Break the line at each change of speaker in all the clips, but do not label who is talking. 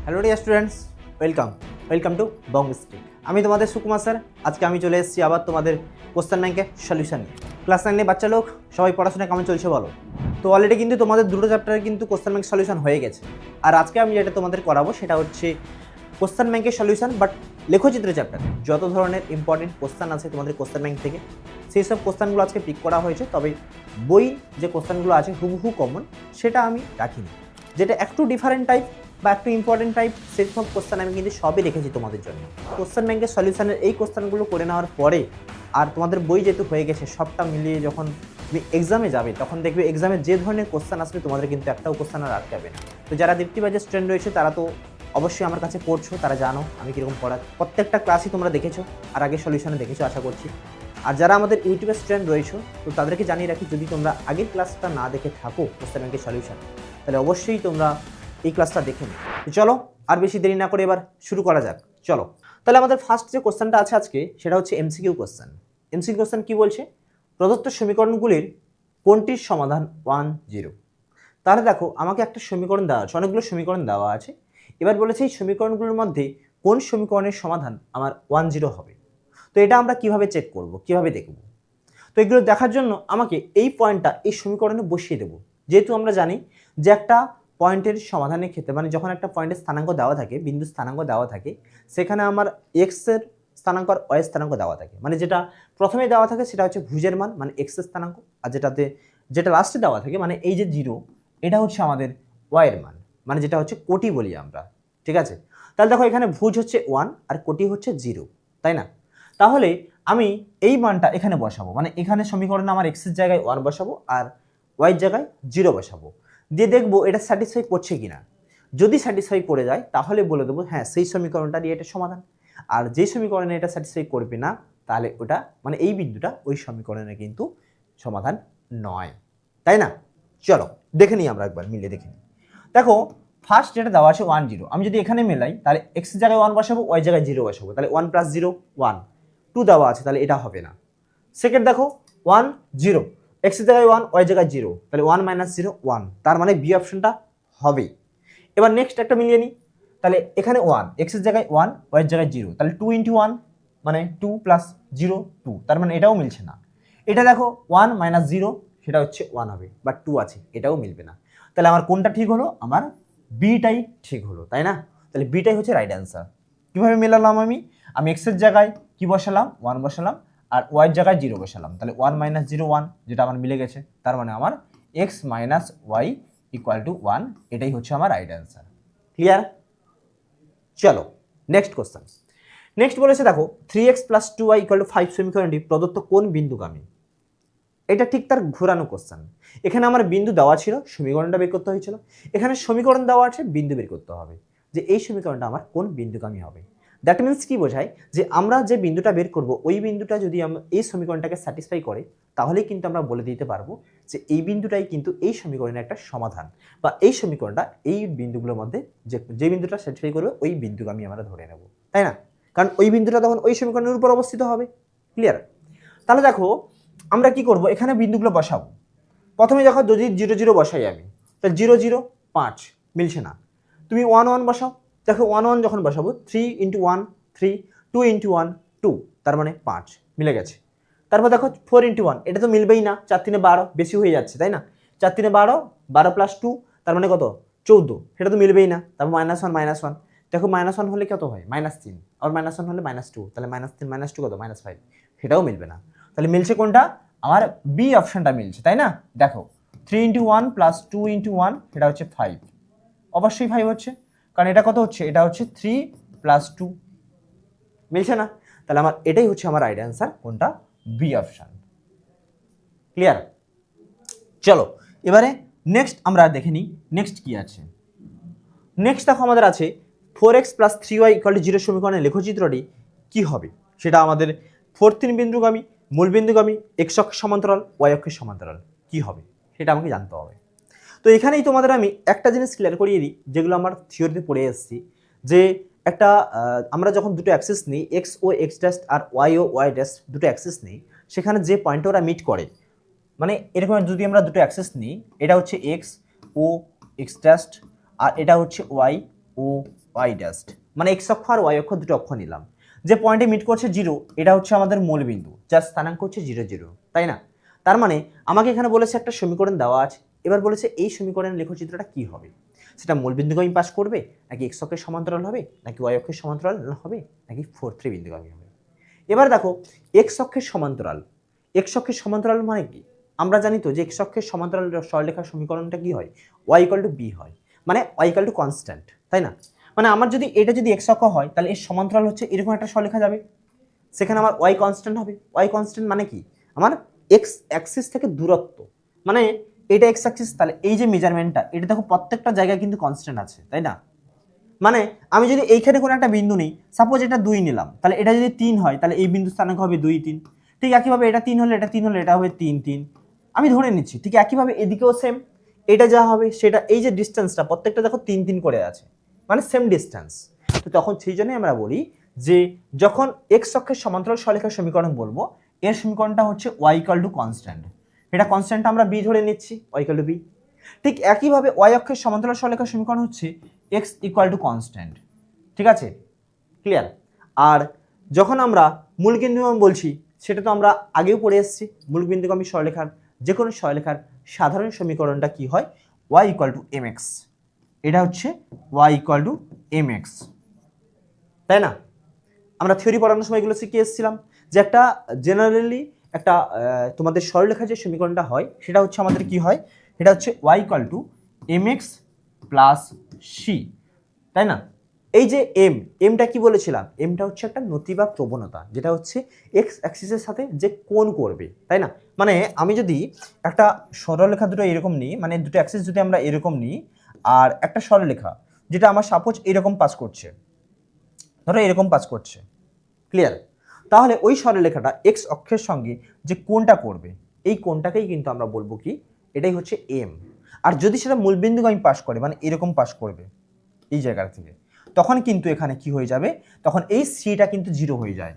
Hello dear students, welcome to Bong streak. আমি তোমাদের Sukumar sir. আজকে আমি চলে এসেছি আবার তোমাদের কোশ্চেন ব্যাংকের সলিউশন নিয়ে। ক্লাস 9 বাচ্চা লোক সবাই পড়াশোনা কেমন চলছে বলো? তো অলরেডি কিন্তু তোমাদের দুটো চ্যাপ্টারে কিন্তু কোশ্চেন ব্যাংক সলিউশন হয়ে গেছে। আর আজকে আমি যেটা তোমাদের করাবো সেটা হচ্ছে কোশ্চেন ব্যাংকের সলিউশন, বাট লেখচিত্র চ্যাপ্টারে যত ধরনের ইম্পর্টেন্ট কোশ্চেন আছে তোমাদের কোশ্চেন ব্যাংক থেকে, সেই সব কোশ্চেনগুলো আজকে পিক করা হয়েছে। তবে বই যে কোশ্চেনগুলো আছে হুবহু কমন সেটা আমি রাখিনি, যেটা একটু ডিফারেন্ট টাইপ বা একটু ইম্পর্টেন্ট টাইপ সেই সব কোশ্চেন আমি কিন্তু সবই রেখেছি তোমাদের জন্য। কোশ্চেন ব্যাংকের সলিউশনের এই কোশ্চেনগুলো করে নেওয়ার পরে আর তোমাদের বই যেহেতু হয়ে গেছে, সবটা মিলিয়ে যখন তুমি এক্সামে যাবে তখন দেখবে এক্সামে যে ধরনের কোশ্চেন আসবে তোমাদের কিন্তু একটাও কোশ্চেন আর আটকাবে না। তো যারা দীপ্তি বাজার স্টুডেন্ট রয়েছে তারা তো অবশ্যই আমার কাছে পড়ছো, তারা জানো আমি কীরকম পড়া। প্রত্যেকটা ক্লাসই তোমরা দেখেছো, আর আগে সলিউশনে দেখেছো আশা করছি। আর যারা আমাদের ইউটিউবের স্টুডেন্ট রয়েছো তো তাদেরকে জানিয়ে রাখি, যদি তোমরা আগের ক্লাসটা না দেখে থাকো কোশ্চেন ব্যাংকের সলিউশন, তাহলে অবশ্যই তোমরা এই ক্লাসটা দেখে নিও। তো চলো আর বেশি দেরি না করে এবার শুরু করা যাক। চলো তাহলে আমাদের ফার্স্ট যে কোশ্চেনটা আছে আজকে সেটা হচ্ছে এমসিকিউ কোশ্চেন। এমসিকিউ কোশ্চেন কি বলছে? প্রদত্ত সমীকরণগুলির কোনটির সমাধান 10? তাহলে দেখো আমাকে একটা সমীকরণ দেওয়া আছে, অনেকগুলো সমীকরণ দেওয়া আছে। এবার বলেছে এই সমীকরণগুলোর মধ্যে কোন সমীকরণের সমাধান আমার 10 হবে। তো এটা আমরা কিভাবে চেক করব, কিভাবে দেখব? তো এগুলো দেখার জন্য আমাকে এই পয়েন্টটা এই সমীকরণে বসিয়ে দেবো। যেহেতু আমরা জানি যে একটা পয়েন্টের সমাধানের ক্ষেত্রে, মানে যখন একটা পয়েন্টের স্থানাঙ্ক দেওয়া থাকে, বিন্দু স্থানাঙ্ক দেওয়া থাকে, সেখানে আমার এক্সের স্থানাঙ্ক আর ওয়াই স্থানাঙ্ক দেওয়া থাকে। মানে যেটা প্রথমে দেওয়া থাকে সেটা হচ্ছে ভুজের মান, মানে এক্সের স্থানাঙ্ক, আর যেটা লাস্টে দেওয়া থাকে মানে এই যে 0, এটা হচ্ছে আমাদের ওয়াইয়ের মান, মানে যেটা হচ্ছে কোটি বলি আমরা। ঠিক আছে, তাহলে দেখো এখানে ভুজ হচ্ছে 1 আর কোটি হচ্ছে 0, তাই না? তাহলে আমি এই মানটা এখানে বসাবো, মানে এখানে সমীকরণে আমার এক্সের জায়গায় 1 বসাবো আর ওয়াইয়ের জায়গায় 0 বসাবো, দিয়ে দেখবো এটা স্যাটিসফাই করছে কিনা। যদি স্যাটিসফাই করে যায় তাহলে বলে দেবো হ্যাঁ সেই সমীকরণটারই এটা সমাধান। আর যে সমীকরণে এটা স্যাটিসফাই করবে না তাহলে ওটা মানে এই বিন্দুটা ওই সমীকরণে কিন্তু সমাধান নয়, তাই না? চলো দেখে নিই আমরা একবার মিলে দেখে নিই। দেখো ফার্স্ট যেটা দেওয়া আছে 1 0, আমি যদি এখানে মেলাই তাহলে এক্স জায়গায় 1 বসাবো, ওয়াই জায়গায় 0 বসাবো, তাহলে 1 + 0 1, 2 দেওয়া আছে তাহলে এটা হবে না। সেকেন্ড দেখো 1 0, এক্স জায়গায় 1 ওয়াই জায়গায় 0, তাহলে 1 - 0 1, তার মানে বি অপশনটা হবে। এবার নেক্সট একটা মিলিয়ে নিই, তাহলে এখানে 1 এক্স এর জায়গায় 1 ওয়াই এর জায়গায় 0, তাহলে 2 × 1 মানে 2 + 0 2, তার মানে এটাও মিলছে না। এটা দেখো 1 - 0 সেটা হচ্ছে 1 হবে, বাট 2 আছে, এটাও মিলবে না। তাহলে আমার কোনটা ঠিক হলো? আমার বিটাই ঠিক হলো, তাই না? তাহলে বিটাই হচ্ছে রাইট অ্যান্সার। কীভাবে মেলালাম আমি এক্স এর জায়গায় কি বসালাম 1 বসালাম আর ওয়াই এর জায়গায় 0 বসালাম, তাহলে 1 - 0 1, যেটা আমার মিলে গেছে, তার মানে আমার x minus y equal to 1, এটাই হচ্ছে আমার রাইট অ্যান্সার। ক্লিয়ার? চলো নেক্সট কোশ্চেন। নেক্সট বলেছে দেখো 3x + 2y = 5 সমীকরণটি প্রদত্ত কোন বিন্দুগামী? এটা ঠিক তার ঘোরানো কোশ্চেন। এখানে আমার বিন্দু দেওয়া ছিল, সমীকরণটা বের করতে হয়েছিল। এখানে সমীকরণ দেওয়া আছে, বিন্দু বের করতে হবে যে এই সমীকরণটা আমার কোন বিন্দুগামী হবে। দ্যাট মিনস কি বোঝায় যে আমরা যে বিন্দুটা বের করব ওই বিন্দুটা যদি আমরা এই সমীকরণটাকে স্যাটিসফাই করে তাহলেই কিন্তু আমরা বলে দিতে পারবো যে এই বিন্দুটাই কিন্তু এই সমীকরণের একটা সমাধান, বা এই সমীকরণটা এই বিন্দুগুলোর মধ্যে যে বিন্দুটা স্যাটিসফাই করবে ওই বিন্দুগামী আমরা ধরে নেব, তাই না? কারণ ওই বিন্দুটা তখন ওই সমীকরণের উপর অবস্থিত হবে। ক্লিয়ার? তাহলে দেখো আমরা কি করব, এখানে বিন্দুগুলো বসাবো। প্রথমে দেখো যদি 0 0 বসাই আমি, তাহলে 0 0 5 মিলছে না। তুমি 1 1 বসাও, দেখো 1 1 যখন বসাবো 3 × 1 3, 2 × 1 2, তার মানে 5 মিলে গেছে। তারপর দেখো 4 × 1, এটা তো মিলবেই না, 4 3 12 বেশি হয়ে যাচ্ছে, তাই না? 4 3 12, 12 + 2 তার মানে কত 14, সেটা তো মিলবেই না। তারপর -1 -1, দেখো -1 হলে কত হয় -3, আর -1 হলে -2, তাহলে -3 - 2 কত -5, সেটাও মিলবে না। তাহলে মিলছে কোনটা? আমার বি অপশনটা মিলছে, তাই না? দেখো 3 × 1 + 2 × 1 এটা হচ্ছে 5, অবশ্যই 5 হচ্ছে, কারণ এটা কত হচ্ছে, এটা হচ্ছে 3 + 2, মিলছে না? তাহলে আমার এটাই হচ্ছে আমার রাইট অ্যান্সার, কোনটা? B option. ক্লিয়ার? চলো এবারে নেক্সট আমরা দেখে নিই নেক্সট কি আছে। নেক্সট দেখো আমাদের আছে 4x + 3y = 0 সমীকরণের লেখচিত্রটি কি হবে? সেটা আমাদের 4 3 বিন্দুগামী, মূল বিন্দুগামী, x অক্ষের সমান্তরাল, y অক্ষের সমান্তরাল কি হবে সেটা আমাকে জানতে হবে। তো এখানেই তোমাদের আমি একটা জিনিস ক্লিয়ার করিয়ে দিই, যেগুলো আমার থিওরিতে পড়ে এসেছি, যে একটা আমরা যখন দুটো অ্যাক্সিস নিই, এক্স ও এক্স ড্যাশ আর ওয়াই ও ওয়াই ড্যাশ দুটো অ্যাক্সিস নিই, সেখানে যে পয়েন্টে ওরা মিট করে, মানে এরকম যদি আমরা দুটো অ্যাক্সিস নিই, এটা হচ্ছে এক্স ও এক্স ড্যাশ আর এটা হচ্ছে ওয়াই ও ওয়াই ড্যাস্ট, মানে এক্স অক্ষ আর ওয়াই অক্ষ দুটো অক্ষ নিলাম। যে পয়েন্টে মিট করছে 0, এটা হচ্ছে আমাদের মূল বিন্দু, যার স্থানাঙ্ক হচ্ছে 0 0, তাই না? তার মানে আমাকে এখানে বলেছে একটা সমীকরণ দেওয়া আছে, এবার বলেছে এই সমীকরণের লেখচিত্রটা কি হবে, সেটা মূল বিন্দুগামী পাশ করবে, নাকি এক্স অক্ষের সমান্তরাল হবে, নাকি ওয়াই অক্ষের সমান্তরাল হবে, নাকি 4 3 বিন্দুগামী হবে। এবার দেখো এক্স অক্ষের সমান্তরাল, এক্স অক্ষের সমান্তরাল মানে কি? আমরা জানি তো যে এক্স অক্ষের সমান্তরাল সরলরেখার সমীকরণটা কি হয়, ওয়াই ইকুয়াল টু বি হয়, মানে ওয়াই ইকুয়াল টু কনস্ট্যান্ট, তাই না? মানে আমার যদি এটা যদি এক্স অক্ষ হয় তাহলে এর সমান্তরাল হচ্ছে এরকম একটা সরলরেখা যাবে, সেখানে আমার ওয়াই কনস্ট্যান্ট হবে। ওয়াই কনস্ট্যান্ট মানে কি, আমার এক্স অ্যাক্সিস থেকে দূরত্ব, মানে এটা এক্স অ্যাক্সিস, তাহলে এই যে মেজারমেন্টটা এটা দেখো প্রত্যেকটা জায়গায় কিন্তু কনস্ট্যান্ট আছে, তাই না? মানে আমি যদি এইখানে কোনো একটা বিন্দু নিই, সাপোজ এটা 2 নিলাম, তাহলে এটা যদি 3 হয় তাহলে এই বিন্দু স্থানাঙ্ক হবে 2 3। ঠিক একইভাবে এটা 3 হলে এটা 3 হলে এটা হবে 3 3, আমি ধরে নিচ্ছি। ঠিক একইভাবে এদিকেও সেম, এটা যা হবে সেটা, এই যে ডিস্টেন্সটা প্রত্যেকটা দেখো 3 3 করে আছে, মানে সেম ডিস্টেন্স। তো তখন সেই জন্যই আমরা বলি যে যখন এক্স অক্ষের সমান্তরাল সরলরেখার সমীকরণ বলবো, এর সমীকরণটা হচ্ছে ওয়াই ইকুয়াল টু কনস্ট্যান্ট, এটা কনস্ট্যান্ট আমরা বি ধরে নিচ্ছি, ওয়াই ইকুয়াল টু বি। ঠিক একইভাবে ওয়াই অক্ষের সমান্তরাল সরলরেখার সমীকরণ হচ্ছে এক্স ইকুয়াল টু কনস্ট্যান্ট, ঠিক আছে, ক্লিয়ার? আর যখন আমরা মূল বিন্দুগামী বলছি, সেটা তো আমরা আগেও পড়ে এসেছি, মূল বিন্দুগামী সরলরেখার যে কোনো সরলরেখার সাধারণ সমীকরণটা কি হয়, y equal to m x, এটা হচ্ছে y equal to m x, তাই না? আমরা থিওরি পড়ানোর সময় এগুলো শিখে এসেছিলাম যে একটা জেনারেলি একটা তোমাদের সরলরেখার যে সমীকরণটা হয় সেটা হচ্ছে আমাদের কি হয়, সেটা হচ্ছে y equal to m x plus c, তাই না? এই যে এমটা কি বলেছিলাম, এমটা হচ্ছে একটা নতি বা প্রবণতা, যেটা হচ্ছে এক্স অ্যাক্সিসের সাথে যে কোণ করবে, তাই না? মানে আমি যদি একটা সরলরেখা দুটো এরকম নিই, মানে দুটো অ্যাক্সিস যদি আমরা এরকম নিই, আর একটা সরলরেখা যেটা আমার সাপোজ এরকম পাস করছে, ধরো এরকম পাস করছে, ক্লিয়ার? তাহলে ওই সরলরেখাটা এক্স অক্ষের সঙ্গে যে কোণটা করবে, এই কোণটাকেই কিন্তু আমরা বলবো কি, এটাই হচ্ছে এম। আর যদি সেটা মূলবিন্দুগামী পাস করে, মানে এরকম পাস করবে এই জায়গা থেকে, তখন কিন্তু এখানে কি হয়ে যাবে, তখন এই সিটা কিন্তু 0 হয়ে যায়।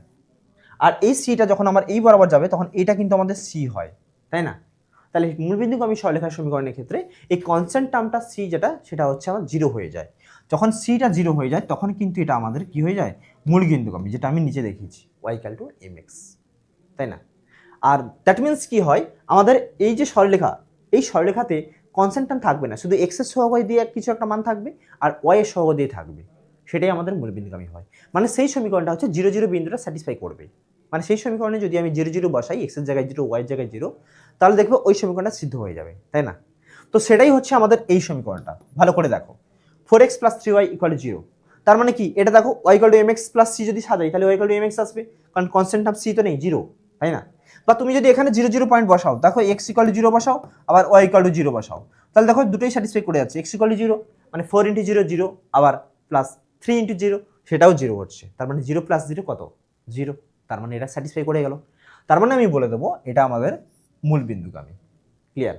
আর এই সিটা যখন আমার এই বরাবর যাবে তখন এটা কিন্তু আমাদের সি হয়, তাই না? তাহলে মূলবিন্দুগামী সরলরেখার সমীকরণের ক্ষেত্রে এই কনস্ট্যান্ট টার্মটা সি যেটা, সেটা হচ্ছে আমার 0 হয়ে যায়। যখন সিটা 0 হয়ে যায় তখন কিন্তু এটা আমাদের কি হয়ে যায়, মূলবিন্দুগামী, যেটা আমি নিচে দেখিয়েছি y equal to m x, তাই না? আর দ্যাট মিনস কি হয়, আমাদের এই যে সরলরেখা, এই সরলরেখাতে কনস্ট্যান্ট টার্ম থাকবে না, শুধু এক্স এর সহগ দিয়ে কিছু একটা মান থাকবে আর ওয়াই এর সহগ দিয়ে থাকবে, সেটাই আমাদের মূলবিন্দুগামী হয়। মানে সেই সমীকরণটা হচ্ছে 0 0 বিন্দুটা স্যাটিসফাই করবে। মানে সেই সমীকরণে যদি আমি 0 0 বসাই, এক্স এর জায়গায় 0 ওয়াই এর জায়গায় 0, তাহলে দেখবো ওই সমীকরণটা সিদ্ধ হয়ে যাবে, তাই না? তো সেটাই হচ্ছে আমাদের এই সমীকরণটা, ভালো করে দেখো 4x + 3y = 0। তার মানে কি, এটা দেখো y = mx + c যদি সাজাই তাহলে y = mx আসবে, কারণ কনস্ট্যান্ট টার্ম c তো নেই, 0, তাই না? বা তুমি যদি এখানে 0 0 পয়েন্ট বসাও, দেখো x = 0 বসাও, আবার y = 0 বসাও, তাহলে দেখো দুটোই স্যাটিসফাই করে যাচ্ছে। x = 0 মানে 4 × 0 0, আবার প্লাস 3 × 0 সেটাও 0 হচ্ছে, তার মানে 0 + 0 কত, 0, তার মানে এটা স্যাটিসফাই করে গেল। তার মানে আমি বলে দেবো এটা আমাদের মূল বিন্দুগামী, ক্লিয়ার?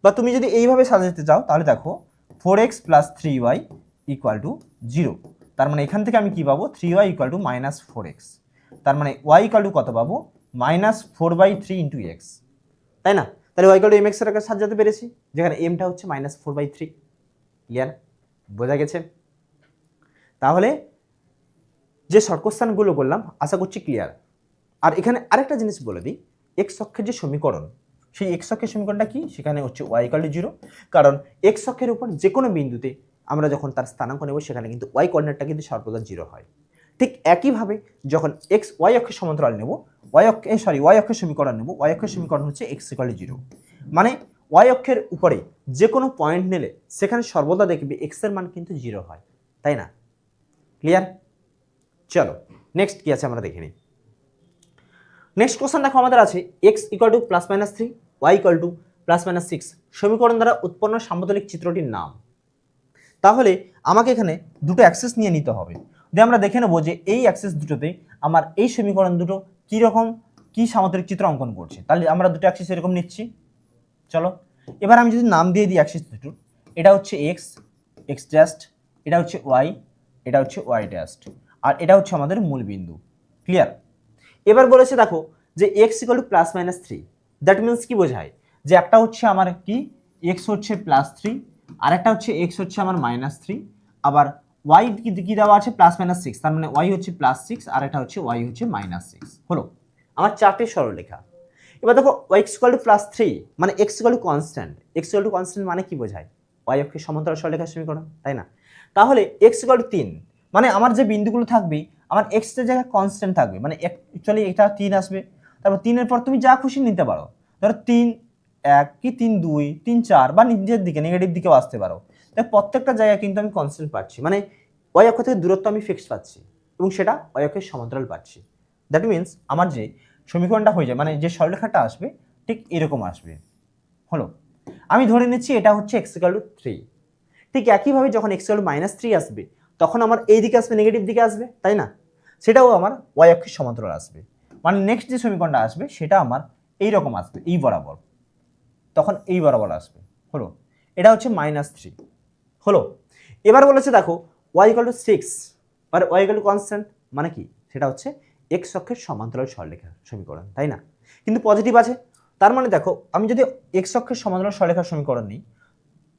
বা তুমি যদি এইভাবে সাজাতে চাও তাহলে দেখো 4x + 3y = 0, তার মানে এখান থেকে আমি কি পাবো, 3y = -4x, তার মানে y = কত পাবো, -4/3 × x, তাই না? তাহলে y = mx এর আগে সাজাতে পেরেছি, যেখানে mটা হচ্ছে -4/3, ক্লিয়ার? বোঝা গেছে? তাহলে যে শর্ট কোশ্চেনগুলো বললাম আশা করছি ক্লিয়ার। আর এখানে আরেকটা জিনিস বলে দিই, এক্স অক্ষের যে সমীকরণ, সেই এক্স অক্ষের সমীকরণটা কি, সেখানে হচ্ছে ওয়াই ইকুয়াল টু 0, কারণ এক্স অক্ষের উপর যে কোনো বিন্দুতে আমরা যখন তার স্থানাঙ্ক নেব সেখানে কিন্তু ওয়াই কোঅর্ডিনেটটা কিন্তু সর্বদা 0 হয়। ঠিক একইভাবে যখন এক্স ওয়াই অক্ষের সমান্তরাল নেব, ওয়াই অক্ষের সমীকরণ নেব, ওয়াই অক্ষের সমীকরণ হচ্ছে এক্স ইকুয়াল টু 0, মানে ওয়াই অক্ষের উপরে যে কোনো পয়েন্ট নিলে সেখানে সর্বদা দেখবে এক্স এর মান কিন্তু 0 হয়, তাই না? ক্লিয়ার? চলো নেক্সট কি আছে আমরা দেখে নিই। নেক্সট কোশ্চেন দেখো আমাদের আছে x = +-3, y = +-6 সমীকরণ দ্বারা উৎপন্ন সাম্যতলিক চিত্রটির নাম। তাহলে আমাকে এখানে দুটো অ্যাক্সিস নিয়ে নিতে হবে, দিয়ে আমরা দেখে নেব যে এই অ্যাক্সিস দুটোতে আমার এই সমীকরণ দুটো কী রকম কী সামতলিক চিত্র অঙ্কন করছে। তাহলে আমরা দুটো অ্যাক্সিস এরকম নিচ্ছি, চলো এবার আমি যদি নাম দিয়ে দিই অ্যাক্সিস দুটো, এটা হচ্ছে x ড্যাস্ট, এটা হচ্ছে y, এটা হচ্ছে y ড্যাস্ট, আর এটা হচ্ছে আমাদের মূল বিন্দু, ক্লিয়ার? এবার বলেছে দেখো যে x = +-3, দ্যাট মিনস কি বোঝায়, যে একটা হচ্ছে আমার কি x হচ্ছে +3, আর একটা হচ্ছে x হচ্ছে আমার -3, আবার ওয়াই কি দেওয়া আছে প্লাস মাইনাস সিক্স, তার মানে ওয়াই হচ্ছে প্লাস সিক্স আর এটা হচ্ছে ওয়াই হচ্ছে মাইনাস সিক্স। হলো আমার চারটে সরলরেখা। এবার দেখো Y equal to plus three মানে X equal to constant. X equal to constant মানে কি বোঝায়? ওয়াই অক্ষের সমান্তরাল সরলরেখার সমীকরণ, তাই না? তাহলে এক্স ইকুয়াল টু তিন মানে আমার যে বিন্দুগুলো থাকবে আমার এক্স এর জায়গায় কনস্ট্যান্ট থাকবে, মানে অ্যাকচুয়ালি এটা তিন আসবে। তারপর তিনের পর তুমি যা খুশি নিতে পারো, ধরো তিন এক কি তিন দুই তিন চার বা নিজের দিকে নেগেটিভ দিকেও আসতে পারো। তাই প্রত্যেকটা জায়গায় কিন্তু আমি কনস্ট্যান্ট পাচ্ছি, মানে ওয়াই অক্ষ থেকে দূরত্ব আমি ফিক্সড পাচ্ছি এবং সেটা ওয়াই অক্ষের সমান্তরাল পাচ্ছি। দ্যাট মিনস আমার যে সমীকরণটা হয়ে যায় মানে যে সরলরেখাটা আসবে ঠিক এরকম আসবে। হলো আমি ধরে নিচ্ছি এটা হচ্ছে এক্স ইকুয়াল টু থ্রি। ঠিক একইভাবে যখন x equal to minus three আসবে তখন আমার এই দিকে আসবে নেগেটিভ দিকে আসবে, তাই না? সেটাও আমার ওয়াই অক্ষের সমান্তরাল আসবে, মানে নেক্সট যে সমীকরণটা আসবে সেটা আমার এইরকম আসবে, এই বরাবর, তখন এই বরাবর আসবে। হলো এটা হচ্ছে মাইনাস থ্রি। হলো এবার বলেছে দেখো ওয়াই ইকুয়াল টু সিক্স আর ওয়াই ইকুয়াল টু কনস্ট্যান্ট মানে কি? সেটা হচ্ছে এক্স অক্ষের সমান্তরাল সরলরেখার সমীকরণ, তাই না? কিন্তু পজিটিভ আছে, তার মানে দেখো আমি যদি এক্স অক্ষের সমান্তরাল সরলরেখার সমীকরণ নিই,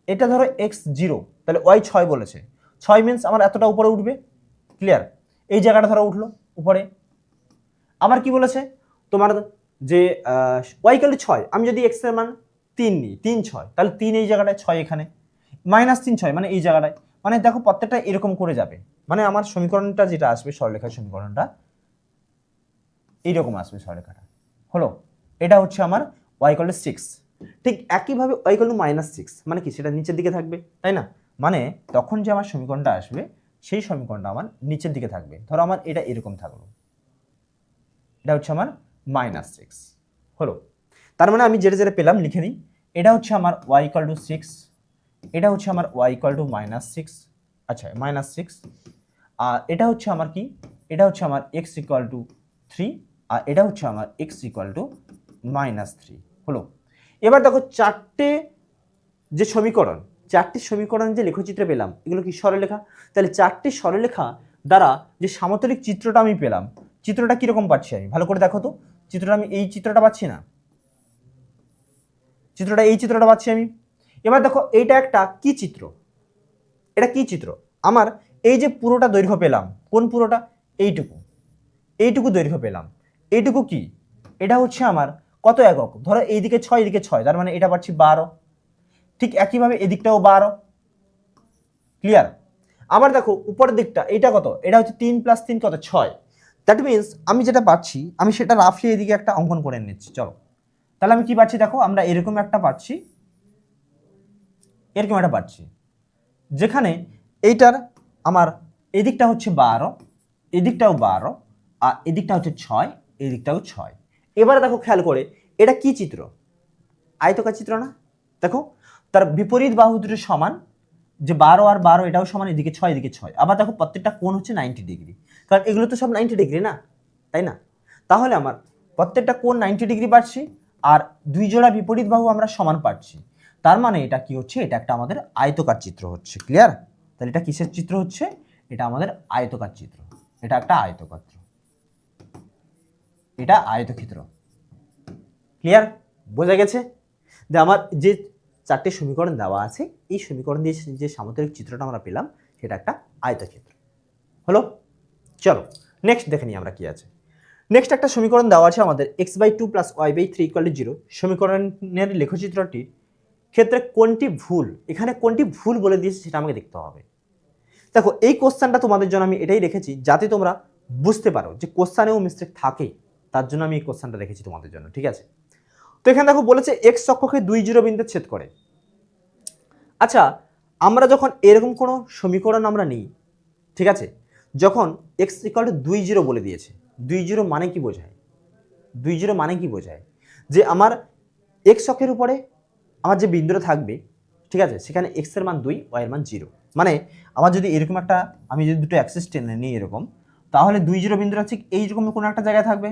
এটা ধরো এক্স জিরো, তাহলে ওয়াই ছয় বলেছে, ছয় মিনস আমার এতটা উপরে উঠবে। ক্লিয়ার? এই জায়গাটা ধরো উঠলো উপরে। আমার কি বলেছে তোমার যে ওয়াই ইকুয়াল টু ছয়, আমি যদি এক্স এর মান তিন নিই, তিন ছয়, তাহলে তিন এই জায়গাটায়, ছয় এখানে, মাইনাস তিন ছয় মানে এই জায়গাটায়, মানে দেখো প্রত্যেকটা এরকম করে যাবে, মানে আমার সমীকরণটা যেটা আসবে সরলরেখার সমীকরণটা এইরকম আসবে সরলরেখাটা। হলো এটা হচ্ছে আমার ওয়াই ইকুয়াল টু সিক্স। ঠিক একইভাবে y equal to minus six মানে কি? সেটা নিচের দিকে থাকবে, তাই না? মানে তখন যে আমার সমীকরণটা আসবে সেই সমীকরণটা আমার নিচের দিকে থাকবে। ধরো আমার এটা এরকম থাকলো, এটা হচ্ছে আমার মাইনাস সিক্স। হলো তার মানে আমি যেটা যেটা পেলাম লিখে নিই। এটা হচ্ছে আমার ওয়াই ইকুয়াল টু সিক্স, এটা হচ্ছে আমার y equal to minus six, আচ্ছা মাইনাস সিক্স। আর এটা হচ্ছে আমার কি? এটা হচ্ছে আমার এক্স ইকুয়াল টু থ্রি, আর এটা হচ্ছে আমার x equal to minus three. হলো এবার দেখো চারটে যে সমীকরণ, চারটি সমীকরণ যে লেখচিত্রে পেলাম এগুলো কি সরলরেখা? তাহলে চারটি সরলরেখা দ্বারা যে সামতলিক চিত্রটা আমি পেলাম, চিত্রটা কিরকম পাচ্ছি আমি ভালো করে দেখো তো। চিত্রটা আমি এই চিত্রটা পাচ্ছি না, চিত্রটা এই চিত্রটা পাচ্ছি আমি। এবার দেখো এইটা একটা কি চিত্র? এটা কি চিত্র? আমার এই যে পুরোটা দৈর্ঘ্য পেলাম, কোন পুরোটা? এইটুকু, এইটুকু দৈর্ঘ্য পেলাম। এইটুকু কি? এটা হচ্ছে আমার কত একক? ধরো এইদিকে ছয়, এদিকে ছয়, তার মানে এটা পাচ্ছি 12। ঠিক একইভাবে এদিকটাও 12। ক্লিয়ার? আবার দেখো উপরের দিকটা, এটা কত? এটা হচ্ছে 3 + 3 কত? 6। দ্যাট মিনস আমি যেটা পাচ্ছি আমি সেটা রাফলি এদিকে একটা অঙ্কন করে নিচ্ছি। চলো তাহলে আমি কি পাচ্ছি দেখো, আমরা এরকম একটা পাচ্ছি, এরকম একটা পাচ্ছি যেখানে এইটার আমার এদিকটা হচ্ছে 12, এদিকটাও 12, আর এদিকটা হচ্ছে 6, এদিকটাও 6। এবারে দেখো খেয়াল করে এটা কি চিত্র? আয়তকার চিত্র না? দেখো তার বিপরীত বাহু দুটো সমান, যে 12 আর 12 এটাও সমান, এদিকে 6 এদিকে 6। আবার দেখো প্রত্যেকটা কোণ হচ্ছে 90 ডিগ্রি, কারণ এগুলো তো সব 90 ডিগ্রি না, তাই না? তাহলে আমার প্রত্যেকটা কোণ 90 ডিগ্রি পাচ্ছি আর দুই জোড়া বিপরীত বাহু আমরা সমান পাচ্ছি। তার মানে এটা কি হচ্ছে? এটা একটা আমাদের আয়তকার চিত্র হচ্ছে। ক্লিয়ার? তাহলে এটা কিসের চিত্র হচ্ছে? এটা আমাদের আয়তকার চিত্র। এটা একটা আয়তকার, এটা আয়তক্ষেত্র। ক্লিয়ার? বোঝা গেছে যে আমার যে চারটে সমীকরণ দেওয়া আছে এই সমীকরণ দিয়ে যে সামুদ্রিক চিত্রটা আমরা পেলাম সেটা একটা আয়তক্ষেত্র। হলো চলো নেক্সট দেখে নিই আমরা কি আছে। নেক্সট একটা সমীকরণ দেওয়া আছে আমাদের x/2 + y/3 = 0। সমীকরণের লেখচিত্রটির ক্ষেত্রে কোনটি ভুল? এখানে কোনটি ভুল বলে দিয়েছে সেটা আমাকে দেখতে হবে। দেখো এই কোশ্চেনটা তোমাদের জন্য আমি এটাই রেখেছি যাতে তোমরা বুঝতে পারো যে কোশ্চেনেও মিস্টেক থাকে, তার জন্য আমি এই কোশ্চেনটা রেখেছি তোমাদের জন্য। ঠিক আছে? তো এখানে দেখো বলেছে এক্স অক্ষকে 2 0 বিন্দু ছেদ করে। আচ্ছা আমরা যখন এরকম কোনো সমীকরণ আমরা নিই, ঠিক আছে, যখন x = 2 0 বলে দিয়েছে, 2 0 মানে কি বোঝায়? 2 0 মানে কি বোঝায়? যে আমার x অক্ষের উপরে আমার যে বিন্দুটা থাকবে, ঠিক আছে, সেখানে x এর মান 2, y এর মান 0। মানে আমার যদি এরকম একটা, আমি যদি দুটো অ্যাক্সিস টেনে নিই এরকম, তাহলে 2 0 বিন্দুটা ঠিক এইরকম কোনো একটা জায়গায় থাকবে।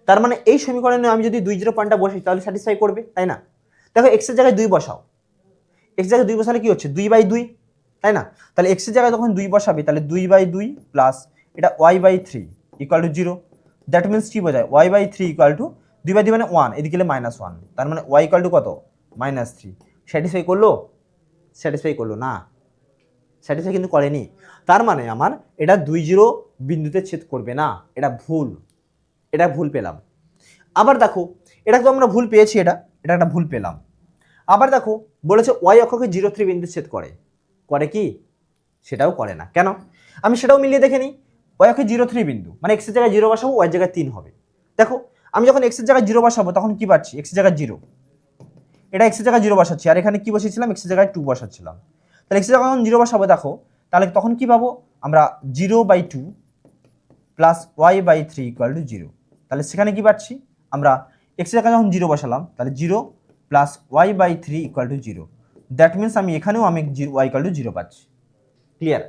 তার মানে এই সমীকরণে আমি যদি 2 0 পয়েন্টটা বসাই তাহলে স্যাটিসফাই করবে, তাই না? দেখো x এর জায়গায় 2 বসাও, x এর জায়গায় 2 বসালে কি হচ্ছে? 2/2, তাই না? তাহলে x এর জায়গায় যখন 2 বসাবে তাহলে 2/2 প্লাস এটা y/3 = 0। দ্যাট মিনস কি বোঝায়? y/3 = 2/2 মানে 1, এদিকে গেলে -1, তার মানে y = কত? -3। স্যাটিসফাই করলো? স্যাটিসফাই করলো না, স্যাটিসফাই কিন্তু করেনি। তার মানে আমার এটা 2 বিন্দুতে ছেদ করবে না, এটা ভুল পেলাম। আবার দেখো, এটা তো আমরা ভুল পেয়েছি, এটা একটা ভুল পেলাম। আবার দেখো বলেছে ওয়াই অক্ষকে 0, 3 বিন্দু ছেদ করে কি? সেটাও করে না। কেন? আমি সেটাও মিলিয়ে দেখে নিই। ওয়াই অক্ষে 0, 3 বিন্দু মানে এক্সের জায়গায় 0 বসাবো, ওয়াই জায়গায় 3 হবে। দেখো আমি যখন এক্সের জায়গায় 0 বসাবো তখন কি পাচ্ছি? এক্সের জায়গায় 0, এটা এক্সের জায়গায় 0 বসাচ্ছি, আর এখানে কি বসিয়েছিলাম? এক্সের জায়গায় 2 বসাচ্ছিলাম। তাহলে এক্সের জায়গায় যখন 0 বসাবো দেখো, তাহলে তখন কি পাবো আমরা? 0/2 প্লাস y/3 ইকুয়াল টু 0। তাহলে সেখানে কি পাচ্ছি আমরা? এক্সের জায়গায় যখন 0 বসালাম তাহলে 0 plus y/3 equal to 0। That means আমি এখানেও আমি y ইকুয়াল টু 0 পাচ্ছি। ক্লিয়ার?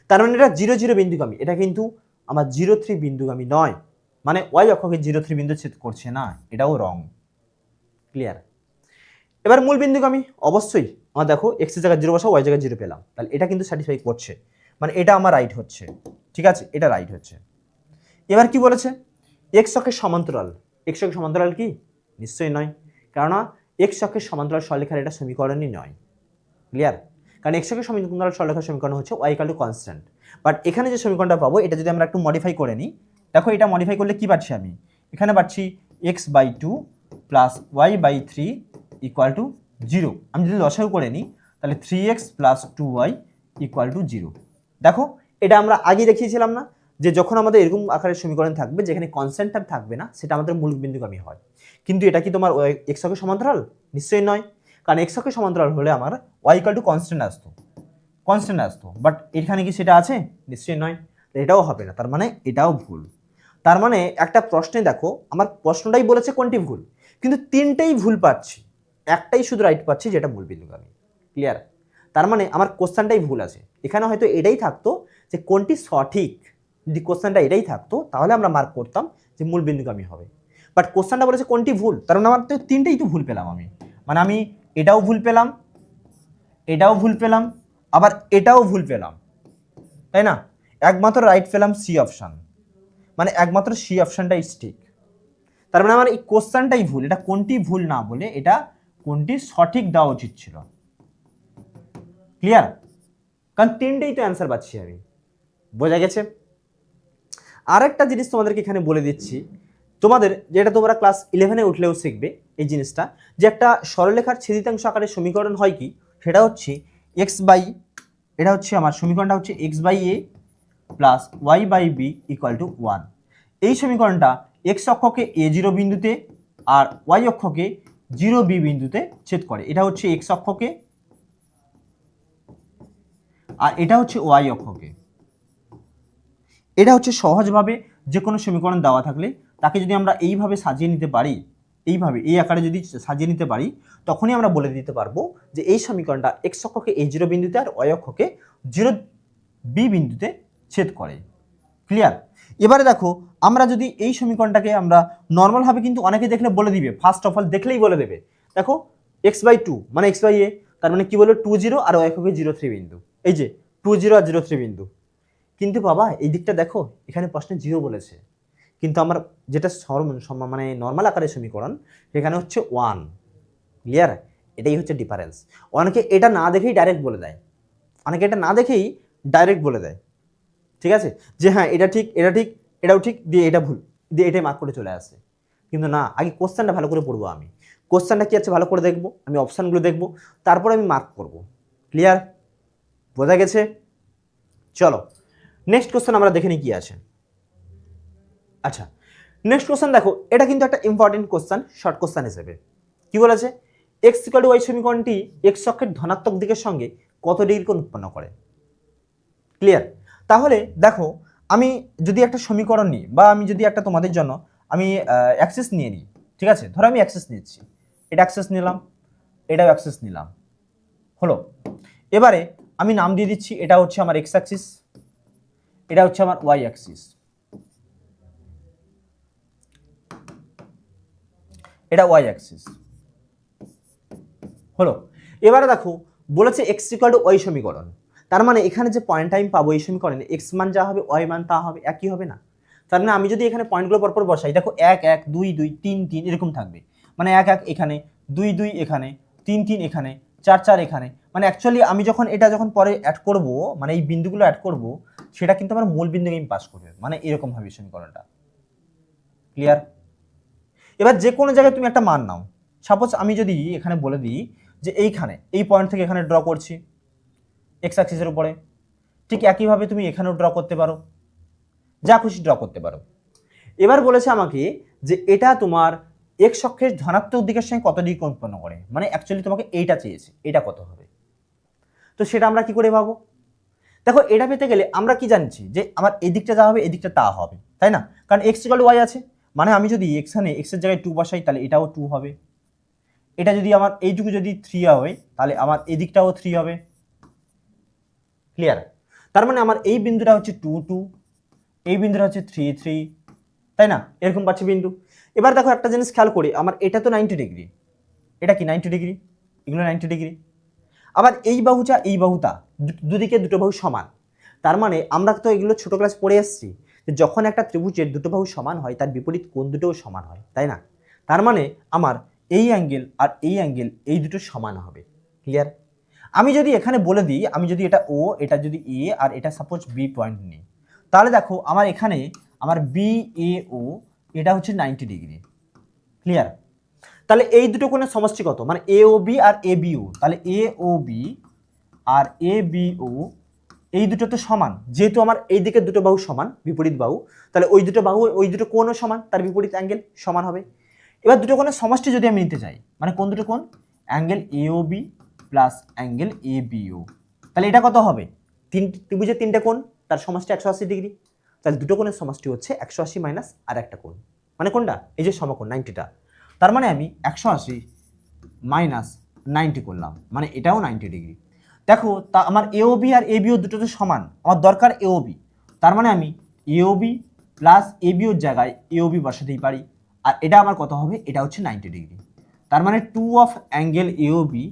তার মানে এটা 0, 0 বিন্দুগামী, এটা কিন্তু আমার 0, 3 বিন্দুগামী নয়, মানে y অক্ষকে 0, 3 বিন্দু ছেদ করছে না, এটাও রং। ক্লিয়ার? এবার মূল বিন্দুগামী অবশ্যই আমার দেখো এক্স এর জায়গায় 0 বসাও, ওয়াই জায়গায় 0 পেলাম, তাহলে এটা কিন্তু স্যাটিসফাই করছে, মানে এটা আমার রাইট হচ্ছে। ঠিক আছে, এটা রাইট হচ্ছে। এবার কি বলেছে? এক্স অক্ষের সমান্তরাল। এক্স অক্ষের সমান্তরাল কি? নিশ্চয়ই নয়, কেননা এক্স অক্ষের সমান্তরাল সরলরেখার এটা সমীকরণই নয়। ক্লিয়ার? কারণ এক্স অক্ষের সমান্তরাল সরলরেখার সমীকরণ হচ্ছে y equal to constant. But এখানে যে সমীকরণটা পাবো এটা যদি আমরা একটু মডিফাই করে নিই, দেখো এটা মডিফাই করলে কি পাচ্ছি আমি? এখানে পাচ্ছি x/2 plus y/3 equal to 0। আমি যদি লসাগু করে নিই তাহলে 3x plus 2y equal to 0। দেখো এটা আমরা আগে দেখিয়েছিলাম না, যে যখন আমাদের এরকম আকারের সমীকরণ থাকবে যেখানে কনস্ট্যান্ট টার্ম থাকবে না, সেটা আমাদের মূল বিন্দুগামী হয়। কিন্তু এটা কি তোমার এক্স অক্ষের সমান্তরাল? নিশ্চয়ই নয়, কারণ এক্স অক্ষের সমান্তরাল হলে আমার y ইকুয়াল টু কনস্ট্যান্ট আসতো, বাট এখানে কি সেটা আছে? নিশ্চয়ই নয়, এটাও হবে না, তার মানে এটাও ভুল। তার মানে একটা প্রশ্নে দেখো আমার প্রশ্নটাই বলেছে কোনটি ভুল, কিন্তু তিনটেই ভুল পাচ্ছি, একটাই শুধু রাইট পাচ্ছি যেটা মূল বিন্দুগামী। ক্লিয়ার? তার মানে আমার কোশ্চেনটাই ভুল আছে। এখানে হয়তো এটাই থাকতো যে কোনটি সঠিক, যদি কোশ্চেনটা এটাই থাকতো তাহলে আমরা মার্ক করতাম যে মূল বিন্দুগামী হবে। বাট কোশ্চেনটা বলেছে কোনটি ভুল, তার মানে আমার তো তিনটেই তো ভুল পেলাম আমি, মানে আমি এটাও ভুল পেলাম, এটাও ভুল পেলাম, আবার এটাও ভুল পেলাম, তাই না? একমাত্র রাইট পেলাম সি অপশন, মানে একমাত্র সি অপশনটাই ঠিক। তার মানে আমার এই কোশ্চেনটাই ভুল, এটা কোনটি ভুল না বলে এটা কোনটি সঠিক দেওয়া উচিত ছিল। ক্লিয়ার? কারণ তিনটেই তো অ্যান্সার পাচ্ছি আমি। বোঝা গেছে? আর একটা জিনিস তোমাদেরকে এখানে বলে দিচ্ছি, তোমাদের যেটা তোমরা ক্লাস 11-এ উঠলেও শিখবে এই জিনিসটা, যে একটা সরলরেখার ছেদিতাংশ আকারের সমীকরণ হয় কি, সেটা হচ্ছে এটা হচ্ছে আমার সমীকরণটা হচ্ছে x/a plus y/b equal to 1। এই সমীকরণটা এক্স অক্ষকে a0 বিন্দুতে আর y অক্ষকে 0b বিন্দুতে ছেদ করে। এটা হচ্ছে এক্স অক্ষকে আর এটা হচ্ছে y অক্ষকে। এটা হচ্ছে সহজভাবে যে কোনো সমীকরণ দেওয়া থাকলে তাকে যদি আমরা এইভাবে সাজিয়ে নিতে পারি, এইভাবে এই আকারে যদি সাজিয়ে নিতে পারি, তখনই আমরা বলে দিতে পারবো যে এই সমীকরণটা এক্স অক্ষকে a0 বিন্দুতে আর y অক্ষকে 0b বিন্দুতে ছেদ করে। ক্লিয়ার? এবারে দেখো আমরা যদি এই সমীকরণটাকে আমরা নর্মালভাবে কিন্তু অনেকে দেখলে বলে দিবে, ফার্স্ট অফ অল দেখলেই বলে দেবে, দেখো x/2 মানে x/a, তার মানে কি বলবো 20 আর y অক্ষকে 0, 3 বিন্দু, এই যে 20 আর 0, 3 বিন্দু। কিন্তু বাবা এই দিকটা দেখো, এখানে প্রশ্নে 0 বলেছে, কিন্তু আমার যেটা মানে নর্মাল আকারের সমীকরণ সেখানে হচ্ছে 1। ক্লিয়ার? এটাই হচ্ছে ডিফারেন্স। অনেকে এটা না দেখেই ডাইরেক্ট বলে দেয়, অনেকে এটা না দেখেই ডাইরেক্ট বলে দেয়, ঠিক আছে, যে হ্যাঁ এটা ঠিক, এটা ঠিক, এটাও ঠিক, দিয়ে এটা ভুল, দিয়ে এটাই মার্ক করে চলে আসে। কিন্তু না, আগে কোশ্চেনটা ভালো করে পড়বো আমি, কোশ্চেনটা কি আছে ভালো করে দেখবো, আমি অপশানগুলো দেখবো, তারপরে আমি মার্ক করব। ক্লিয়ার? বোঝা গেছে? চলো নেক্সট কোশ্চেন আমরা দেখে নিই কি আছে। আচ্ছা নেক্সট কোশ্চেন দেখো, এটা কিন্তু একটা ইম্পর্টেন্ট কোশ্চেন, শর্ট কোশ্চেন হিসেবে কি বলেছে? এক্স ইকুয়াল টু ওয়াই সমীকরণটি এক্স অক্ষের ধনাত্মক দিকের সঙ্গে কত ডিগ্রি কোণ উৎপন্ন করে? ক্লিয়ার? তাহলে দেখো আমি যদি একটা সমীকরণ নিই, বা আমি যদি একটা তোমাদের জন্য আমি অ্যাক্সিস নিয়ে নিই, ঠিক আছে, ধরো আমি অ্যাক্সিস নিচ্ছি, এটা অ্যাক্সিস নিলাম, এটাও অ্যাক্সিস নিলাম, হলো। এবারে আমি নাম দিয়ে দিচ্ছি, এটা হচ্ছে আমার এক্স অ্যাক্সিস, এটা হচ্ছে আমার ওয়াই অ্যাক্সিস, এটা ওয়াই অ্যাক্সিস, হলো। এবারে দেখো বলেছে এক্স ইকুয়াল টু ওয়াই সমীকরণ, তার মানে এখানে যে পয়েন্ট টাইম পাবো এই সমীকরণে এক্স মান যা হবে ওয়াই মান তা হবে, একই হবে না? তার মানে আমি যদি এখানে পয়েন্টগুলো পরপর বসাই, দেখো 1 1 2 2 3 3 এরকম থাকবে, মানে 1 1 এখানে, 2 2 এখানে, 3 3 এখানে, 4 4 এখানে, মানে অ্যাকচুয়ালি আমি যখন এটা যখন পরে অ্যাড করব, মানে এই বিন্দুগুলো অ্যাড করব, সেটা কিন্তু আমার মূল বিন্দুকে আমি পাস করবে, মানে এরকম হবে সমীকরণটা। ক্লিয়ার? এবার যে কোনো জায়গায় তুমি একটা মান নাও। সাপোজ আমি যদি এখানে বলে দিই যে এইখানে এই পয়েন্ট থেকে এখানে ড্র করছি এক্স অ্যাক্সিসের উপরে, ঠিক একইভাবে তুমি এখানেও ড্র করতে পারো, যা খুশি ড্র করতে পারো। এবার বলেছে আমাকে যে এটা তোমার এক্স অক্ষের ধনাত্মক দিকের সঙ্গে কত ডিগ্রি কোণ উৎপন্ন করে, মানে অ্যাকচুয়ালি তোমাকে এইটা চেয়েছে, এটা কত হবে। তো সেটা আমরা কি করে পাবো? দেখো এটা পেতে গেলে আমরা কি জানছি যে আমার এই দিকটা যা হবে এই দিকটা তা হবে, তাই না? কারণ এক্স ইকুয়াল টু ওয়াই আছে, মানে আমি যদি এখানে এক্স এর জায়গায় 2 বসাই তাহলে এটাও 2 হবে। এটা যদি আমার এইটুকু যদি 3 হয় তাহলে আমার এই দিকটাও 3 হবে। ক্লিয়ার? তার মানে আমার এই বিন্দুটা হচ্ছে 2 2, এই বিন্দুটা হচ্ছে 3 3, তাই না? এরকম পাচ্ছি বিন্দু। এবার দেখো একটা জিনিস খেয়াল করি, আমার এটা তো 90 ডিগ্রি, এটা কি 90 ডিগ্রি, এগুলো 90 ডিগ্রি। আবার এই বাহুটা এই বাহুটা দুদিকে দুটো বাহু সমান, তার মানে আমরা তো এগুলো ছোট ক্লাস পড়ে এসেছি যে যখন একটা ত্রিভুজের দুটো বাহু সমান হয় তার বিপরীত কোণ দুটোও সমান হয়, তাই না? তার মানে আমার এই অ্যাঙ্গেল আর এই অ্যাঙ্গেল এই দুটো সমান হবে। ক্লিয়ার? আমি যদি এখানে বলে দিই, আমি যদি এটা ও, এটা যদি এ আর এটা সাপোজ বি পয়েন্ট নিই, তাহলে দেখো আমার এখানে আমার বি এ ও এটা হচ্ছে 90 ডিগ্রি। ক্লিয়ার? তাহলে এই দুটো কোণের সমষ্টি কত, মানে এ ও বি আর এ বি ও, তাহলে এ ও বি আর এ বি ও এই দুটো তো সমান, যেহেতু আমার এই দিকে দুটো বাহু সমান বিপরীত বাহু, তাহলে ওই দুটো বাহু ওই দুটো কোণও সমান, তার বিপরীত অ্যাঙ্গেল সমান হবে। এবার দুটো কোণের সমষ্টি যদি আমি নিতে চাই, মানে কোন দুটো কোণ, angle A O B plus angle A B O, তাহলে এটা কত হবে, ত্রিভুজের তিনটে কোণ তার সমষ্টি 180 ডিগ্রি, তাহলে দুটো কোণের সমষ্টি হচ্ছে 180 মাইনাস আর একটা কোণ, মানে কোনটা, এই যে সমকোণ 90টা। তার মানে আমি 180 মাইনাস 90 করলাম, মানে এটাও 90 ডিগ্রি। দেখো তা আমার এওবি আর এবিও দুটো তো সমান, আমার দরকার এওবি, তার মানে আমি এওবি প্লাস এবিওর জায়গায় এওবি বসাতেই পারি, আর এটা আমার কত হবে, এটা হচ্ছে 90 ডিগ্রি। তার মানে 2 অফ অ্যাঙ্গেল এওবি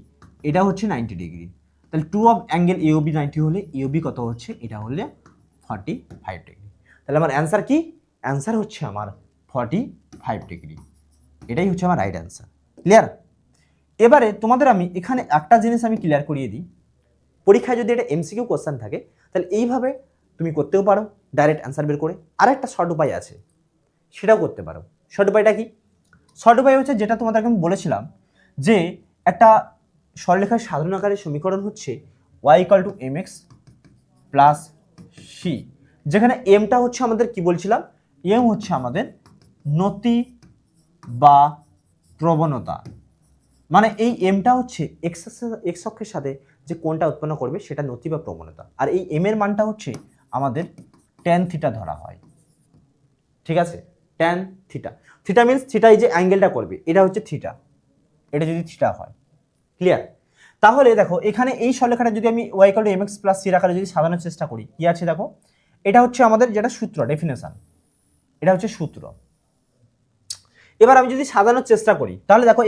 এটা হচ্ছে 90 ডিগ্রি। তাহলে 2 অফ অ্যাঙ্গেল এওবি 90 হলে এওবি কত হচ্ছে, এটা হলে 45 ডিগ্রি। তাহলে আমার অ্যান্সার কি, অ্যান্সার হচ্ছে আমার 45 ডিগ্রি। এটাই হচ্ছে আমার রাইট অ্যান্সার। ক্লিয়ার? এবারে তোমাদের আমি এখানে একটা জিনিস আমি ক্লিয়ার করিয়ে দিই, পরীক্ষায় যদি এটা এমসিকিউ কোশ্চেন থাকে তাহলে এইভাবে তুমি করতেও পারো ডাইরেক্ট অ্যান্সার বের করে। আর একটা শর্ট উপায় আছে, সেটাও করতে পারো। শর্ট উপায়টা কি? শর্ট উপায় হচ্ছে যেটা তোমাদেরকে আমি বলেছিলাম যে একটা সরলরেখার সাধারণ আকারের সমীকরণ হচ্ছে y = mx প্লাস c, যেখানে এমটা হচ্ছে আমাদের কি বলছিলাম, এম হচ্ছে আমাদের নতি বা প্রবণতা, মানে এই এমটা হচ্ছে এক্স অক্ষের সাথে যে কোণটা উৎপন্ন করবে সেটা নতি বা প্রবণতা, আর এই এম এর মানটা হচ্ছে আমাদের ট্যান থিটা ধরা হয়। ঠিক আছে? Tan theta, theta means theta এই যে অ্যাঙ্গেলটা করবে এটা হচ্ছে থিটা, এটা যদি থিটা হয়। ক্লিয়ার? তাহলে দেখো এখানে এই সরলরেখাটা যদি আমি y = mx + c আকারে যদি সাজানোর চেষ্টা করি, কি আছে দেখো, এটা হচ্ছে আমাদের যেটা সূত্র ডেফিনেশন, এটা হচ্ছে সূত্র। এবার আমি যদি সাজানোর চেষ্টা করি তাহলে দেখো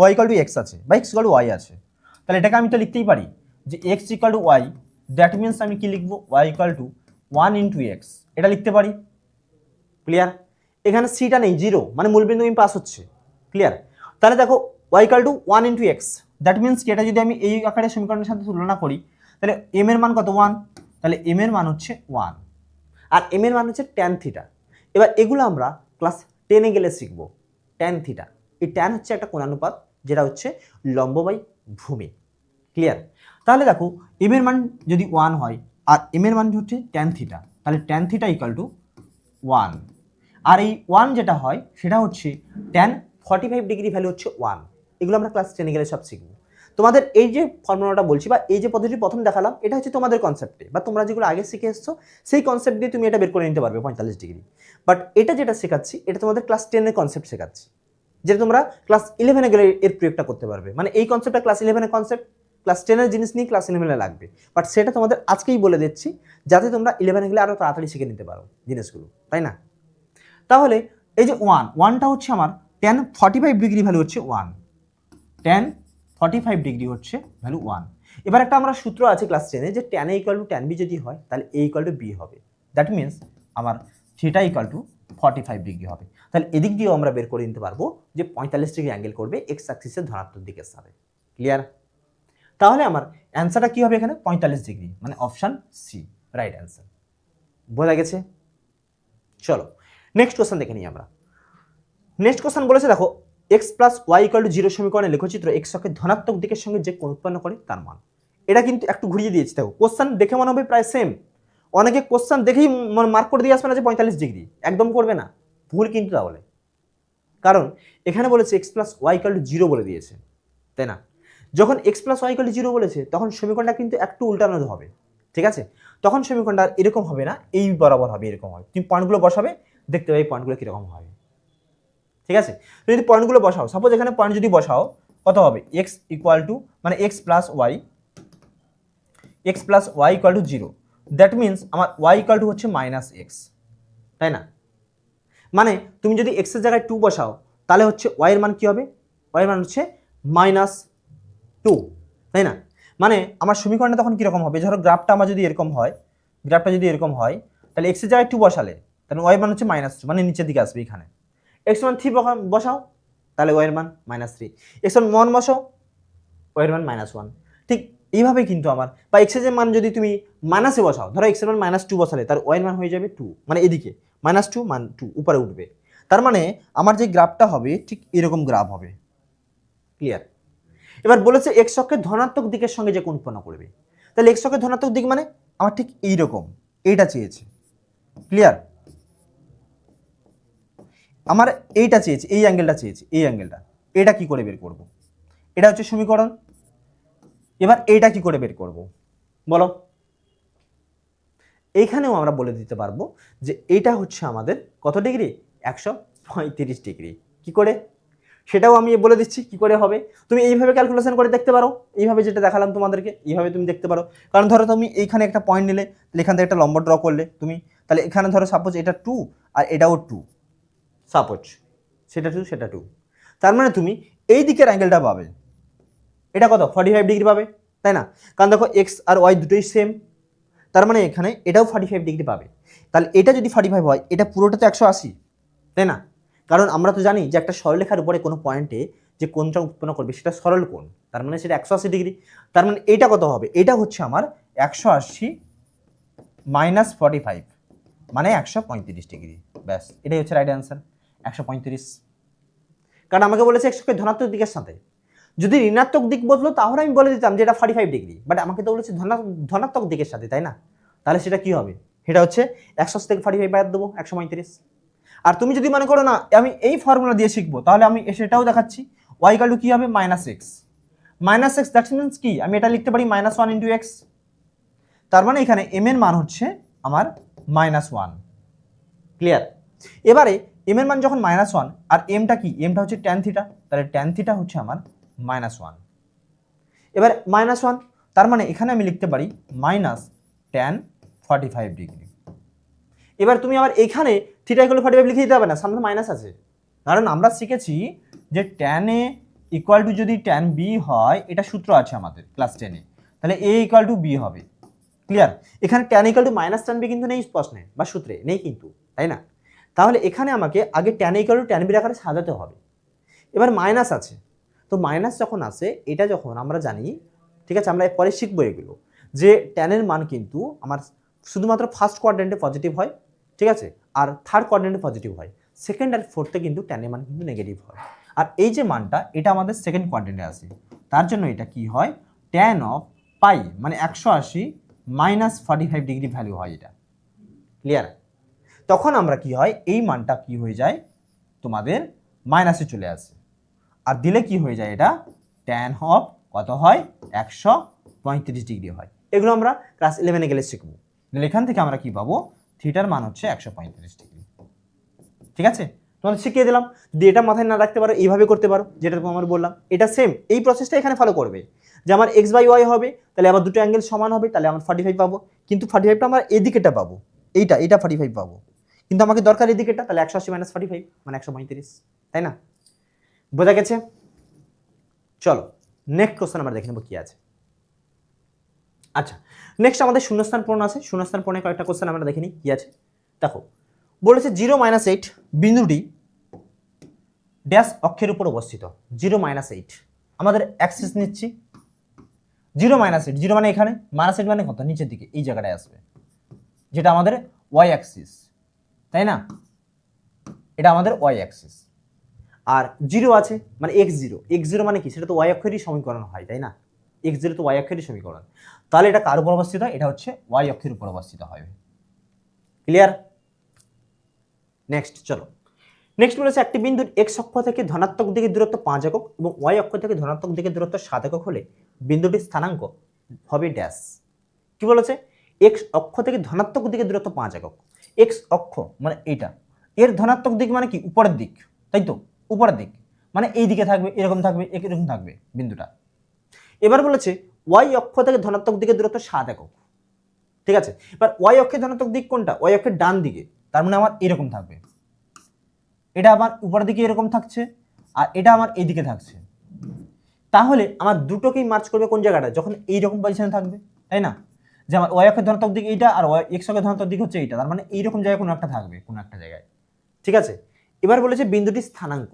y = x আছে বা x = y আছে, তাহলে এটাকে আমি তো লিখতেই পারি যে x = y, দ্যাট মিন্স আমি কি লিখবো, y = 1 × x, এটা লিখতে পারি। ক্লিয়ার? এখানে সিটা নেই, জিরো, মানে মূলবিন্দু পাস হচ্ছে। ক্লিয়ার? তাহলে দেখো y = 1 × x, দ্যাট মিন্স কি, এটা যদি আমি এই আকারের সমীকরণের সাথে তুলনা করি তাহলে m এর মান কত, 1, তাহলে m এর মান হচ্ছে 1 আর m এর মান হচ্ছে ট্যান থিটা। এবার এগুলো আমরা ক্লাস 10-এ গেলে শিখবো। ট্যান থিটা, এই ট্যান হচ্ছে একটা কোণানুপাত যেটা হচ্ছে লম্ব বাই ভূমি। ক্লিয়ার? তাহলে দেখো m এর মান যদি 1 হয় আর m এর মান হচ্ছে ট্যান থিটা, তাহলে ট্যান থিটা = 1, আর এই 1 যেটা হয় সেটা হচ্ছে ট্যান 45 ডিগ্রি ভ্যালু হচ্ছে 1। এগুলো আমরা ক্লাস 10-এ গেলে সব শিখবো। তোমাদের এই যে ফর্মুলাটা বলছি বা এই যে পদ্ধতি প্রথম দেখালাম এটা হচ্ছে তোমাদের কনসেপ্টে বা তোমরা যেগুলো আগে শিখে এসছো সেই কনসেপ্ট দিয়ে তুমি এটা বের করে নিতে পারবে 45 ডিগ্রি। বাট এটা যেটা শেখাচ্ছি এটা তোমাদের ক্লাস 10-এর কনসেপ্ট শেখাচ্ছি, যেটা তোমরা ক্লাস 11-এ গেলে এর প্রয়োগটা করতে পারবে। মানে এই কনসেপ্টটা ক্লাস 11-এর কনসেপ্ট, ক্লাস 10-এর জিনিস নিয়ে ক্লাস 11-এ লাগবে, বাট সেটা তোমাদের আজকেই বলে দিচ্ছি যাতে তোমরা 11-এ গেলে আরও তাড়াতাড়ি শিখে নিতে পারো জিনিসগুলো, তাই না? তাহলে এই যে 1টা হচ্ছে আমার ট্যান 45 ডিগ্রি ভ্যালু হচ্ছে 1, ট্যান 45 ডিগ্রি হচ্ছে ভ্যালু 1। এবার একটা আমরা সূত্র আছে ক্লাস 10-এ যে ট্যান A = ট্যান বি যদি হয় তাহলে A = B হবে, দ্যাট মিন্স আমার থিটা = 45 ডিগ্রি হবে। তাহলে এদিক দিয়েও আমরা বের করে নিতে পারবো যে 45 ডিগ্রি অ্যাঙ্গেল করবে এক্স অ্যাক্সিসের ধনাত্মক দিকের সাথে। ক্লিয়ার? তাহলে আমার অ্যান্সারটা কি হবে এখানে 45 ডিগ্রি, মানে অপশান সি রাইট অ্যান্সার। বোঝা গেছে? চলো নেক্সট কোশ্চেন দেখে নিই আমরা। নেক্সট কোশ্চেন বলেছে দেখো x plus y equal to 0 সমীকরণে লেখচিত্র এক্স অক্ষের ধনাত্মক দিকের সঙ্গে যে কোণ উৎপন্ন করে তার মান। এটা কিন্তু একটু ঘুরিয়ে দিয়েছি, দেখো কোশ্চেন দেখে মনে হবে প্রায় সেম। অনেকে কোশ্চেন দেখেই মার্ক করে দিয়ে আসবে না যে 45 ডিগ্রি, একদম করবে না, ভুল কিন্তু তাহলে। কারণ এখানে বলেছে x plus y equal to 0 বলে দিয়েছে, তাই না? যখন x plus y equal to 0 বলেছে তখন সমীকরণটা কিন্তু একটু উল্টানো হবে, ঠিক আছে? তখন সমীকরণটা এরকম হবে না, এই বরাবর হবে, এরকম হবে। তুমি পয়েন্টগুলো বসাবে, দেখতে পাবে পয়েন্টগুলো কীরকম হবে, ঠিক আছে? যদি পয়েন্টগুলো বসাও, সাপোজ এখানে পয়েন্ট যদি বসাও, কত হবে? এক্স ইকুয়াল টু মানে x plus y equal to 0, that means আমার ওয়াই ইকুয়াল টু হচ্ছে মাইনাস এক্স, তাই না? মানে তুমি যদি এক্সের জায়গায় 2 বসাও তাহলে হচ্ছে ওয়াইয়ের মান কি হবে? ওয়াইয়ের মান হচ্ছে -2, তাই না? মানে আমার সমীকরণটা তখন কীরকম হবে? ধরো গ্রাফটা আমার যদি এরকম হয়, তাহলে এক্সের জায়গায় 2 বসালে তাহলে ওয়াইয়ের মান হচ্ছে -2, মানে নিচের দিকে আসবে এখানে। এক্স মান 3 বসাও তাহলে ওয়াইয়ের মান -3, এক্স মান 1 বসাও ওয়াইয়ের মান -1। ঠিক এইভাবে কিন্তু আমার, বা এক্সের যে মান যদি তুমি মাইনাসে বসাও, ধরো এক্সের মান -2 বসালে তার ওয়াইয়ের মান হয়ে যাবে 2, মানে এদিকে -2 2 উপরে উঠবে। তার মানে আমার যে গ্রাফটা হবে ঠিক এরকম গ্রাফ হবে। ক্লিয়ার? এবার বলেছে এক্স অক্ষের ধনাত্মক দিকের সঙ্গে যে কোণ উৎপন্ন করবে, তাহলে এক্স অক্ষের ধনাত্মক দিক মানে আমার ঠিক এইরকম, এইটা চেয়েছে। ক্লিয়ার? আমার এইটা চেয়েছে, এই অ্যাঙ্গেলটা চেয়েছে, এই অ্যাঙ্গেলটা, এটা কি করে বের করব? এটা হচ্ছে সমীকরণ। এবার এইটা কি করে বের করব বলো? এইখানেও আমরা বলে দিতে পারবো যে এটা হচ্ছে আমাদের কত ডিগ্রি? 135 ডিগ্রি। কি করে? সেটাও আমি বলে দিচ্ছি কি করে হবে। তুমি এইভাবে ক্যালকুলেশন করে দেখতে পারো, এইভাবে যেটা দেখালাম তোমাদেরকে, এইভাবে তুমি দেখতে পারো। কারণ ধরো তুমি এইখানে একটা পয়েন্ট নিলে, তাহলে এখান থেকে একটা লম্ব ড্র করলে তুমি, তাহলে এখানে ধরো সাপোজ এটা 2 আর এটাও 2, সাপোজ সেটা 2 সেটা 2, তার মানে তুমি এই দিকের অ্যাঙ্গেলটা পাবে, এটা কত? 45 ডিগ্রি পাবে, তাই না? কারণ দেখো এক্স আর ওয়াই দুটোই সেম, তার মানে এখানে এটাও 45 ডিগ্রি পাবে। তাহলে এটা যদি 45 হয়, এটা পুরোটা তো 180, তাই না? কারণ আমরা তো জানি যে একটা সরলরেখার উপরে কোনো পয়েন্টে যে কোণটা উৎপন্ন করবে সেটা সরল কোণ, তার মানে সেটা 180 ডিগ্রি। তার মানে এইটা কত হবে? এটা হচ্ছে আমার 180 মাইনাস 45, মানে 135 ডিগ্রি। ব্যাস, এটাই হচ্ছে রাইট অ্যান্সার, 135। কারণ আমাকে বলেছে এক্সকে ধনাত্মক দিকের সাথে, যদি ঋণাত্মক দিক বদলো তাহলে আমি বলে দিতাম যে এটা 45 ডিগ্রি, বাট আমাকে তো বলেছে ধনাত্মক দিকের সাথে, তাই না? তাহলে সেটা কি হবে? সেটা হচ্ছে 180 থেকে 45 বাদ দেবো, 135। আর তুমি যদি মনে করো না আমি এই ফর্মুলা দিয়ে শিখবো, তাহলে আমি সেটাও দেখাচ্ছি। ওয়াই ইকুয়াল টু কি হবে? -x, দ্যাট মিন্স কি? আমি এটা লিখতে পারি -1 ইন্টু এক্স। তার মানে এখানে এম এর মান হচ্ছে আমার -1। ক্লিয়ার? এবারে এম এর মান যখন -1 আর এমটা কি? এমটা হচ্ছে ট্যান থিটা, তাহলে ট্যান থিটা হচ্ছে আমার -1। এবার -1, তার মানে এখানে আমি লিখতে পারি -tan 45 ডিগ্রি। এবার তুমি আবার এখানে থিটা ইকুয়াল 45 লিখে দিতে হবে না, সামনে মাইনাস আছে। কারণ আমরা শিখেছি যে tan a ইকুয়াল টু যদি tan b হয়, এটা সূত্র আছে আমাদের ক্লাস 10-এ, তাহলে a ইকুয়াল টু b হবে। ক্লিয়ার? এখানে tan equal to minus tan b কিন্তু নেই প্রশ্নে বা সূত্রে নেই কিন্তু, তাই না? তাহলে এখানে আমাকে আগে tan equal to tan b আকারে সাজাতে হবে। এবার মাইনাস আছে, তো মাইনাস যখন আসে, এটা যখন আমরা জানি, ঠিক আছে, আমরা পরে শিখবো এগুলো, যে ট্যানের মান কিন্তু আমার শুধুমাত্র ফার্স্ট কোয়াড্রেন্টে পজিটিভ হয়, ঠিক আছে, আর থার্ড কোয়াড্রেন্টে পজিটিভ হয়, সেকেন্ড আর ফোর্থে কিন্তু ট্যানের মান কিন্তু নেগেটিভ হয়। আর এই যে মানটা, এটা আমাদের সেকেন্ড কোয়াড্রেন্টে আসে, তার জন্য এটা কি হয়? ট্যান অফ পাই মানে 180 মাইনাস 45 ডিগ্রি ভ্যালু হয় এটা। ক্লিয়ার? তখন আমরা কি হয়, এই মানটা কি হয়ে যায় তোমাদের মাইনাসে চলে আসে, আর দিলে কি হয়ে যায়? এটা ট্যান অফ কত হয়? 135 ডিগ্রি হয়। এগুলো আমরা ক্লাস 11-এ গেলে শিখবো। এখান থেকে আমরা কি পাবো? থিটার মান হচ্ছে 135 ডিগ্রি। ঠিক আছে, তোমাদের শিখিয়ে দিলাম। যদি এটা মাথায় না রাখতে পারো, এইভাবে করতে পারো যেটা তোমার বললাম, এটা সেম এই প্রসেসটা এখানে ফলো করবে, যে আমার এক্স বাই ওয়াই হবে, তাহলে আবার দুটো অ্যাঙ্গেল সমান হবে, তাহলে আমার 45 পাবো, কিন্তু 45টা আমার এদিকেটা পাবো, এইটা 45 পাবো, কিন্তু আমাকে দরকার এদিকেটা, তাহলে 180 মাইনাস 45 মানে 135, তাই না? বোঝা গেছে? চলো নেক্সট কোশ্চেন আমরা দেখে নেবো কি আছে। আচ্ছা, নেক্সট আমাদের শূন্যস্থান পূরণ আছে। শূন্যস্থান পূরণে কয়েকটা কোশ্চেন আমরা দেখে নিই কি আছে। দেখো বলেছে 0-8 বিন্দুটি ড্যাশ অক্ষের উপর অবস্থিত। 0-8 আমাদের অ্যাক্সিস নিচ্ছি, জিরো মাইনাস এইট, জিরো মানে এখানে, মাইনাস এইট মানে কত, নিচের দিকে এই জায়গাটায় আসবে, যেটা আমাদের ওয়াই অ্যাক্সিস, তাই না, এটা আমাদের ওয়াই অ্যাক্সিস। আর জিরো আছে মানে এক্স জিরো, এক্স জিরো মানে কি, সেটা তো ওয়াই অক্ষেরই সমীকরণ হয়, তাই না, এক্স জিরো তো ওয়াই অক্ষেরই সমীকরণ, তাহলে এটা কার উপর অবস্থিত হয়, এটা হচ্ছে ওয়াই অক্ষের উপর অবস্থিত হবে। ক্লিয়ার? নেক্সট চলো, নেক্সট বলেছে একটি বিন্দুর এক্স অক্ষ থেকে ধনাত্মক দিকে দূরত্ব 5 একক এবং ওয়াই অক্ষ থেকে ধনাত্মক দিকে দূরত্ব 7 একক হলে বিন্দুটির স্থানাঙ্ক হবে ড্যাশ। কি বলেছে, এক্স অক্ষ থেকে ধনাত্মক দিকে দূরত্ব 5 একক, এক্স অক্ষ মানে এইটা, এর ধনাত্মক দিক মানে কি, উপরের দিক, তাই তো, উপরের দিক মানে এই দিকে থাকবে, এরকম থাকবে, এরকম থাকবে বিন্দুটা। এবার বলেছে ওয়াই অক্ষ থেকে ধনাত্মক দিকে দূরত্ব 7 একক, ঠিক আছে, এবার ওয়াই অক্ষের ধনাত্মক দিক কোনটা, ওয়াই অক্ষের ডান দিকে, তার মানে আমার এরকম থাকবে, এটা আমার উপরের দিকে এরকম থাকছে আর এটা আমার এইদিকে থাকছে, তাহলে আমার দুটোকেই মার্চ করবে কোন জায়গাটা, যখন এইরকম পজিশনে থাকবে, তাই না, যে আমার ওয়াই অক্ষের ধনাত্মক দিক এইটা আর এক্স অক্ষের ধনাত্মক দিক হচ্ছে এইটা, তার মানে এইরকম জায়গায় কোনো একটা থাকবে, কোনো একটা জায়গায়, ঠিক আছে। এবার বলেছে বিন্দুটির স্থানাঙ্ক,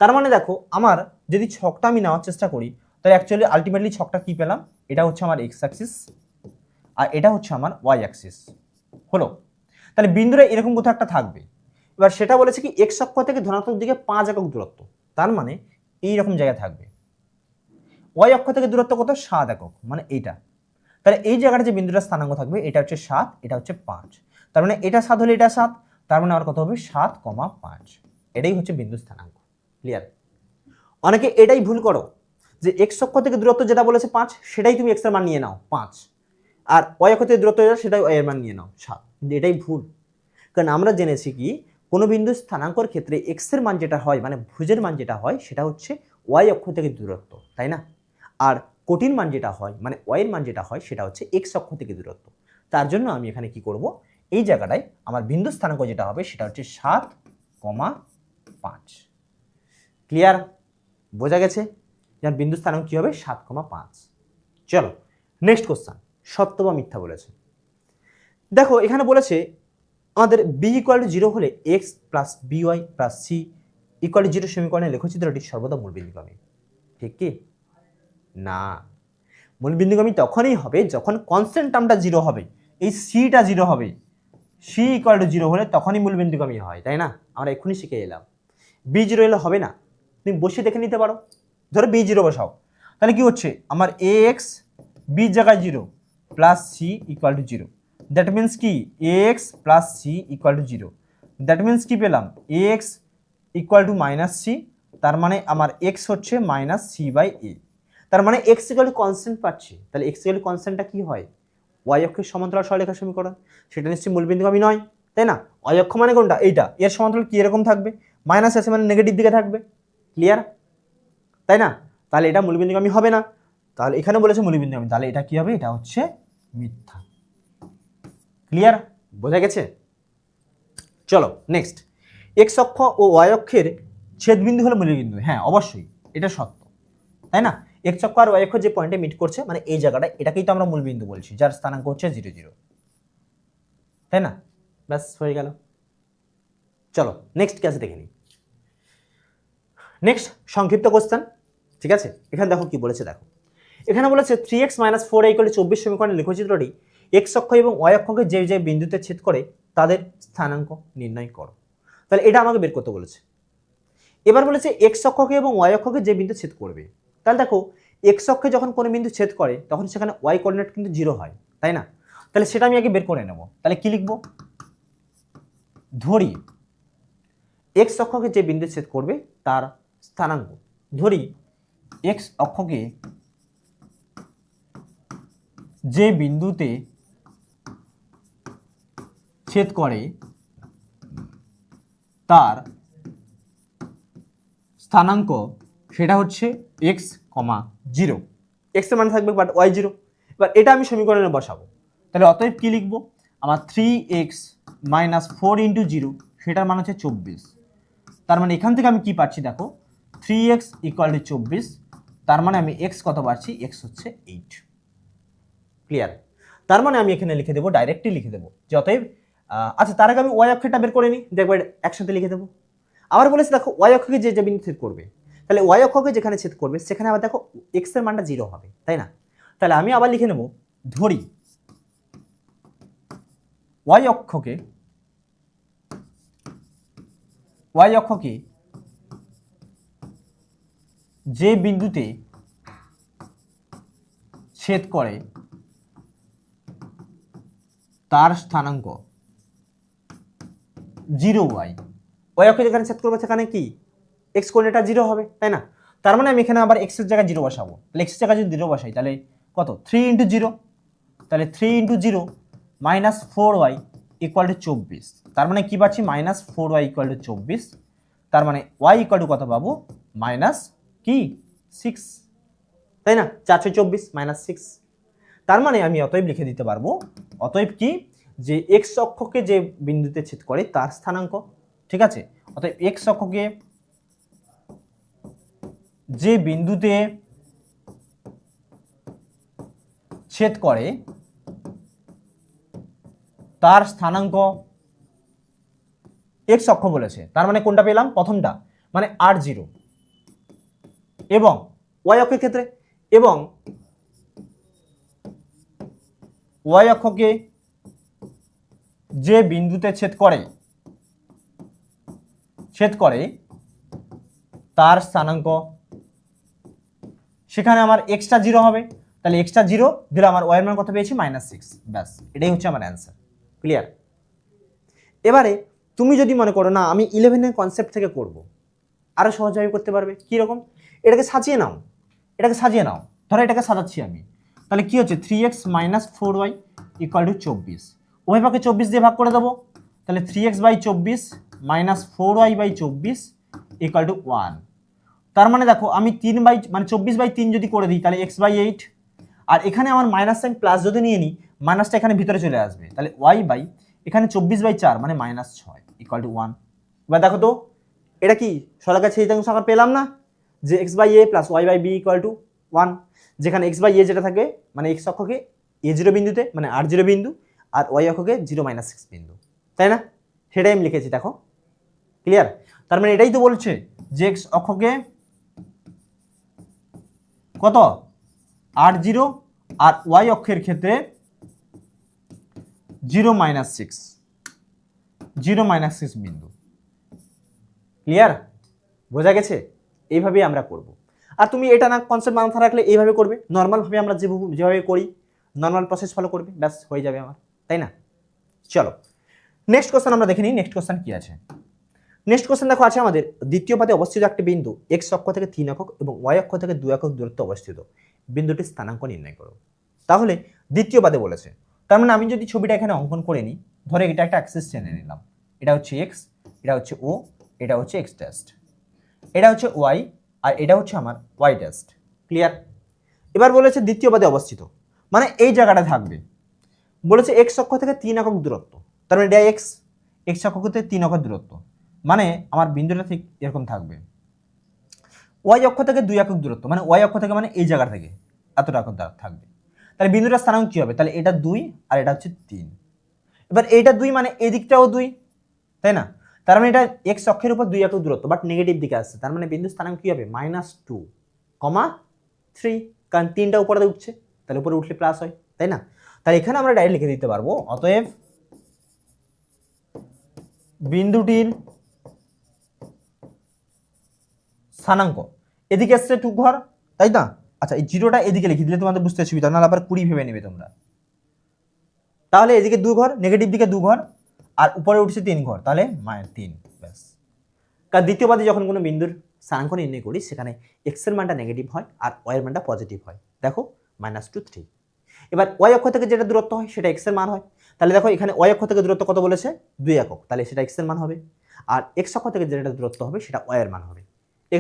তার মানে দেখো আমার যদি ছকটা আমি নেওয়ার চেষ্টা করি, তাহলে অ্যাকচুয়ালি আলটিমেটলি ছকটা কি পেলাম, এটা হচ্ছে আমার এক্স অ্যাক্সিস আর এটা হচ্ছে আমার ওয়াই অ্যাক্সিস, হলো, তাহলে বিন্দুটা এরকম কোথাও একটা থাকবে। এবার সেটা বলেছে কি এক্স অক্ষ থেকে ধনাত্মক দিকে 5 একক দূরত্ব, তার মানে এইরকম জায়গায় থাকবে, ওয়াই অক্ষ থেকে দূরত্ব কত, 7 একক, মানে এইটা, তাহলে এই জায়গাটা যে বিন্দুটা স্থানাঙ্ক থাকবে এটা হচ্ছে 7, এটা হচ্ছে 5, তার মানে এটা 7 হলে এটা 7, তার মানে আমার কত হবে 7,5, এটাই হচ্ছে বিন্দু স্থানাঙ্ক। ক্লিয়ার? অনেকে এটাই ভুল করো যে এক্স অক্ষ থেকে দূরত্ব যেটা বলেছে 5 সেটাই তুমি এক্স এর মান নিয়ে নাও 5, আর ওয়াই অক্ষ থেকে দূরত্ব যেটা সেটাই ওয়াই এর মান নিয়ে নাও 7, কিন্তু এটাই ভুল, কারণ আমরা জেনেছি কি কোনো বিন্দু স্থানাঙ্কর ক্ষেত্রে এক্স এর মান যেটা হয় মানে ভুজের মান যেটা হয় সেটা হচ্ছে ওয়াই অক্ষ থেকে দূরত্ব, তাই না, আর কোটির মান যেটা হয় মানে ওয়াই এর মান যেটা হয় সেটা হচ্ছে এক্স অক্ষ থেকে দূরত্ব। তার জন্য আমি এখানে কি করব, এই জায়গাটায় আমার বিন্দু স্থানাঙ্ক যেটা হবে সেটা হচ্ছে 7,5। ক্লিয়ার? বোঝা গেছে যার বিন্দু স্থানাঙ্ক কি হবে 7,5। চলো নেক্সট কোশ্চেন, সত্য বা মিথ্যা বলেছে। দেখো এখানে বলেছে আমাদের বি ইকুয়াল টু 0 হলে x plus b y plus C equal to 0 সমীকরণে লেখচিত্রটি সর্বদা মূলবিন্দুগামী, ঠিক কি না? মূলবিন্দুগামী তখনই হবে যখন কনস্ট্যান্ট টার্মটা 0 হবে, এই সিটা 0 হবে, সি ইকুয়াল টু 0 হলে তখনই মূলবিন্দুগামী হয়, তাই না, আমরা এক্ষুনি শিখে এলাম। বি 0 এলে হবে না, তুমি বসে দেখে নিতে পারো, ধরো বি 0 বসাও, তাহলে কি হচ্ছে আমার এ এক্স বি জায়গায় 0 plus C equal to 0, that means কি X plus C equal to 0, that means কি পেলাম X equal to minus C, তার মানে আমার এক্স হচ্ছে মাইনাস সি বাই এ, তার মানে এক্স ইকুয়াল টু কনস্ট্যান্ট পাচ্ছি, তাহলে এক্স ইকুয়াল টু কনস্ট্যান্টটা কি হয়, ওয়াই অক্ষের সমান্তরাল সরলরেখা সমীকরণ, সেটা নিশ্চয়ই মূলবিন্দুগামী নয়, তাই না, ওয়াই অক্ষ মানে কোনটা এইটা, এর সমান্তরাল কি এরকম থাকবে, মাইনাস আছে মানে নেগেটিভ দিকে থাকবে, ক্লিয়ার, তাই না, তাহলে এটা মূলবিন্দুগামী হবে না, তাহলে এখানে বলেছে মূলবিন্দুগামী, তাহলে এটা কি হবে, এটা হচ্ছে মিথ্যা। ক্লিয়ার? বোঝা গেছে? চলো নেক্সট, এক্স অক্ষ ও ওয়াই অক্ষের ছেদবিন্দু হলো মূলবিন্দু, হ্যাঁ অবশ্যই এটা সত্য, তাই না, এক্স অক্ষ আর ওয়াই অক্ষ যে পয়েন্টে মিট করছে মানে এই জায়গাটা, এটাকেই তো আমরা মূলবিন্দু বলছি যার স্থানাঙ্ক হচ্ছে 0 0, তাই না, ব্যাস হয়ে গেল। চলো নেক্সট ক্লাসে দেখে নিই। নেক্সট সংক্ষিপ্ত কোশ্চেন, ঠিক আছে, এখানে দেখো কি বলেছে, দেখো এখানে বলেছে 3x - 4y = 24 সমীকরণের লেখচিত্রটি এক্স অক্ষ এবং ওয়াই অক্ষকে যে যে বিন্দুতে ছেদ করে তাদের স্থানাঙ্ক নির্ণয় করো, তাহলে এটা আমাকে বের করতে বলেছে। এবার বলেছে এক্স অক্ষকে এবং ওয়াই অক্ষকে যে বিন্দু ছেদ করবে, তাহলে দেখো এক্স অক্ষে যখন কোনো বিন্দু ছেদ করে তখন সেখানে ওয়াই কোঅর্ডিনেট কিন্তু 0 হয়, তাই না, তাহলে সেটা আমি আগে বের করে নেব, তাহলে কি লিখব, ধরি এক্স অক্ষকে যে বিন্দু ছেদ করবে তার স্থানাঙ্ক, ধরি এক্স অক্ষকে যে বিন্দুতে ছেদ করে তার স্থানাঙ্ক সেটা হচ্ছে এক্স, 0, এক্স এর মান থাকবে বাট ওয়াই 0, এবার এটা আমি সমীকরণে বসাবো, তাহলে অতএব কি লিখবো, আমার 3x - 4 × 0 সেটার মান হচ্ছে 24, তার মানে এখান থেকে আমি কি পাচ্ছি দেখো 3x = 24, তার মানে আমি x কত পাচ্ছি, x হচ্ছে 8। ক্লিয়ার? তার মানে আমি এখানে লিখে দেবো, ডাইরেক্টলি লিখে দেবো যে অতএব আচ্ছা তার আগে আমি ওয়াই অক্ষটা বের করে নিই, দেখবো একসাথে লিখে দেবো। আবার বলেছি দেখো ওয়াই অক্ষকে যে যে বিন্দু ছেদ করবে, তাহলে ওয়াই অক্ষকে যেখানে ছেদ করবে সেখানে আবার দেখো এক্স এর মানটা 0 হবে, তাই না, তাহলে আমি আবার লিখে নেব, ধরি ওয়াই অক্ষকে যে বিন্দুতে ছেদ করে তার স্থানাঙ্ক 0 ওয়াই অক্ষে যেখানে ছেদ করবে সেখানে কি এক্স কোঅর্ডিনেটটা 0 হবে, তাই না? তার মানে আমি এখানে আবার এক্স এর জায়গায় 0 বসাবো। তাহলে এক্স এর জায়গায় যদি 0 বসাই তাহলে কত 3 × 0, তাহলে 3 × 0 -4y = 24। তার মানে কি পাচ্ছি -4y = 24। তার মানে y = কত পাবো কি 6, তাই না? 424 -6। তার মানে আমি অতএব লিখে দিতে পারবো, অতএব কি যে এক্স অক্ষকে যে বিন্দুতে ছেদ করে তার স্থানাঙ্ক, ঠিক আছে? অতএব এক্স অক্ষকে যে বিন্দুতে ছেদ করে তার স্থানাঙ্ক এক্স অক্ষ বলেছে, তার মানে কোনটা পেলাম? প্রথমটা, মানে r0। এবং ওয়াই অক্ষের ক্ষেত্রে, এবং ওয়াই অক্ষকে যে বিন্দুতে ছেদ করে তার স্থানাঙ্ক, সেখানে আমার এক্সটা 0 হবে, তাহলে এক্সটা 0 দিলে আমার ওয়াই এর মান কত পেয়েছি? -6। ব্যাস, এটাই হচ্ছে আমার অ্যান্সার। ক্লিয়ার? এবারে তুমি যদি মনে করো না আমি 11 এর কনসেপ্ট থেকে করব, আরো সহজভাবে করতে পারবে। কি রকম? এটাকে সাজিয়ে নাও, ধরো এটাকে সাজাচ্ছি আমি, তাহলে কি হচ্ছে 3x - 4y = 24। উভয় পক্ষে 24 দিয়ে ভাগ করে দেবো, তাহলে 3x/24 - 4y/24 = 1। তার মানে দেখো আমি 24/3 যদি করে দিই তাহলে x/8, আর এখানে আমার মাইনাস সাইন প্লাস যদি নিয়ে নিই, মাইনাসটা এখানে ভিতরে চলে আসবে, তাহলে y/ এখানে 24/4 মানে -6 = 1। এবার দেখো তো এটা কি সরলরেখার ছেদিতাংশ আকার পেলাম না, যে x/a + y/b = 1, যেখানে x/a যেটা থাকে মানে x অক্ষকে a0 বিন্দুতে মানে r0 বিন্দু, আর y অক্ষকে 0 - 6 বিন্দু, তাই না? সেটাই আমি লিখেছি, দেখো। ক্লিয়ার? তার মানে এটাই তো বলছে যে x অক্ষকে কত r0 আর y অক্ষের ক্ষেত্রে 0 - 6 বিন্দু। ক্লিয়ার? বোঝা গেছে? এইভাবেই আমরা করব। আর তুমি এটা না কনসেপ্ট মাথা রাখলে এইভাবে করবে, নর্মালভাবে আমরা যেভাবে করি নর্মাল প্রসেস ফলো করবে, ব্যাস হয়ে যাবে আমার, তাই না? চলো নেক্সট কোশ্চেন আমরা দেখে নিই। নেক্সট কোশ্চেন কি আছে? নেক্সট কোশ্চেন দেখো আছে আমাদের, দ্বিতীয় পাদে অবস্থিত একটি বিন্দু এক্স অক্ষ থেকে 3 একক এবং ওয়াই অক্ষ থেকে 2 একক দূরত্বে অবস্থিত, বিন্দুটির স্থানাঙ্ক নির্ণয় করো। তাহলে দ্বিতীয় পাদে বলেছে, তার মানে আমি যদি ছবিটা এখানে অঙ্কন করে নিই, ধরে এটা একটা অ্যাক্সিস টেনে নিলাম, এটা হচ্ছে এক্স, এটা হচ্ছে ও, এটা হচ্ছে এক্স টেস্ট, এটা হচ্ছে ওয়াই, আর এটা হচ্ছে আমার ওয়াই টেস্ট। ক্লিয়ার? এবার বলেছে দ্বিতীয় পাদে অবস্থিত, মানে এই জায়গাটা থাকবে, বলেছে এক্স অক্ষ থেকে 3 একক দূরত্ব, তার মানে এটা এক্স অক্ষ থেকে 3 একক দূরত্ব, মানে আমার বিন্দুটা ঠিক এরকম থাকবে। ওয়াই অক্ষ থেকে 2 একক দূরত্ব, মানে ওয়াই অক্ষ থেকে মানে এই জায়গা থেকে এতটা একক থাকবে, তাহলে বিন্দুটার স্থানাঙ্ক কি হবে? তাহলে এটা 2 আর এটা হচ্ছে 3। এবার এইটা 2 মানে এই দিকটাও 2, তাই না? তার মানে এটা এক্স অক্ষের উপর 2 একক দূরত্ব, বাট নেগেটিভ দিকে আসছে, তার মানে বিন্দুর স্থানাঙ্ক কি হবে? -2, 3, কারণ 3টা উপরে উঠছে, তাহলে উপরে উঠলে প্লাস হয়, তাই না? তাহলে এখানে আমরা ডাইরেক্ট লিখে দিতে পারবো, অতএব বিন্দুটির স্থানাঙ্ক, এদিকে আসছে 2 ঘর, তাই না? আচ্ছা এই 0টা এদিকে লিখে দিলে তোমাদের বুঝতে সুবিধা, নাহলে আবার 20 ভেবে নেবে তোমরা। তাহলে এদিকে 2 ঘর, নেগেটিভ দিকে 2 ঘর, আর উপরে উঠছে 3 ঘর, তাহলে -3। ব্যাস। কারণ দ্বিতীয় পাদে যখন কোনো বিন্দুর স্থানাঙ্ক নির্ণয় করি সেখানে x এর মানটা নেগেটিভ হয় আর y এর মানটা পজিটিভ হয়। দেখো -2, 3। এবার y অক্ষ থেকে যেটা দূরত্ব হয় সেটা x এর মান হয়, তাহলে দেখো এখানে y অক্ষ থেকে দূরত্ব কত বলেছে? 2 একক, তাহলে সেটা x এর মান হবে। আর x অক্ষ থেকে যেটা দূরত্ব হবে সেটা y এর মান হবে।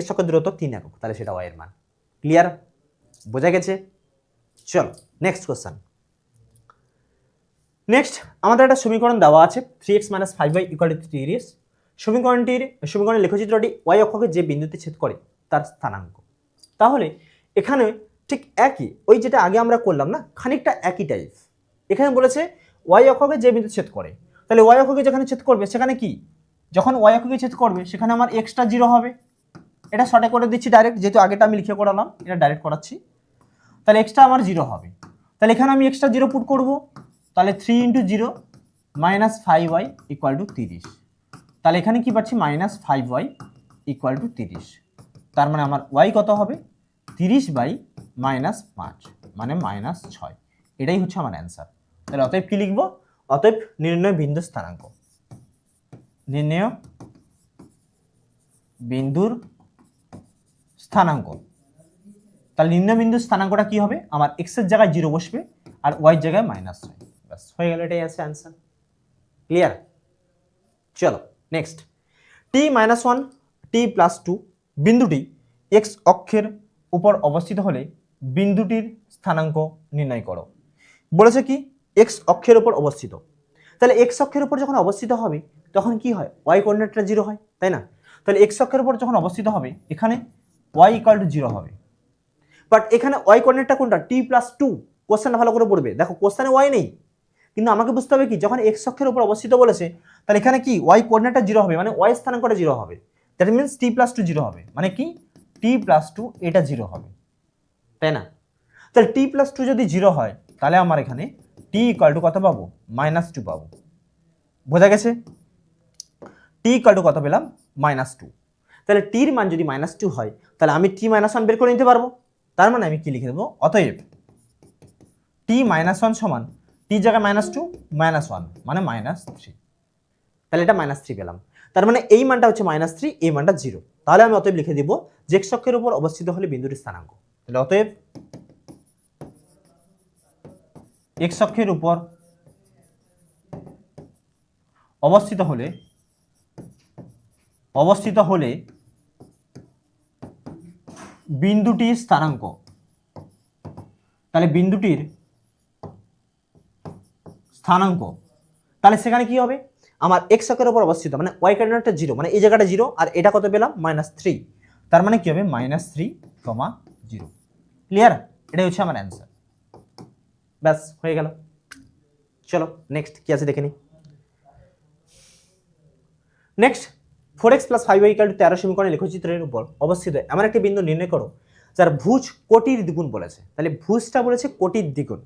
x অক্ষের দূরত্ব 3 একক, তাহলে সেটা y এর মান। ক্লিয়ার? বোঝা গেছে? চলো নেক্সট কোশ্চেন। নেক্সট আমাদের একটা সমীকরণ দেওয়া আছে 3x - 5y = 30। সমীকরণের লেখচিত্রটি y অক্ষকে যে বিন্দুতে ছেদ করে তার স্থানাঙ্ক। তাহলে এখানে ঠিক একই, ওই যেটা আগে আমরা করলাম না, খানিকটা একই টাইপ। এখানে বলেছে y অক্ষকে যে বিন্দুতে ছেদ করে, তাহলে y অক্ষকে যেখানে ছেদ করবে সেখানে কি, যখন y অক্ষকে ছেদ করবে সেখানে আমার x টা 0 হবে। এটা শর্টে করে দিচ্ছি ডাইরেক্ট, যেহেতু আগেটা আমি লিখে করালাম, এটা ডাইরেক্ট করাচ্ছি। তাহলে এক্সটা আমার 0 হবে। তাহলে এখানে আমি এক্সট্রা 0 পুট করব, তাহলে 3 × 0 -5y = 30। তাহলে এখানে কি পাচ্ছি -5y = 30। তার মানে আমার y কত হবে 30/-5 মানে -6। এটাই হচ্ছে আমার অ্যান্সার। তাহলে অতএব কি লিখব? অতএব নির্ণয় বিন্দু স্থানাঙ্ক, নির্ণয় বিন্দুর স্থানাঙ্ক। তাহলে নির্ণয় বিন্দুর স্থানাঙ্কটা কি হবে? আমার x এর জায়গায় 0 বসবে আর y এর জায়গায় -6। ব্যাস হয়ে গেল, এটাই আছে অ্যান্সার। ক্লিয়ার? চলো নেক্সট। t-1 t+2 বিন্দুটি x অক্ষের উপর অবস্থিত হলে বিন্দুটির স্থানাঙ্ক নির্ণয় করো। বলেছে কি x অক্ষের উপর অবস্থিত। তাহলে x অক্ষের উপর যখন অবস্থিত হবে তখন কি হয়? y কোঅর্ডিনেটটা 0 হয়, তাই না? তাহলে x অক্ষের উপর যখন অবস্থিত হবে এখানে y = 0 হবে। বাট এখানে y কোঅর্ডিনেটটা কোনটা? t+2। কোশ্চেনটা ভালো করে পড়বে। দেখো কোশ্চেনে y নেই, কিন্তু আমাকে বুঝতে হবে কি যখন x অক্ষের উপর অবস্থিত বলেছে তাহলে এখানে কি y কোঅর্ডিনেটটা 0 হবে, মানে y স্থানাঙ্কটা 0 হবে। দ্যাট মিন্স t+2 0 হবে, মানে কি t+2 এটা 0 হবে, তাই না? তাহলে t+2 যদি 0 হয় তাহলে আমার এখানে t = কত পাবো? -2 পাবো। বোঝা গেছে? t = কত পেলাম? -2। তাহলে t এর মান যদি -2 হয় তাহলে আমি t-1 বের করে নিতে পারবো। তার মানে আমি কি লিখে দেবো? অতএব t-1 সমান t জায়গায় -2 -1 মানে -3। তাহলে এটা -3 পেলাম। তার মানে এই মানটা হচ্ছে -3, এই মানটা 0। তাহলে আমি অতএব লিখে দিব যে x অক্ষের উপর অবস্থিত হলে বিন্দুটির স্থানাঙ্ক। তাহলে অতএব x অক্ষের উপর অবস্থিত হলে বিন্দুটির স্থানাঙ্ক। তাহলে বিন্দুটির স্থানাঙ্ক, তাহলে সেখানে কি হবে? আমার x অক্ষের উপর অবস্থিত মানে y কোঅর্ডিনেটটা 0, মানে এই জায়গাটা 0 আর এটা কত পেলাম? -3। তার মানে কি হবে? -3, 0। ক্লিয়ার? এটাই হচ্ছে আমার অ্যান্সার। ব্যাস হয়ে গেল। চলো নেক্সট কি আছে দেখে নি। নেক্সট 4x + 5y = 13 সমীকরণের লেখচিত্রের উপর অবস্থিত এমন একটি বিন্দু নির্ণয় করো যার ভুজ কোটির দ্বিগুণ বলেছে। তাহলে ভুজটা বলেছে কোটির দ্বিগুণ।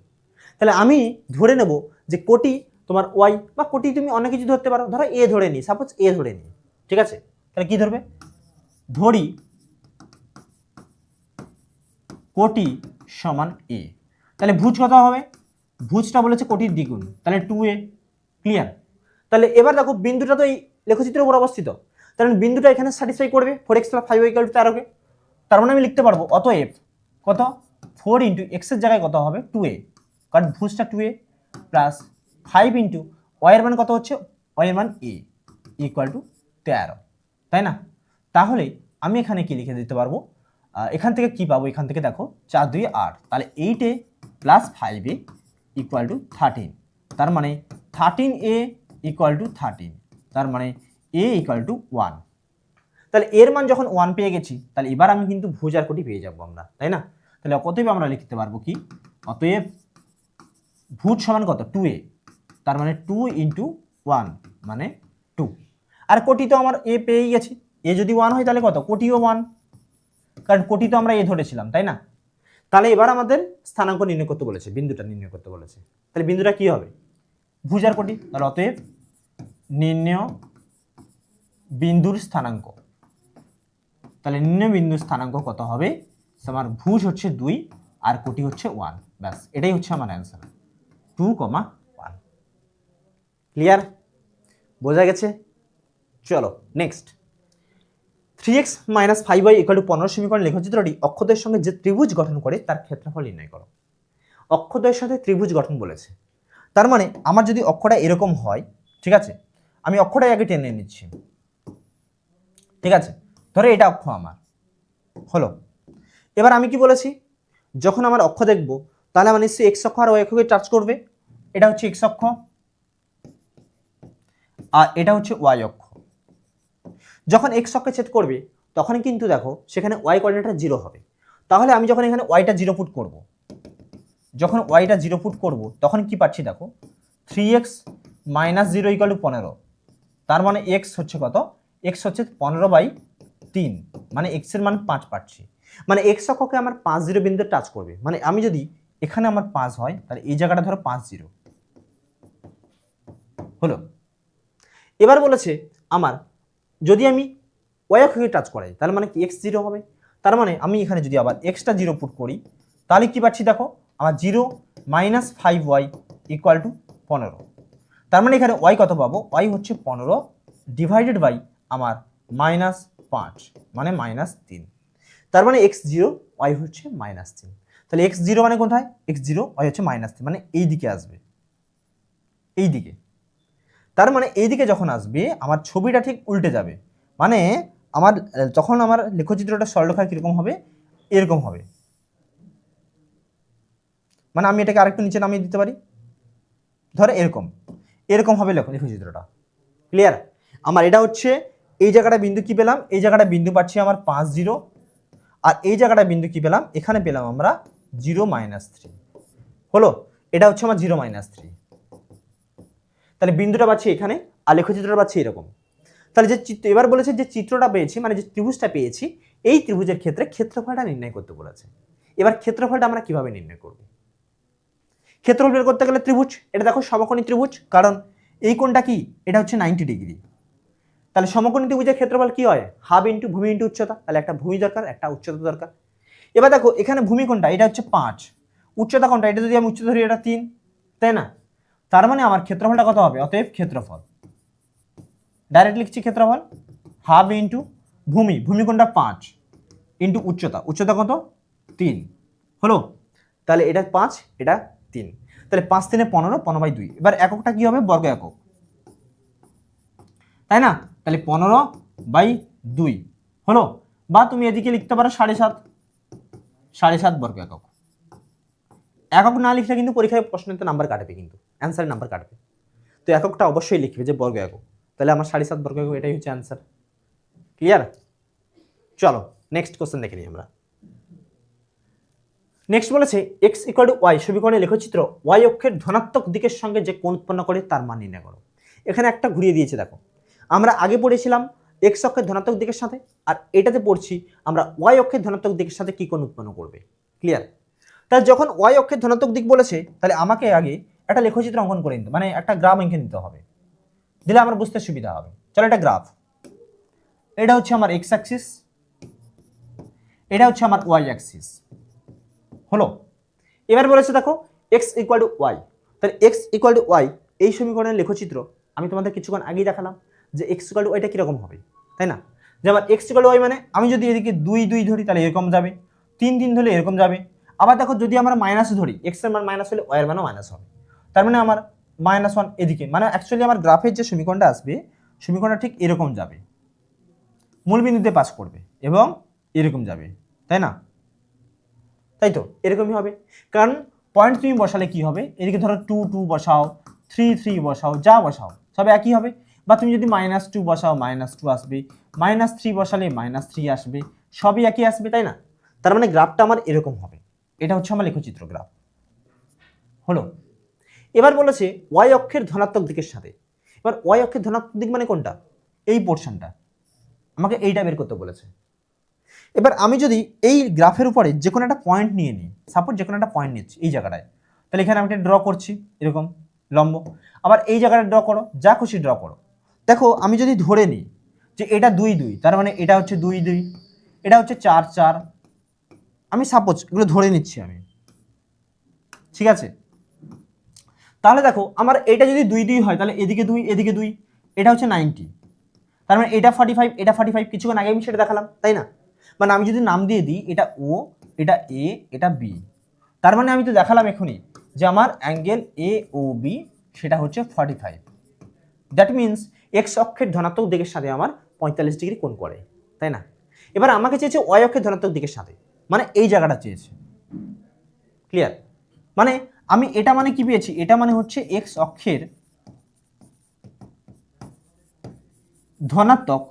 তাহলে আমি ধরে নেব যে কোটি তোমার y বা কোটি তুমি অনেক কিছু ধরতে পারো, ধরো a ধরে নি, সাপোজ a ধরে নি, ঠিক আছে? তাহলে কি ধরবে? ধরি কোটি সমান a। তাহলে ভুজ কত হবে? ভুজটা বলেছে কোটির দ্বিগুণ, তাহলে 2a। ক্লিয়ার? তাহলে এবার দেখো বিন্দুটা তো এই লেখচিত্রের উপর অবস্থিত, তাহলে বিন্দুটা এখানে স্যাটিসফাই করবে 4x + 5y = 13 কে। তার মানে আমি লিখতে পারবো অতএব কত 4 × x এর জায়গায় কত হবে 2a, কারণ ভুজটা 2a প্লাস 5 × y এর মান কত হচ্ছে? y এর মান a = 13, তাই না? তাহলে আমি এখানে কি লিখে দিতে পারবো? এখান থেকে কি পাবো? এখান থেকে দেখো 4 2 8, তাহলে 8a + 5a = 13। তার মানে 13a = 13, তার মানে a = 1। তাহলে এর মান যখন 1 পেয়ে গেছি তাহলে এবার আমি কিন্তু ভুজ আর কোটি পেয়ে যাবো আমরা, তাই না? তাহলে অতএব আমরা লিখতে পারবো কি? অতএব ভুজ সমান কত? 2a, তার মানে 2 × 1 মানে 2। আর কোটি তো আমার a পেয়েই গেছি, a যদি 1 হয় তাহলে কত? কোটিও 1, কারণ কোটি তো আমরা a ধরেছিলাম, তাই না? তাহলে এবার আমাদের স্থানাঙ্ক নির্ণয় করতে বলেছে, বিন্দুটা নির্ণয় করতে বলেছে। তাহলে বিন্দুটা কি হবে? ভুজ আর কোটি। তাহলে অতএব নির্ণয় বিন্দুর স্থানাঙ্ক। তাহলে নির্ণয় বিন্দুর স্থানাঙ্ক কত হবে? আমার ভুজ হচ্ছে 2 আর কোটি হচ্ছে 1। ব্যাস এটাই হচ্ছে আমার অ্যান্সার, 2, 1। ক্লিয়ার? বোঝা গেছে? চলো নেক্সট। 3x - 5y = 15 সমীকরণ লেখচিত্রটি অক্ষদ্বয়ের সঙ্গে যে ত্রিভুজ গঠন করে তার ক্ষেত্রফল নির্ণয় করো। অক্ষদ্বয়ের সাথে ত্রিভুজ গঠন বলেছে, তার মানে আমার যদি অক্ষটা এরকম হয়, ঠিক আছে, আমি অক্ষটাই আগে টেনে নিচ্ছি, ঠিক আছে? ধরো এটা অক্ষ আমার হলো। এবার আমি কি বলেছি? যখন আমার অক্ষ দেখব তাহলে আমার নিশ্চয়ই x অক্ষ আর y অক্ষকে টাচ করবে। এটা হচ্ছে x অক্ষ আর এটা হচ্ছে y অক্ষ। যখন x অক্ষে ছেদ করবে তখন কিন্তু দেখো সেখানে y কোঅর্ডিনেটটা 0 হবে। তাহলে আমি যখন এখানে yটা 0 পুট করব, যখন yটা 0 পুট করব তখন কি পাচ্ছি দেখো 3x - 0 = 15। তার মানে x হচ্ছে কত? x হচ্ছে 15/3, মানে x এর মান 5 পাচ্ছি। মানে এক্স অক্ষকে আমার 5 0 বিন্দু টাচ করবে। মানে আমি যদি এখানে আমার 5 হয় তাহলে এই জায়গাটা ধরো 5 0 হলো। এবার বলেছে আমার যদি আমি ওয়াই অক্ষকে টাচ করাই তাহলে মানে কি এক্স 0 হবে। তার মানে আমি এখানে যদি আবার এক্সটা 0 পুট করি তাহলে কি পাচ্ছি দেখো, আমার 0 - 5y = 15। তার মানে এখানে ওয়াই কত পাবো, ওয়াই হচ্ছে 15 ডিভাইডেড বাই আমার -5 মানে -3। তার মানে x0 ওয়াই হচ্ছে -3। তাহলে x0 মানে কোথায়, x0 ওয়াই হচ্ছে -3 মানে এই দিকে আসবে, এই দিকে। তার মানে এই দিকে যখন আসবে আমার ছবিটা ঠিক উল্টে যাবে। মানে আমার তখন আমার লেখচিত্রটা সরলরেখায় কিরকম হবে, এরকম হবে। মানে আমি এটাকে আরেকটু নিচে নামিয়ে দিতে পারি, ধরো এরকম এরকম হবে লেখচিত্রটা। ক্লিয়ার? আমার এটা হচ্ছে এই জায়গাটা বিন্দু কি পেলাম, এই জায়গাটা বিন্দু পাচ্ছি আমার 5 0, আর এই জায়গাটা বিন্দু কি পেলাম, এখানে পেলাম আমরা 0 - 3 হলো। এটা হচ্ছে আমার 0 - 3। তাহলে বিন্দুটা পাচ্ছি এখানে আর লেখচিত্রটা পাচ্ছি এরকম। তাহলে যে এবার বলেছে যে চিত্রটা পেয়েছি মানে যে ত্রিভুজটা পেয়েছি, এই ত্রিভুজের ক্ষেত্রে ক্ষেত্রফলটা নির্ণয় করতে বলেছে। এবার ক্ষেত্রফলটা আমরা কিভাবে নির্ণয় করব? ক্ষেত্রফল বের করতে গেলে ত্রিভুজ, এটা দেখো সমকোণী ত্রিভুজ, কারণ এই কোণটা কি, এটা হচ্ছে 90 ডিগ্রি। তাহলে সমকোণী ত্রিভুজের ক্ষেত্রফল কি হয়, হাফ ইন্টু ভূমি ইন্টু উচ্চতা। তাহলে একটা ভূমি দরকার, একটা উচ্চতা দরকার। এবার দেখো এখানে ভূমি কোণটা, এটা হচ্ছে 5, উচ্চতা কোণটা, এটা যদি আমি উচ্চতা ধরি এটা 3, তাই না? তার মানে আমার ক্ষেত্রফলটা কত হবে, অতএব ক্ষেত্রফল ডাইরেক্ট লিখছি ক্ষেত্রফল হাফ ইন্টু ভূমি, ভূমি কোণটা 5 ইন্টু উচ্চতা, উচ্চতা কত 3 হলো। তাহলে এটা 5 এটা 3, তাহলে 5 3 15, 15/2। এবার এককটা কি হবে, বর্গ একক, তাই না? তাহলে 15/2 হলো। বা তুমি এদিকে লিখতে পারো 7.5, 7.5 বর্গ একক। একক না লিখলে কিন্তু পরীক্ষায় প্রশ্নতে নাম্বার কাটবে, কিন্তু অ্যান্সারে নাম্বার কাটবে। তো এককটা অবশ্যই লিখবে যে বর্গ একক। তাহলে আমার 7.5 বর্গ একক, এটাই হচ্ছে অ্যান্সার। ক্লিয়ার? চলো নেক্সট কোশ্চেন দেখে নিই আমরা। নেক্সট বলেছে এক্স ইকুয়াল টু ওয়াই সমীকরণে লেখচিত্র ওয়াই অক্ষের ধনাত্মক দিকের সঙ্গে যে কোণ উৎপন্ন করে তার মান নির্ণয় করো। এখানে একটা ঘুরিয়ে দিয়েছে দেখো, আমরা আগে পড়েছিলাম এক্স অক্ষের ধনাত্মক দিকের সাথে, আর এটাতে পড়ছি আমরা ওয়াই অক্ষের ধনাত্মক দিকের সাথে কি কোণ উৎপন্ন করবে। ক্লিয়ার? তাহলে যখন ওয়াই অক্ষের ধনাত্মক দিক বলেছে তাহলে আমাকে আগে একটা লেখচিত্র অঙ্কন করে নিতে, মানে একটা গ্রাফ এঁকে নিতে হবে, দিলে আমার বুঝতে সুবিধা হবে। চলো এটা গ্রাফ, এটা হচ্ছে আমার এক্স অ্যাক্সিস, এটা হচ্ছে আমার ওয়াই অ্যাক্সিস হলো। এবার বলেছে দেখো এক্স ইকুয়াল টু ওয়াই, তাহলে এক্স ইকুয়াল টু ওয়াই এই সমীকরণের লেখচিত্র আমি তোমাদের কিছুক্ষণ আগেই দেখালাম যে এক্স ইকুয়াল টু ওয়াইটা কীরকম হবে, তাই না? যেমন এক্স ইকুয়াল টু ওয়াই মানে আমি যদি এদিকে 2 2 ধরি তাহলে এরকম যাবে, 3 3 ধরলে এরকম যাবে। আবার দেখো যদি আমরা মাইনাস ধরি, এক্স এর মান মাইনাস হলে ওয়াই এর মানও মাইনাস হবে, তার মানে আমার -1 এদিকে, মানে অ্যাকচুয়ালি আমার গ্রাফের যে সমীকরণটা আসবে সমীকরণটা ঠিক এরকম যাবে, মূলবিন্দুতে পাস করবে এবং এরকম যাবে, তাই না? তাই তো এরকমই হবে, কারণ পয়েন্ট তুমি বসালে কি হবে, এদিকে ধরো 2 2 বসাও, 3 3 বসাও, যা বসাও সব একই হবে। বা তুমি যদি -2 বসাও -2 আসবে, -3 বসালে -3 আসবে, সবই একই আসবে, তাই না? তার মানে গ্রাফটা আমার এরকম হবে। এটা হচ্ছে আমার লেখচিত্র গ্রাফ হলো। এবার বলেছে ওয়াই অক্ষের ধনাত্মক দিকের সাথে। এবার ওয়াই অক্ষের ধনাত্মক দিক মানে কোনটা, এই পোর্শনটা, আমাকে এইটা বের করতে বলেছে। এবার আমি যদি এই গ্রাফের উপরে যে কোনো একটা পয়েন্ট নিয়ে নিই, সাপোজ যে কোনো একটা পয়েন্ট নিচ্ছি এই জায়গাটায়, তাহলে এখানে আমি একটা ড্র করছি এরকম লম্ব, আবার এই জায়গাটা ড্র করো, যা খুশি ড্র করো। দেখো আমি যদি ধরে নিই যে এটা 2 2, তার মানে এটা হচ্ছে 2 2, এটা হচ্ছে 4 4, আমি সাপোজ এগুলো ধরে নিচ্ছি আমি, ঠিক আছে? তাহলে দেখো আমার এটা যদি 2 2 হয় তাহলে এদিকে 2 এদিকে 2, এটা হচ্ছে 90, তার মানে এটা 45 এটা 45, কিছুক্ষণ আগে আমি সেটা দেখালাম, তাই না? মানে আমি যদি নাম দিয়ে দিই এটা ও, এটা এ, এটা বি, তার মানে আমি তো দেখালাম এখনই যে আমার অ্যাঙ্গেল এ ও বি সেটা হচ্ছে 45। দ্যাট মিনস এক্স অক্ষের ধনাত্মক দিকের সাথে আমার 45 ডিগ্রি কোণ করে, তাই না? এবার আমাকে চেয়েছে ওয়াই অক্ষের ধনাত্মক দিকের সাথে, মানে এই জায়গাটা চেয়েছে। ক্লিয়ার? মানে আমি এটা মানে কি পেয়েছি, এটা মানে হচ্ছে এক্স অক্ষের ধনাত্মক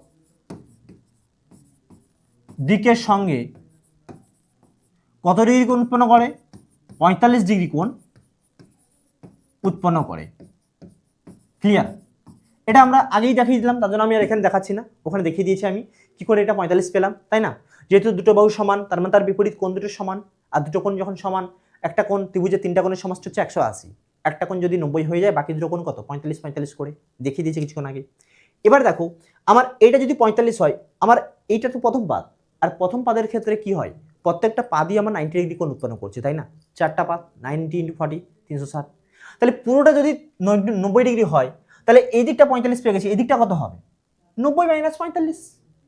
দিকের সঙ্গে কত ডিগ্রি কোণ উৎপন্ন করে, 45 ডিগ্রি কোণ উৎপন্ন করে। ক্লিয়ার? এটা আমরা আগেই দেখিয়ে দিলাম, তার জন্য আমি আর এখানে দেখাচ্ছি না, ওখানে দেখিয়ে দিয়েছি আমি কি করে এটা 45 পেলাম, তাই না? যেহেতু দুটো বাহু সমান তার মানে তার বিপরীত কোণ দুটো সমান, আর দুটো কোণ যখন সমান, একটা কোণ ত্রিভুজের তিনটা কোণের সমষ্টি হচ্ছে 180, একটা কোণ যদি 90 হয়ে যায় বাকি দুটো কোণ কত 45 করে দেখিয়ে দিয়েছে কিছুক্ষণ আগে। এবার দেখো আমার এইটা যদি 45 হয়, আমার এইটা তো প্রথম পাদ, আর প্রথম পাদের ক্ষেত্রে কি হয় প্রত্যেকটা পাদই আমার 90 ডিগ্রি কোণ উৎপন্ন করছে, তাই না? চারটা পাদ 90 × 40 360, তাহলে পুরোটা যদি 90 ডিগ্রি হয় তাহলে এই দিকটা 45 পেয়ে গেছি, এই দিকটা কত হবে 90 - 45,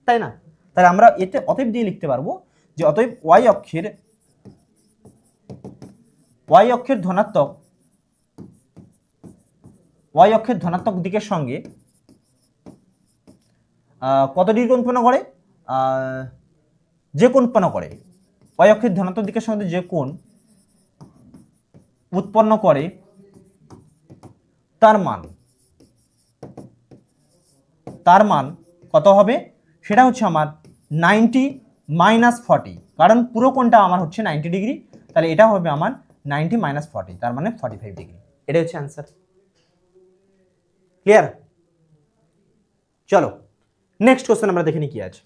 তাই না? তাহলে আমরা এতে অতএব দিয়ে লিখতে পারবো যে অতএব y অক্ষের ধনাত্মক দিকের সঙ্গে কত ডিগ্রি কোণ উৎপন্ন করে, যে কোণ উৎপন্ন করে y অক্ষের ধনাত্মক দিকের সঙ্গে যে কোণ উৎপন্ন করে তার মান কত হবে, সেটা হচ্ছে আমার 90 - 40, কারণ পুরো কোণটা আমার হচ্ছে 90 ডিগ্রি, তাহলে এটা হবে আমার 90 - 40, তার মানে 45 ডিগ্রি। এটাই হচ্ছে অ্যান্সার। ক্লিয়ার? চলো নেক্সট কোশ্চেন আমরা দেখে নিই কি আছে।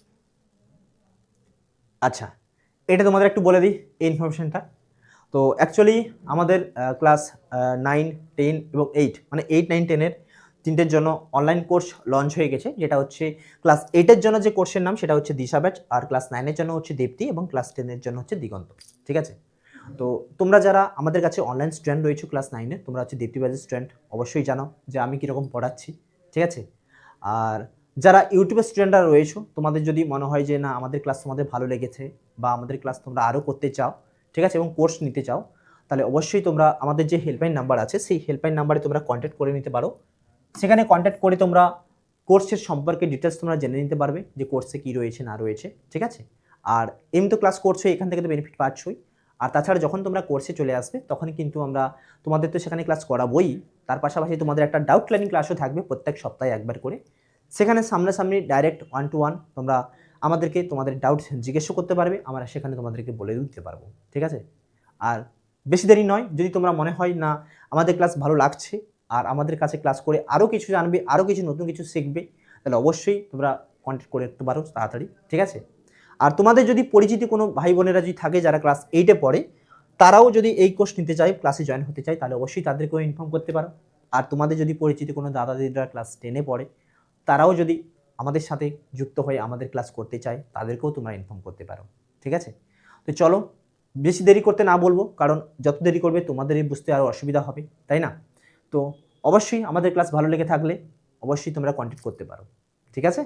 আচ্ছা, এটা তোমাদের একটু বলে দিই এই ইনফরমেশনটা। তো অ্যাকচুয়ালি আমাদের ক্লাস 9, 10 এবং 8 মানে 8, 9, 10-এর তিনটের জন্য অনলাইন কোর্স লঞ্চ হয়ে গেছে, যেটা হচ্ছে ক্লাস 8-এর জন্য যে কোর্সের নাম সেটা হচ্ছে দিশা ব্যাচ, আর ক্লাস 9-এর জন্য হচ্ছে দীপ্তি, এবং ক্লাস 10-এর জন্য হচ্ছে দিগন্ত। ঠিক আছে? তো তোমরা যারা আমাদের কাছে অনলাইন স্টুডেন্ট রয়েছে ক্লাস 9-এ, তোমরা হচ্ছে দীপ্তি ব্যাচের স্টুডেন্ট, অবশ্যই জানো যে আমি কীরকম পড়াচ্ছি। ঠিক আছে? আর যারা ইউটিউবের স্টুডেন্টরা রয়েছো, তোমাদের যদি মনে হয় যে না আমাদের ক্লাস তোমাদের ভালো লেগেছে বা আমাদের ক্লাস তোমরা আরও করতে চাও, ঠিক আছে, এবং কোর্স নিতে চাও, তাহলে অবশ্যই তোমরা আমাদের যে হেল্পলাইন নাম্বার আছে সেই হেল্পলাইন নাম্বারে তোমরা কন্ট্যাক্ট করে নিতে পারো। সেখানে কন্ট্যাক্ট করে তোমরা কোর্সের সম্পর্কে ডিটেলস তোমরা জেনে নিতে পারবে যে কোর্সে কী রয়েছে না রয়েছে। ঠিক আছে? আর এমনি তো ক্লাস করছো, এখান থেকে তো বেনিফিট পাচ্ছই। আর তাছাড়া যখন তোমরা কোর্সে চলে আসবে তখন কিন্তু আমরা তোমাদের তো সেখানে ক্লাস করাবোই, তার পাশাপাশি তোমাদের একটা ডাউট ক্লিয়ারিং ক্লাসও থাকবে প্রত্যেক সপ্তাহে একবার করে। সেখানে সামনাসামনি ডাইরেক্ট 1-to-1 তোমরা আমাদেরকে তোমাদের ডাউট জিজ্ঞেসও করতে পারবে, আমরা সেখানে তোমাদেরকে বলে দিতে পারবো। ঠিক আছে? আর বেশি দেরি নয়, যদি তোমরা মনে হয় না আমাদের ক্লাস ভালো লাগছে আর আমাদের কাছে ক্লাস করে আরও কিছু জানবে, আরও কিছু নতুন কিছু শিখবে, তাহলে অবশ্যই তোমরা কন্ট্যাক্ট করে রাখতে পারো তাড়াতাড়ি। ঠিক আছে? আর তোমাদের যদি পরিচিতি কোনো ভাই বোনেরা যদি থাকে যারা ক্লাস 8-এ পড়ে, তারাও যদি এই কোর্স নিতে চায়, ক্লাসে জয়েন হতে চায়, তাহলে অবশ্যই তাদেরকেও ইনফর্ম করতে পারো। আর তোমাদের যদি পরিচিতি কোনো দাদা দিদিরা ক্লাস 10-এ পড়ে, তারাও যদি আমাদের সাথে যুক্ত হয়ে আমাদের ক্লাস করতে চায়, তাদেরকেও তোমরা ইনফর্ম করতে পারো। ঠিক আছে? তো চলো বেশি দেরি করতে না বলবো, কারণ যত দেরি করবে তোমাদেরই বুঝতে আরও অসুবিধা হবে, তাই না? তো অবশ্যই আমাদের ক্লাস ভালো লেগে থাকলে অবশ্যই তোমরা কন্ট্যাক্ট করতে পারো। ঠিক আছে?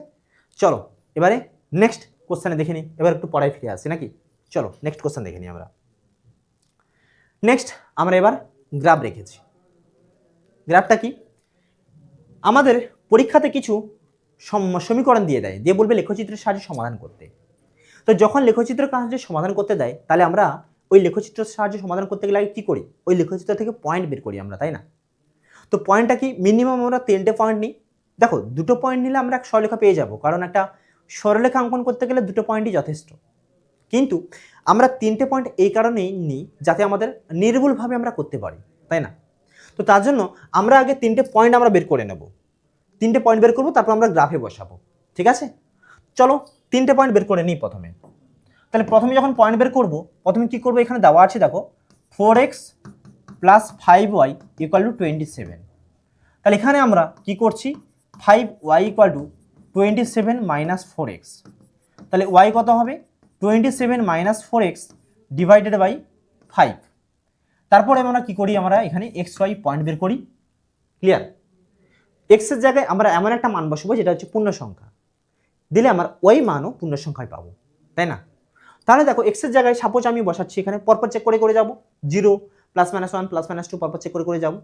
চলো এবারে নেক্সট কোশ্চেনে দেখে নিই, এবার একটু পড়ায় ফিরে আসি নাকি? চলো নেক্সট কোশ্চেন দেখে নিই আমরা। নেক্সট আমরা এবার গ্রাফ রেখেছি। গ্রাফটা কি? আমাদের পরীক্ষাতে কিছু সমীকরণ দিয়ে দেয়, দিয়ে বলবে লেখচিত্রের সাহায্যে সমাধান করতে। তো যখন লেখচিত্রের সাহায্যে সমাধান করতে দেয়, তাহলে আমরা ওই লেখচিত্রের সাহায্যে সমাধান করতে গেলে কী করি? ওই লেখচিত্র থেকে পয়েন্ট বের করি আমরা, তাই না? তো পয়েন্টটা কি? মিনিমাম আমরা 3টে পয়েন্ট নিই। দেখো 2টো পয়েন্ট নিলে আমরা এক সরলরেখা পেয়ে যাব, কারণ একটা সরলরেখা অঙ্কন করতে গেলে 2টো পয়েন্টই যথেষ্ট। কিন্তু আমরা 3টে পয়েন্ট এই কারণেই নিই যাতে আমাদের নির্ভুলভাবে আমরা করতে পারি, তাই না? তো তার জন্য আমরা আগে 3টে পয়েন্ট আমরা বের করে নেব। 3টে পয়েন্ট বের করবো, তারপর আমরা গ্রাফে বসাবো। ঠিক আছে? চলো 3টে পয়েন্ট বের করে নিই প্রথমে। তাহলে প্রথমে যখন পয়েন্ট বের করব, প্রথমে কি করব? এখানে দেওয়া আছে দেখো 4x + 5y = 27। তাহলে এখানে আমরা কি করছি? 5y = 27 - 4x। তাহলে y কত হবে? 27 - 4x / 5। তারপরে আমরা কি করি? আমরা এখানে xy পয়েন্ট বের করি। ক্লিয়ার? x এর জায়গায় আমরা এমন একটা মান বসাবো যেটা হচ্ছে পূর্ণ সংখ্যা, দিলে আমার ওই মানও পূর্ণ সংখ্যায় পাবো, তাই না? তাহলে দেখো x এর জায়গায় সাপোজ আমি বসাচ্ছি, এখানে পরপর চেক করে যাব, 0 +-1 +-2 পরপর চেক করে যাব।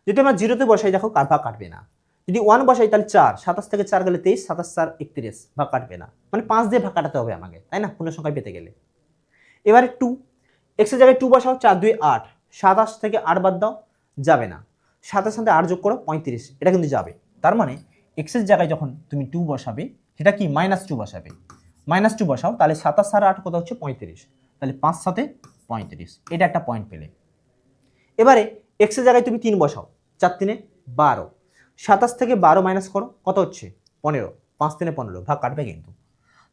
যদি আমরা 0তে বসাই দেখো ভাগ কাটবে না। যদি 1 বসাই তাহলে 4, 27 থেকে 4 গেলে 23, 27 × 4 = 31, ভাগ কাটবে না, মানে 5 দিয়ে ভাগ কাটাতে হবে আমাকে, তাই না, পূর্ণ সংখ্যায় পেতে গেলে। এবারে 2, x এর জায়গায় 2 বসাও, 4 × 2 = 8, 27 থেকে 8 বাদ দাও, যাবে না। 27 সাথে 8 যোগ করো 35, এটা কিন্তু যাবে। তার মানে x এর জায়গায় যখন তুমি 2 বসাবে, সেটা কি -2 বসাবে, -2 বসাও, তাহলে 27 আর 8 কত হচ্ছে 35, তাহলে 5 সাথে 35, এটা একটা পয়েন্ট পেলে। এবারে x এর জায়গায় তুমি 3 বসাও, 4 × 3 = 12, 27 থেকে 12 মাইনাস করো, কত হচ্ছে 15, 5 × 3 = 15, ভাগ কাটবে কিন্তু।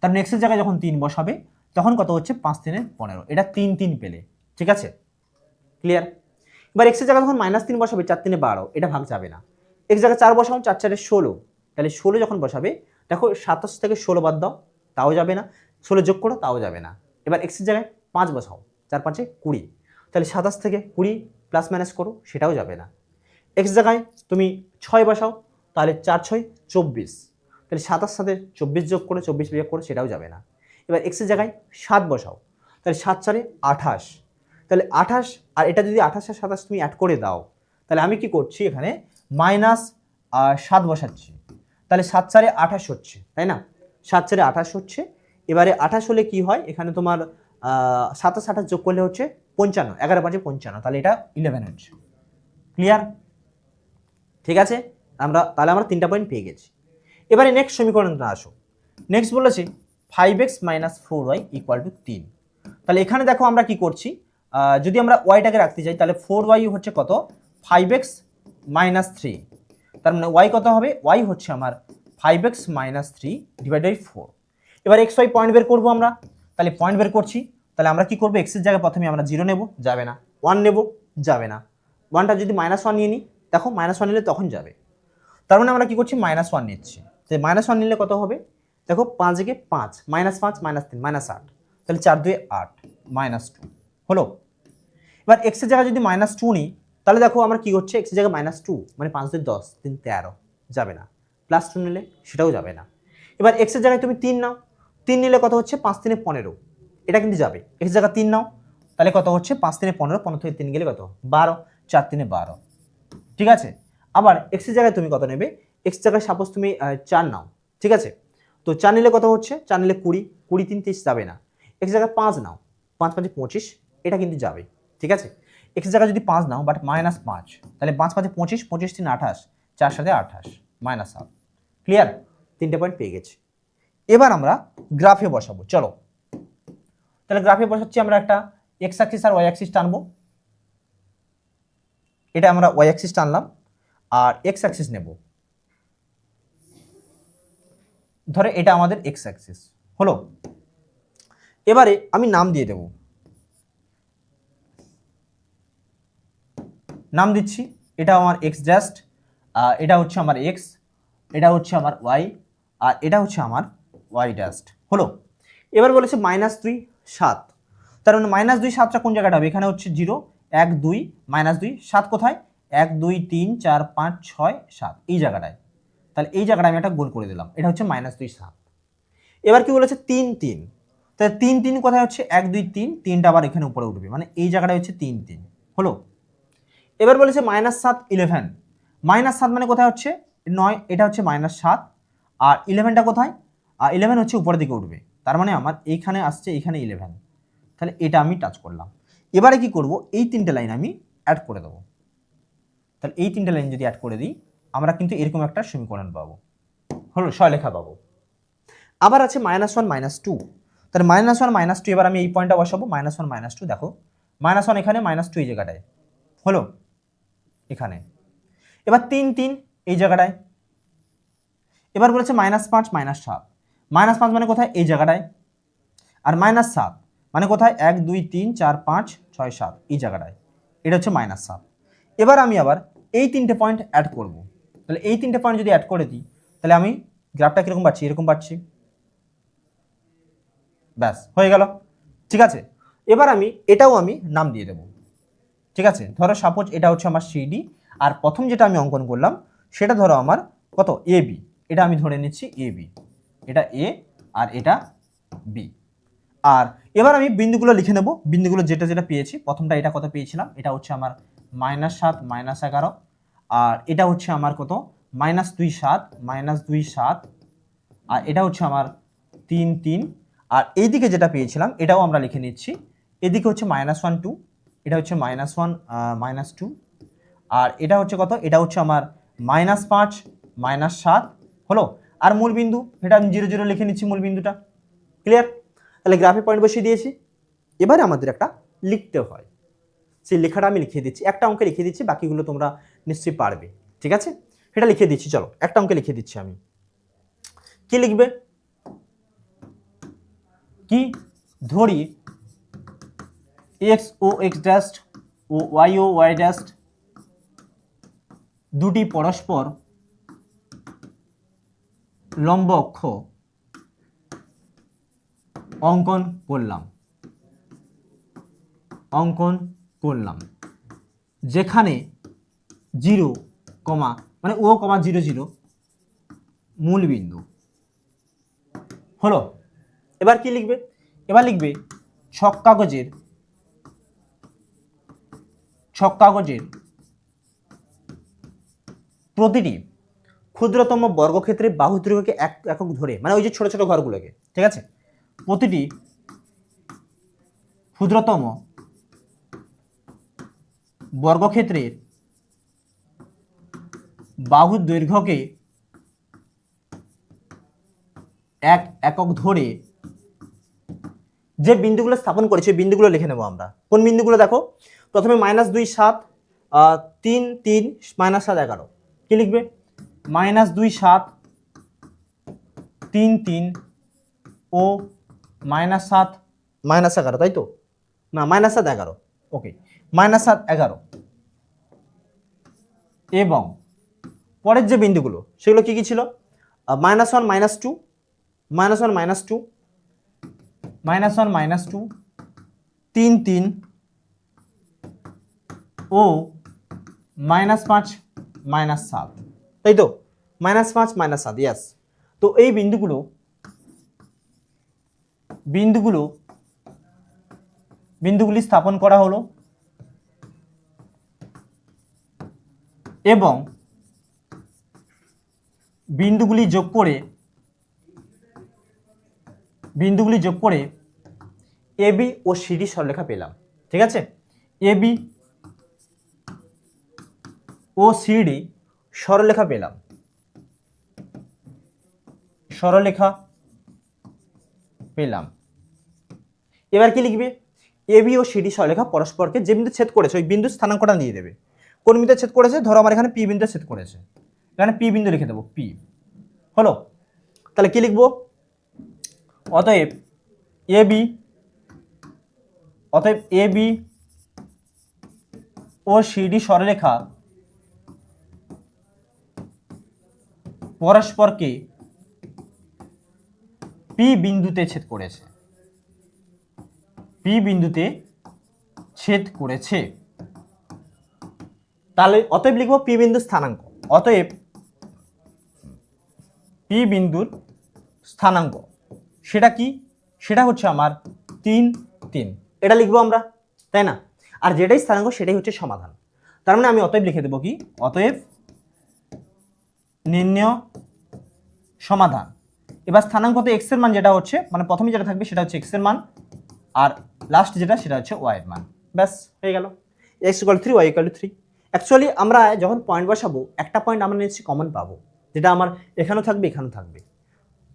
তার x এর জায়গায় যখন 3 বসাবে তখন কত হচ্ছে 5 3 15, এটা 3 3 পেলে, ঠিক আছে ক্লিয়ার। এবার এক্সের জায়গায় যখন -3 বসাবে 4 3 12, এটা ভাগ যাবে না। এক্স জায়গায় 4 বসাও, 4 4 16, তাহলে 16 যখন বসাবে দেখো 27 থেকে 16 বাদ দাও, তাও যাবে না, 16 যোগ করো তাও যাবে না। এবার এক্সের জায়গায় 5 বসাও, 4 5 20, তাহলে 27 থেকে 20 প্লাস মাইনাস করো, সেটাও যাবে না। এক্স জায়গায় তুমি 6 বসাও, তাহলে 4 6 24, তাহলে 27 সাথে 24 যোগ করে 24 বিয়োগ করো, সেটাও যাবে না। এবার এক্সের জায়গায় 7 বসাও, তাহলে 7 4 28, তাহলে 28, আর এটা যদি 28 আর 27 তুমি অ্যাড করে দাও, তাহলে আমি কি করছি এখানে -7 বসাচ্ছি, তাহলে 7 4 28 হচ্ছে, তাই না? 7 4 28 হচ্ছে। এবারে 28 হলে কি হয়, এখানে তোমার 27 28 যোগ করলে হচ্ছে 55, 11 5 55, তাহলে এটা 11 হচ্ছে। ক্লিয়ার? ঠিক আছে, তাহলে আমরা 3টা পয়েন্ট পেয়ে গেছি। এবারে নেক্সট সমীকরণটা আসো। নেক্সট বলেছি 5x - 4y = 3। তাহলে এখানে দেখো আমরা কি করছি, যদি আমরা ওয়াইটাকে রাখতে চাই তাহলে 4y হচ্ছে কত, 5x - 3, তার মানে y কত হবে, y হচ্ছে আমার 5x - 3 / 4। এবার x y পয়েন্ট বের করবো আমরা, তাহলে পয়েন্ট বের করছি, তাহলে আমরা কি করবো, x এর জায়গায় প্রথমে আমরা 0 নেব, যাবে না, 1 নেব, যাবে না, 1টা যদি -1 নিয়ে নিই, দেখো -1 নিলে তখন যাবে, তার মানে আমরা কি করছি, -1 নিচ্ছি। তো -1 নিলে কত হবে, দেখো 5 × 5 -5 -3 -8, তাহলে 4 2 8 -2 হলো। এবার x এর জায়গায় যদি -2 নিই, তাহলে দেখো আমরা কি হচ্ছে, x এর জায়গায় -2 মানে 5 2 10 3 13, যাবে না, +2 নিলে সেটাও যাবে না। এবার x এর জায়গায় তুমি 3 নাও, 3 নিলে কত হচ্ছে, 5 3 15, এটা কিন্তু যাবে। x এর জায়গায় 3 নাও, তাহলে কত হচ্ছে, 5 3 15, 15 থেকে 3 গেলে কত, 12, 4 3 12, ঠিক আছে। আবার x এর জায়গায় তুমি কত নেবে, x এর জায়গায় সাপোজ তুমি 4 নাও, ঠিক আছে, তো 4 নিলে কত হচ্ছে, 4 নিলে 20, 20 3 30 যাবে না। x এর জায়গায় 5 নাও, 5 5 25, এটা কিন্তু যাবে, ঠিক আছে। x এর জায়গায় যদি 5 নাও বাট -5, তাহলে 5 5 25, 25 3 28, 4 7 28 -7। ক্লিয়ার? 3টে পয়েন্ট পেয়ে গেছি। এবার আমরা গ্রাফে বসাবো, চলো। তাহলে গ্রাফে বসাচ্ছি আমরা একটা x অ্যাক্সিস আর y অ্যাক্সিস টানবো, এটা আমরা y অ্যাক্সিস টানলাম আর x অ্যাক্সিস নেব, ধরে এটা আমাদের x অ্যাক্সিস হলো। এবারে আমি নাম দিয়ে দেব, নাম দিচ্ছি, এটা আমার x জাস্ট, এটা হচ্ছে আমার x, এটা হচ্ছে আমার y, আর এটা হচ্ছে আমার y জাস্ট হলো। এবার বলেছে -2 7, তার মানে -2 7টা কোন জায়গাটা হবে, এখানে হচ্ছে 0 1 2 -2 7 কোথায়, 1 2 3 4 5 6 7 এই জায়গাটায়, তাহলে এই জায়গাটা আমি একটা গোল করে দিলাম, এটা হচ্ছে -2 7। এবার কি বলেছে 3 3, তাহলে 3 3 কোথায় হচ্ছে, 1 2 3, 3টা আবার এখানে উপরে উঠবে, মানে এই জায়গাটা হচ্ছে 3 3 হলো। এবার বলেছে -7 11, -7 মানে কোথায় হচ্ছে 9, এটা হচ্ছে -7, আর 11টা কোথায়, 11 হচ্ছে উপরের দিকে উঠবে, তার মানে আমার এইখানে আসছে, এইখানে 11, তাহলে এটা আমি টাচ করলাম। এবারে কি করব, এই 3টে লাইন আমি অ্যাড করে দেবো, তাহলে এই 3টে লাইন যদি অ্যাড করে দিই, আমরা কিন্তু এরকম একটা সমীকরণ পাবো, হলো সরলরেখা পাবো। আবার আছে -1 -2, তাহলে -1 -2, এবার আমি এই পয়েন্টটা বসাবো, -1 -2, দেখো -1 এখানে, -2 এই জায়গাটায় হলো, এখানে। এবার 3 3 এই জায়গাটায়। এবার বলেছে -5 -7, -5 মানে কোথায়, এই জায়গাটায়, আর -7 মানে কোথায়, 1 2 3 4 5 6 7 এই জায়গাটায়, এটা হচ্ছে -7। এবার আমি আবার এই 3টে পয়েন্ট অ্যাড করব, তাহলে এই 3টে পয়েন্ট যদি অ্যাড করে দিই, তাহলে আমি গ্রাফটা কিরকম পাচ্ছি, এরকম পাচ্ছি, ব্যাস হয়ে গেল, ঠিক আছে। এবার এটাও আমি নাম দিয়ে দেব, ঠিক আছে। ধরো সাপোজ এটা হচ্ছে আমার সিডি, আর প্রথম যেটা আমি অঙ্কন করলাম সেটা ধরো আমার কত, এ বি, এটা আমি ধরে নিচ্ছি এ বি, এটা এ আর এটা বি। আর এবার আমি বিন্দুগুলো লিখে নেব, বিন্দুগুলো যেটা যেটা পেয়েছি, প্রথমটা এটা কত পেয়েছিলাম, এটা হচ্ছে আমার -7 -11, আর এটা হচ্ছে আমার কত, -2 7 -2 7, আর এটা হচ্ছে আমার 3 3, আর এইদিকে যেটা পেয়েছিলাম এটাও আমরা লিখে নিচ্ছি, এদিকে হচ্ছে -1 2, এটা হচ্ছে -1 -2, আর এটা হচ্ছে কত, এটা হচ্ছে আমার -5 -7 হলো। আর মূল বিন্দু, এটা আমি 0 0 লিখে নিচ্ছি মূল বিন্দুটা। ক্লিয়ার? তাহলে গ্রাফে পয়েন্ট বসিয়ে দিয়েছি। এবারে আমাদের একটা লিখতে হয়, সেই লেখাটা আমি লিখিয়ে দিচ্ছি, একটা অঙ্কে লিখে দিচ্ছি, বাকিগুলো তোমরা নিশ্চয়ই পারবে, ঠিক আছে। সেটা লিখে দিচ্ছি, চলো একটা অঙ্কে লিখে দিচ্ছি আমি। কি লিখবে, কি ধরি এক্স ও x dash O Y dash দুটি পরস্পর লম্ব অক্ষ অঙ্কন করলাম যেখানে 0, মানে ও, 0, 0 মূল বিন্দু হলো। এবার কি লিখবে? এবার লিখবে ছক কাগজের প্রতিটি ক্ষুদ্রতম বর্গক্ষেত্রে বাহু দৈর্ঘ্যকে একক ধরে, মানে ওই যে ছোট ছোট ঘরগুলোকে, ঠিক আছে, প্রতিটি ক্ষুদ্রতম বর্গক্ষেত্রের বাহুর দৈর্ঘ্যকে একক ধরে যে বিন্দুগুলো স্থাপন করেছে বিন্দুগুলো লিখে নেব আমরা। কোন বিন্দুগুলো দেখো? প্রথমে -2, 7, 3, 3, -7, 11। কি লিখবে? -2, 7, 3, 3 ও -7, -11, তাই তো? না, -7, 11। ওকে, -7, 11। এবং পরের যে বিন্দুগুলো সেগুলো কি কি ছিল? -1, -2, -1, -2, -1, -2, 3, 3 ও -5, -7, তাই তো? -5, -7, ইয়াস। তো এই বিন্দুগুলি স্থাপন করা হলো এবং বিন্দুগুলি যোগ করে এবি ও সিডি সরলরেখা পেলাম, ঠিক আছে? এবি ও সিডি সরলরেখা পেলাম, এবার কি লিখবে? এবি ও সিডি সরলরেখা পরস্পরকে যে বিন্দু ছেদ করেছে ওই বিন্দুর স্থানাঙ্কটা দিয়ে দেবে। কোন বিন্দু ছেদ করেছে? ধরো আমার এখানে পি বিন্দু ছেদ করেছে, এখানে পি বিন্দু লিখে দেবো, পি হলো। তাহলে কি লিখবো? অতএব এবি ও সিডি সরলরেখা পরস্পরকে পি বিন্দুতে ছেদ করেছে, তাহলে অতএব লিখবো পি বিন্দুর স্থানাঙ্ক। অতএব পি বিন্দুর স্থানাঙ্ক সেটা কি? সেটা হচ্ছে আমার 3, 3। এটা লিখবো আমরা, তাই না? আর যেটাই স্থানাঙ্ক সেটাই হচ্ছে সমাধান। তার মানে আমি অতএব লিখে দেবো কি? অতএব নির্ণয় সমাধান। এবার স্থানাঙ্কতে এক্স এর মান যেটা হচ্ছে, মানে প্রথমে যেটা থাকবে সেটা হচ্ছে এক্স এর মান, আর লাস্ট যেটা সেটা হচ্ছে ওয়াই এর মান। ব্যাস হয়ে গেল। x = 3, y = 3। অ্যাকচুয়ালি আমরা যখন পয়েন্ট বসাবো একটা পয়েন্ট আমরা নিশ্চয়ই কমন পাবো, যেটা আমার এখানেও থাকবে এখানেও থাকবে।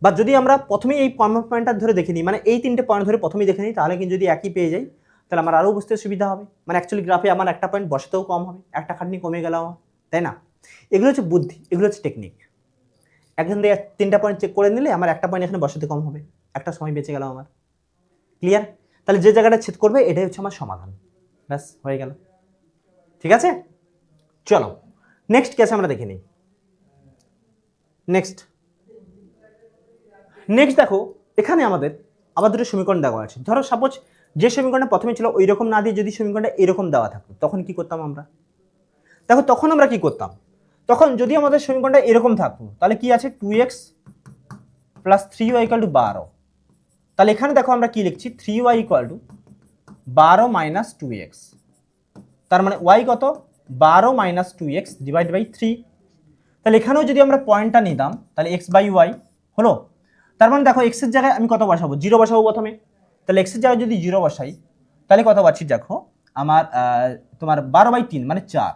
বা যদি আমরা প্রথমেই এই পয়েন্টটা ধরে দেখে নিই, মানে এই 3টে পয়েন্ট ধরে প্রথমেই দেখে নিই, তাহলে কিন্তু যদি একই পেয়ে যাই তাহলে আমার আরও বুঝতে সুবিধা হবে। মানে অ্যাকচুয়ালি গ্রাফে আমার একটা পয়েন্ট বসাতেও কম হবে, একটা খাটনি কমে গেল আমার, তাই না? এগুলো হচ্ছে বুদ্ধি, এগুলো হচ্ছে টেকনিক। এখান থেকে 3টা পয়েন্ট চেক করে নিলে আমার একটা পয়েন্ট এখানে বসাতে কম হবে, একটা সময় বেঁচে গেল আমার। ক্লিয়ার? তাহলে যে জায়গাটা ছেদ করবে এটাই হচ্ছে আমার সমাধান। ব্যাস হয়ে গেল, ঠিক আছে? চলো নেক্সট কেস আমরা দেখে নিই। নেক্সট দেখো, এখানে আমাদের আবার দুটো সমীকরণ দেওয়া আছে। ধরো সাপোজ যে সমীকরণটা প্রথমে ছিল ওই রকম না দিয়ে যদি সমীকরণটা এরকম দেওয়া থাকতো তখন কি করতাম আমরা? দেখো তখন আমরা কি করতাম, তখন যদি আমাদের সমীকরণটা এরকম থাকতো তাহলে কি আছে? 2x + 3y = 12। তাহলে এখানে দেখো আমরা কি লিখছি? 3y = 12 - 2x। তার মানে y কত? 12 - 2x / 3। তাহলে এখানেও যদি আমরা পয়েন্টটা নিতাম তাহলে x/y হলো। তার মানে দেখো x এর জায়গায় আমি কত বসাবো? 0 বসাবো প্রথমে। তাহলে x এর জায়গায় যদি 0 বসাই তাহলে কত পাচ্ছি দেখো, আমার তোমার 12/3 মানে 4,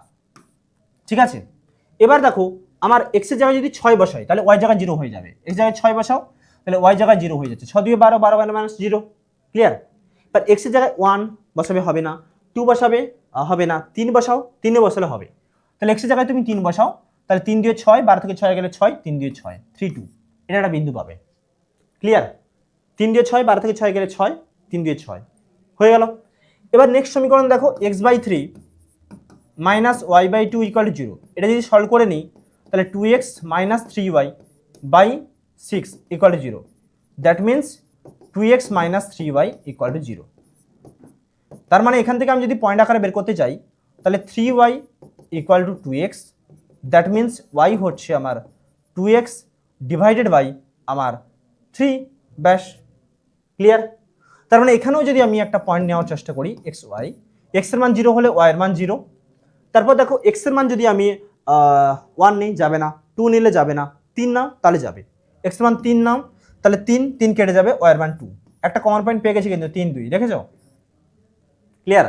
ঠিক আছে? এবার দেখো আমার x এর জায়গায় যদি 6 বসাই তাহলে y জায়গায় 0 হয়ে যাবে। x জায়গায় 6 বসাও তাহলে y জায়গায় 0 হয়ে যাচ্ছে। 6 দিয়ে 12, 12 - 0, ক্লিয়ার? এবার x এর জায়গায় 1 বসাবে, হবে না। 2 বসাবে, হবে না। 3 বসাও, 3 বসালে হবে। তাহলে x এর জায়গায় তুমি 3 বসাও, তাহলে 3 দিয়ে 6, 12 থেকে 6 গেলে 6, 3 দিয়ে 6, 3, 2, এটা একটা বিন্দু পাবে। ক্লিয়ার? 3 দিয়ে 6, 12 থেকে 6 গেলে 6, 3 2 6 হয়ে গেল। এবার নেক্সট সমীকরণ দেখো x/3 minus y/2 equal to 0। এটা যদি সলভ করে নিই তাহলে 2x minus 3y/6 equal to 0। That means 2x minus 3y equal to 0। তার মানে এখান থেকে আমি যদি পয়েন্ট আকারে বের করতে চাই তাহলে 3y equal to 2x, that means y হচ্ছে আমার 2x ডিভাইডেড বাই আমার 3, ব্যাস ক্লিয়ার। তার মানে এখানেও যদি আমি একটা পয়েন্ট নেওয়ার চেষ্টা করি xy, x এর মান 0 হলে y এর মান 0। তারপর দেখো x এর মান যদি আমি 1 নেই যাবে না, 2 নিলে যাবে না, 3 নাও তাহলে যাবে। x এর মান 3 নাও তাহলে 3 কেটে যাবে, y এর মান 2। একটা কমন পয়েন্ট পেয়ে গেছি কিন্তু 3 2, দেখেছো ক্লিয়ার।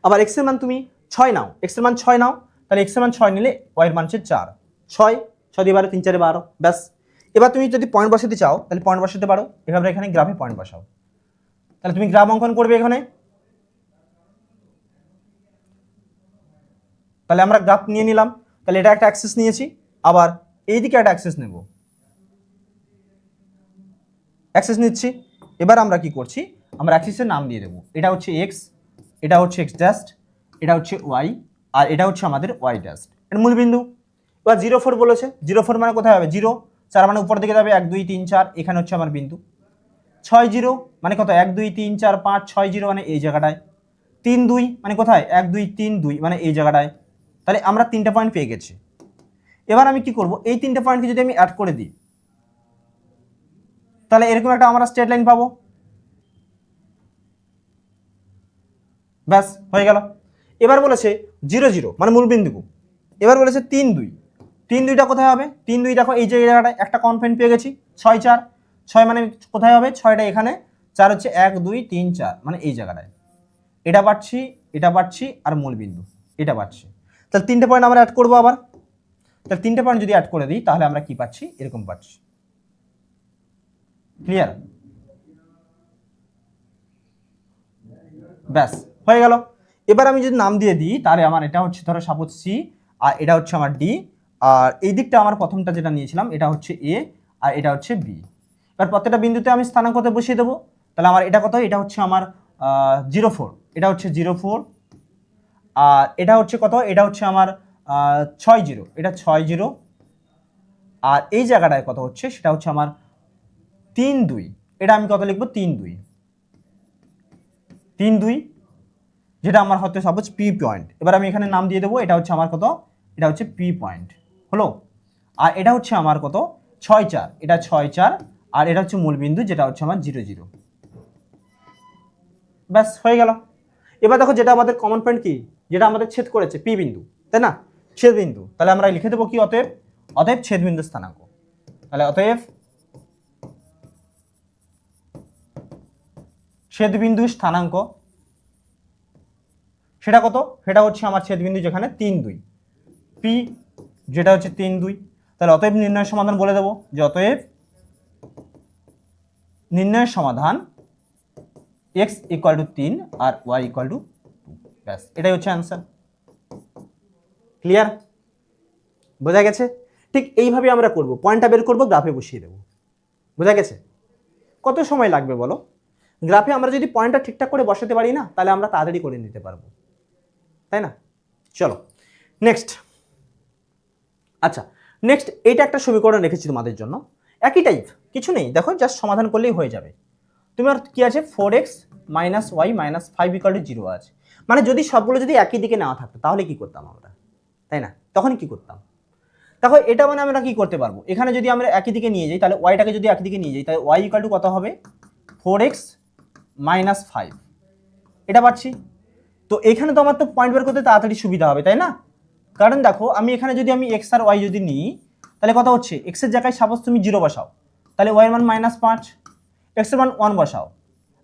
আবার x এর মান তুমি 6 নাও, x এর মান 6 নাও তাহলে x এর মান 6 নিলে y এর মান হচ্ছে 4, 6 6 দিয়ে 12 3 4 12, ব্যাস। এবার তুমি যদি পয়েন্ট বসাতে চাও তাহলে পয়েন্ট বসাতে পারো, এভাবে এখানে গ্রাফে পয়েন্ট বসাও। তাহলে তুমি গ্রাফ অঙ্কন করবে এখানে, তাহলে আমরা গ্রাফ নিয়ে নিলাম, তাহলে এটা একটা অ্যাক্সিস নিয়েছি, আবার এইদিকে একটা অ্যাক্সিস নেব, অ্যাক্সিস নিচ্ছি। এবার আমরা কি করছি, আমরা অ্যাক্সিসের নাম দিয়ে দেবো, এটা হচ্ছে x, এটা হচ্ছে x ড্যাশ, এটা হচ্ছে y, আর এটা হচ্ছে আমাদের y ড্যাশ, এর মূলবিন্দু। এবার 0 4 বলেছে, 0 4 মানে কোথায় হবে, 0 4 মানে উপর দিকে যাবে 1 2 3 4, এখানে হচ্ছে আমার বিন্দু। 6 0 মানে কত, 1 2 3 4 5, 6 0 মানে এই জায়গাটায়। 3 2 মানে কোথায়, 1 2 3 2 মানে এই জায়গাটায়। তাহলে আমরা 3টা পয়েন্ট পেয়ে গেছি। এবার আমি কি করব, এই 3টে পয়েন্টকে যদি আমি অ্যাড করে দিই তাহলে এরকম একটা আমরা স্ট্রেট লাইন পাবো, ব্যাস হয়ে গেল। এবার বলেছে 0 0 মানে মূলবিন্দু। এবার বলেছে 3 2, 3 2টা কোথায় হবে, 3 2 দেখো এই জায়গাটায় একটা কনফাইন পেয়ে গেছি, 6 4, 6 মানে কোথায় হবে, 6টা এখানে, 4 হচ্ছে 1 2 3 4 মানে এই জায়গাটায়। এটা পাচ্ছি আর মূলবিন্দু এটা পাচ্ছি। তাহলে 3টে পয়েন্ট আমরা অ্যাড করবো আবার। তাহলে 3টে পয়েন্ট যদি অ্যাড করে দিই তাহলে আমরা কি পাচ্ছি, এরকম পাচ্ছি, ক্লিয়ার, ব্যাস হয়ে গেল। এবার আমি যদি নাম দিয়ে দিই তাহলে আমার এটা হচ্ছে ধরো সাপোজ সি, আর এটা হচ্ছে আমার ডি, আর এই দিকটা আমার প্রথমটা যেটা নিয়েছিলাম এটা হচ্ছে এ, আর এটা হচ্ছে বি। এবার প্রত্যেকটা বিন্দুতে আমি স্থানাঙ্কতে বসিয়ে দেবো। তাহলে আমার এটা কত, এটা হচ্ছে আমার 0 4, এটা হচ্ছে 0 4, আর এটা হচ্ছে কত, এটা হচ্ছে আমার 6 0, এটা 6 0, আর এই জায়গাটায় কত হচ্ছে সেটা হচ্ছে আমার 3 2, এটা আমি কত লিখবো 3 2, 3 2, যেটা আমার হয়তো সাপোজ পি পয়েন্ট। এবার আমি এখানে নাম দিয়ে দেবো, এটা হচ্ছে আমার কত, এটা হচ্ছে পি পয়েন্ট হলো। আর এটা হচ্ছে আমার কত 6 4, এটা 6 4, আর এটা হচ্ছে মূলবিন্দু যেটা হচ্ছে আমার 0 0, ব্যাস হয়ে গেল। এবার দেখো যেটা আমাদের কমন পয়েন্ট কি, যেটা আমাদের ছেদ করেছে পি বিন্দু, তাই না, ছেদ বিন্দু। তাহলে আমরা লিখে দেবো কি, অতএব ছেদ বিন্দু স্থানাঙ্ক। তাহলে অতএব ছেদ বিন্দু স্থানাঙ্ক সেটা কত, সেটা হচ্ছে আমার ছেদ বিন্দু যেখানে 3 2, পি যেটা হচ্ছে 3 2। তাহলে অতএব নির্ণয়ের সমাধান বলে দেবো যে অতএব নির্ণয়ের সমাধান x ইকুয়াল টু 3 আর y ইকুয়াল টু 2, ব্যাস এটাই হচ্ছে অ্যান্সার, ক্লিয়ার, বোঝা গেছে। ঠিক এইভাবে আমরা করব, পয়েন্টটা বের করব, গ্রাফে বসিয়ে দেবো, বোঝা গেছে। কত সময় লাগবে বলো, গ্রাফে আমরা যদি পয়েন্টটা ঠিকঠাক করে বসাতে পারি না তাহলে আমরা তাড়াতাড়ি করে নিতে পারবো, তাই না। চলো নেক্সট। আচ্ছা নেক্সট এইটা একটা সমীকরণ রেখেছি তোমাদের জন্য, একই টাইপ, কিছু নেই, দেখো জাস্ট সমাধান করলেই হয়ে যাবে। তোমার কি আছে, 4x minus y minus 5 equal to 0 আছে। মানে যদি সবগুলো যদি একই দিকে নেওয়া থাকতো তাহলে কি করতাম আমরা, তাই না, তখন কি করতাম। দেখো এটা মানে আমরা কি করতে পারবো, এখানে যদি আমরা একই দিকে নিয়ে যাই তাহলে ওয়াইটাকে যদি একই দিকে নিয়ে যাই তাহলে ওয়াই ইকুয়াল টু কত হবে, 4x মাইনাস 5, এটা পাচ্ছি। তো এখানে তো আমার তো পয়েন্ট বের করতে তাড়াতাড়ি সুবিধা হবে, তাই না। কারণ দেখো আমি এখানে যদি আমি এক্স আর ওয়াই যদি নিই তাহলে কত হচ্ছে, এক্স এর জায়গায় সাপোজ তুমি 0 বসাও, তাহলে ওয়াই এর মান -5, এক্স এর মান 1 বসাও।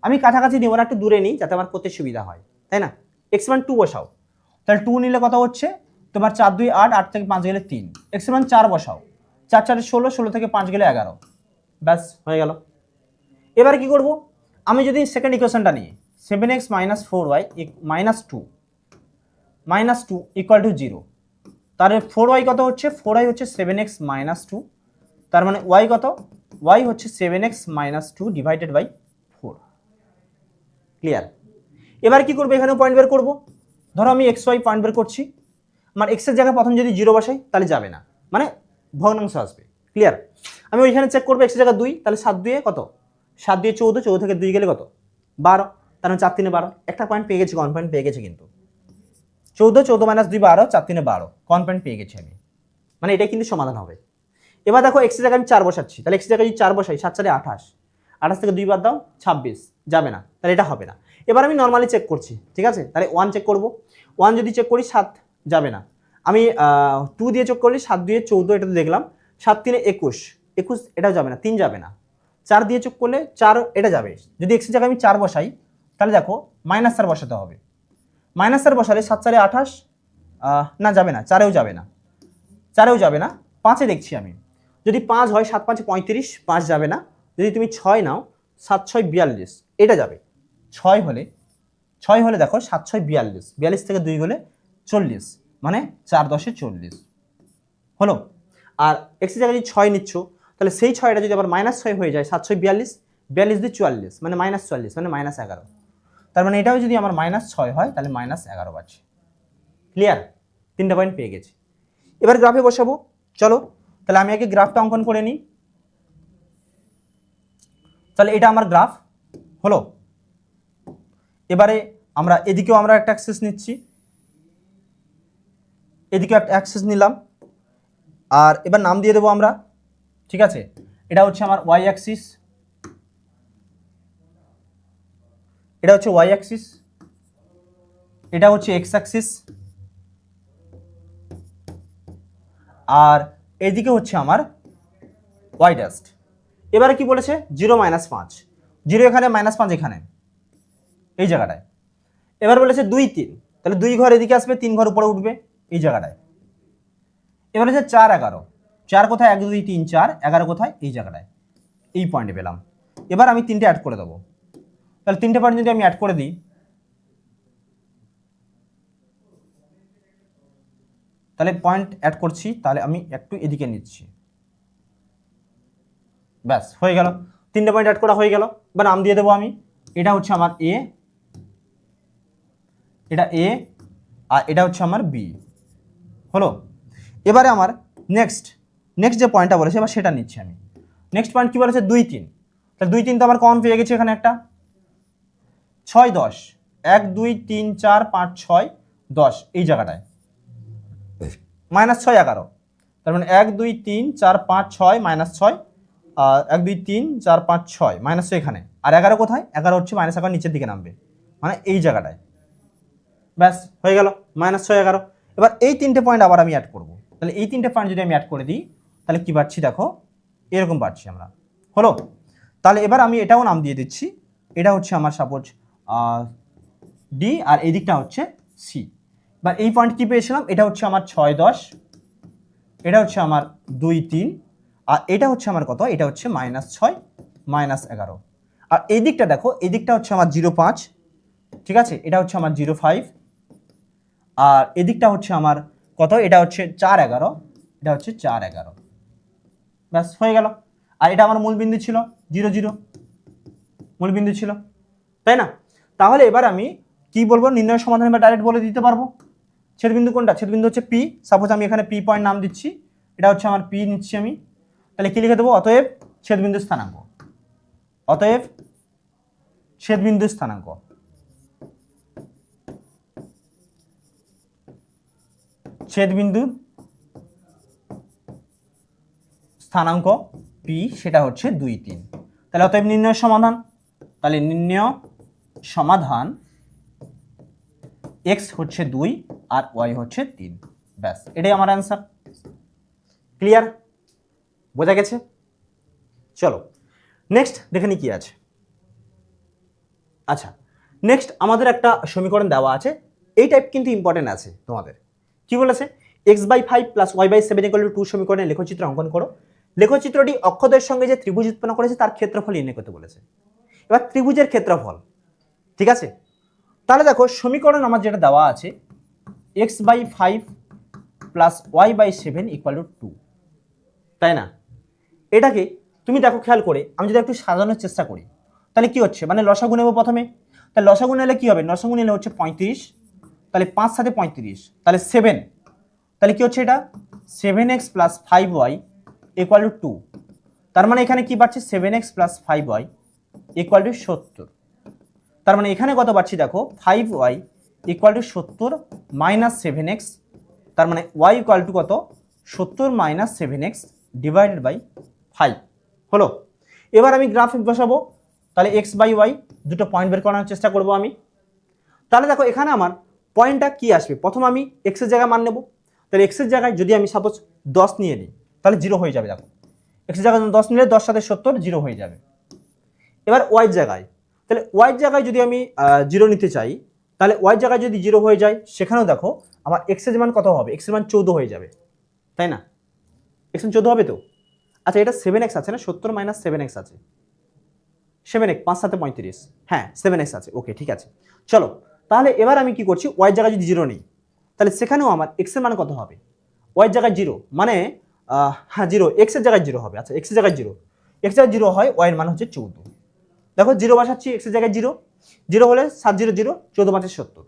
আমি কাছাকাছি নিব না, একটু দূরে নিই যাতে আমার করতে সুবিধা হয়, তাই না। এক্স এর মান 2 বসাও, তাহলে 2 নিলে কত হচ্ছে তোমার 4 2 8, 8 থেকে 5 গেলে 3। এক্স এর মান 4 বসাও, 4 4 16, 16 থেকে 5 গেলে 11, ব্যাস হয়ে গেল। এবার কি করব, আমি যদি সেকেন্ড ইকুয়েশনটা নিই 7x minus 4y minus 2 equal to 0, তাহলে 4y কত হচ্ছে, 4y হচ্ছে 7x মাইনাস 2, তার মানে y কত, y হচ্ছে 7x minus 2 divided by 4, clear. এবার কি করবো, এখানেও পয়েন্ট বের করবো। ধরো আমি এক্স ওয়াই পয়েন্ট বের করছি, আমার এক্সের জায়গায় প্রথম যদি 0 বসাই তাহলে যাবে না, মানে ভগ্নাংশ আসবে। ক্লিয়ার। আমি ওইখানে চেক করবো এক্সের জায়গায় 2, তাহলে 7 2 কত, 7 2 14, 14 থেকে 2 গেলে কত 12, তার মানে 4 3 12, একটা পয়েন্ট পেয়ে গেছি, কন পয়েন্ট পেয়ে গেছি কিন্তু 14, 14 - 2 12, 4 3 12, কন পয়েন্ট পেয়ে গেছি আমি, মানে এটাই কিন্তু সমাধান হবে। এবার দেখো এক্সের জায়গায় আমি 4 বসাচ্ছি, তাহলে এক্সের জায়গায় যদি 4 বসাই 7 4 28, 28 থেকে 2 বাদ দাও 26, যাবে না, তাহলে এটা হবে না। এবার আমি নর্মালি চেক করছি, ঠিক আছে, তাহলে 1 চেক করব, 1 যদি চেক করি 7 যাবে না, আমি 2 দিয়ে চেক করলে 7 2 14, এটা তো দেখলাম, 7 3 21, 21 এটাও যাবে না, 3 যাবে না, 4 দিয়ে চেক করলে 4 এটা যাবে। যদি এক্সের জায়গায় আমি 4 বসাই তাহলে দেখো -4 বসাতে হবে, -4 বসালে 7 4 28, না যাবে না, 4এও যাবে না, 4এও যাবে না, 5এ দেখছি আমি, যদি 5 হয় 7 5 35, 5 যাবে না, যদি তুমি 6 নাও 7 6 42, এটা যাবে। 6 হলে দেখো 7 6 42, 42 থেকে 2 গেলে 40, মানে 4 10 40 হলো। আর এক্সের জায়গায় যদি 6 নিচ্ছ তাহলে সেই 6টা যদি আবার -6 হয়ে যায়, 7 6 42, 42 দিয়ে 44, মানে -40, মানে -11, তার মানে এটাও যদি আমার -6 হয় তাহলে -11 পাচ্ছি। ক্লিয়ার, 3টা পয়েন্ট পেয়ে গেছি। এবার গ্রাফে বসাবো, চলো তাহলে আমি আগে গ্রাফটা অঙ্কন করে নিই। তাহলে এটা আমার গ্রাফ হলো। এবারে আমরা এদিকেও আমরা একটা অ্যাক্সিস নিচ্ছি, এদিকে একটা অ্যাক্সিস নিলাম, আর এবার নাম দিয়ে দেবো আমরা, ঠিক আছে, এটা হচ্ছে আমার ওয়াই অ্যাক্সিস, এটা হচ্ছে ওয়াই অ্যাক্সিস, এটা হচ্ছে এক্স অ্যাক্সিস, আর এদিকে হচ্ছে আমার ওয়াই ডাস্ট। এবারে কি বলেছে, 0 -5, 0 এখানে, -5 এখানে, এই জায়গাটায়। এবার বলেছে 2 3, তাহলে 2 ঘর এদিকে আসবে, 3 ঘর উপরে উঠবে এই জায়গাটায়। এবার হচ্ছে 4 11, 4 কোথায়, 1 2 3 4, 11 কোথায়, এই জায়গাটায়, এই পয়েন্টে পেলাম। এবার আমি 3টে অ্যাড করে দেবো, তাহলে 3টে পয়েন্ট যদি আমি অ্যাড করে দিই, তাহলে পয়েন্ট অ্যাড করছি, তাহলে আমি একটু এদিকে নিচ্ছি, ব্যাস হয়ে গেল, 3টে পয়েন্ট অ্যাড করা হয়ে গেল। এবার নাম দিয়ে দেবো আমি, এটা হচ্ছে আমার এ, এটা এ, আর এটা হচ্ছে আমার বি হলো। এবারে আমার নেক্সট যে পয়েন্টটা বলেছে এবার সেটা নিচ্ছি আমি। নেক্সট পয়েন্ট কি বলেছে, 2 3, তাহলে 2 3 তো আমার কমন পেয়ে গেছে এখানে একটা, 6 10, 1 2 3 4 5 6 10, এই জায়গাটায়, -6 11, তার মানে 1 2 3 4 5 6 -6, 1 2 3 4 5 6 -6 এখানে, আর 11 কোথায়, 11 হচ্ছে -11 নিচের দিকে নামবে, মানে এই জায়গাটায়, ব্যাস হয়ে গেল -6 11। এবার এই 3টে পয়েন্ট আবার আমি অ্যাড করব, তাহলে এই 3টে পয়েন্ট যদি আমি অ্যাড করে দিই তাহলে কি পাচ্ছি দেখো, এরকম পাচ্ছি আমরা হলো। তাহলে এবার আমি এটাও নাম দিয়ে দিচ্ছি, এটা হচ্ছে আমার সাপোজ ডি, আর এই দিকটা হচ্ছে সি। বা এই পয়েন্ট কি পেয়েছিলাম, এটা হচ্ছে আমার 6 10, এটা হচ্ছে আমার 2 3, আর এটা হচ্ছে আমার কত, এটা হচ্ছে -6 -11, আর এই দিকটা দেখো, এই দিকটা হচ্ছে আমার 0 5, ঠিক আছে, এটা হচ্ছে আমার 0 5, আর এদিকটা হচ্ছে আমার কত, এটা হচ্ছে 4 11, এটা হচ্ছে 4 11, ব্যাস হয়ে গেল। আর এটা আমার মূলবিন্দু ছিল 0 0, মূলবিন্দু ছিল, তাই না? তাহলে এবার আমি কি বলবো, নির্ণয় সমাধান বা ডাইরেক্ট বলে দিতে পারবো। ছেদবিন্দু কোনটা, ছেদবিন্দু হচ্ছে পি, সাপোজ আমি এখানে পি পয়েন্ট নাম দিচ্ছি, এটা হচ্ছে আমার পি নিচ্ছি আমি, তাহলে কি লিখে দেবো, অতএব ছেদবিন্দু স্থানাঙ্ক, অতএব ছেদবিন্দু স্থানাঙ্ক, ছেদবিন্দু স্থানাঙ্ক পি, সেটা হচ্ছে 2 3, তাহলে অতএব নির্ণয় সমাধান, তাহলে নির্ণয় সমাধান x হচ্ছে 2 আর y হচ্ছে 3, ব্যাস এটাই আমার অ্যান্সার। ক্লিয়ার, বোঝা গেছে? চলো নেক্সট দেখে নি কি আছে। আচ্ছা, নেক্সট আমাদের একটা সমীকরণ দেওয়া আছে, এই টাইপ কিন্তু ইম্পর্টেন্ট আছে তোমাদের। কি বলেছে, x/5 + y/7 = 2 সমীকরণের লেখচিত্র অঙ্কন করো। লেখচিত্রটি অক্ষদের সঙ্গে যে ত্রিভুজ উৎপন্ন করেছে তার ক্ষেত্রফল নির্ণয় করতে বলেছে। এবার ত্রিভুজের ক্ষেত্রফল, ঠিক আছে, তাহলে দেখো সমীকরণ আমার যেটা দেওয়া আছে, x/5 + y/7 = 2, তাই না? এটাকে তুমি দেখো খেয়াল করে, আমি যদি একটু সাজানোর চেষ্টা করি তাহলে কি হচ্ছে, মানে লসাগু নেব প্রথমে, তাহলে লসাগু নিলে কি হবে, লসাগু নিলে হচ্ছে 35, তাহলে 5 সাথে 35, তাহলে 7, তাহলে কি হচ্ছে এটা 7x plus 5y equal to 2। তার মানে এখানে কি পাচ্ছি 7x plus 5y equal to 70। তার মানে এখানে কত পাচ্ছি দেখো 5y equal to 70 minus 7x, তার মানে y ইকুয়াল টু কত 70 মাইনাস 7x ডিভাইডেড বাই 5 হলো। এবার আমি গ্রাফে বসাবো, তাহলে x বাই y দুটো পয়েন্ট বের করার চেষ্টা করব আমি। তাহলে দেখো এখানে আমার পয়েন্টটা কি আসবে, প্রথম আমি x এর জায়গায় মান নেব, তাহলে x এর জায়গায় যদি আমি সাপোজ 10 নিয়ে নিই তাহলে 0 হয়ে যাবে। দেখো x এর জায়গায় 10 নিলে 10 সাথে 70 0 হয়ে যাবে। এবার y এর জায়গায়, তাহলে y এর জায়গায় যদি আমি 0 নিতে চাই, তাহলে y এর জায়গায় যদি 0 হয়ে যায় সেখানেও দেখো আমার x এর মান কত হবে, x এর মান 14 হয়ে যাবে, তাই না? x এর 14 হবে তো। আচ্ছা এটা 7x আছে না, 70 মাইনাস 7x আছে, 7x 5 সাথে 35, হ্যাঁ 7x আছে, ওকে ঠিক আছে। চলো তাহলে এবার আমি কি করছি, y এর জায়গায় যদি 0 নিই তাহলে সেখানেও আমার x এর মান কত হবে, y এর জায়গায় 0 মানে হ্যাঁ 0, x এর জায়গায় 0 হবে। আচ্ছা x এর জায়গায় 0, x এর জায়গায় 0 হয়, y এর মান হচ্ছে 14। দেখো 0 বসাচ্ছি, x এর জায়গায় 0, 0 হলে 7 0 0, 14 5 70,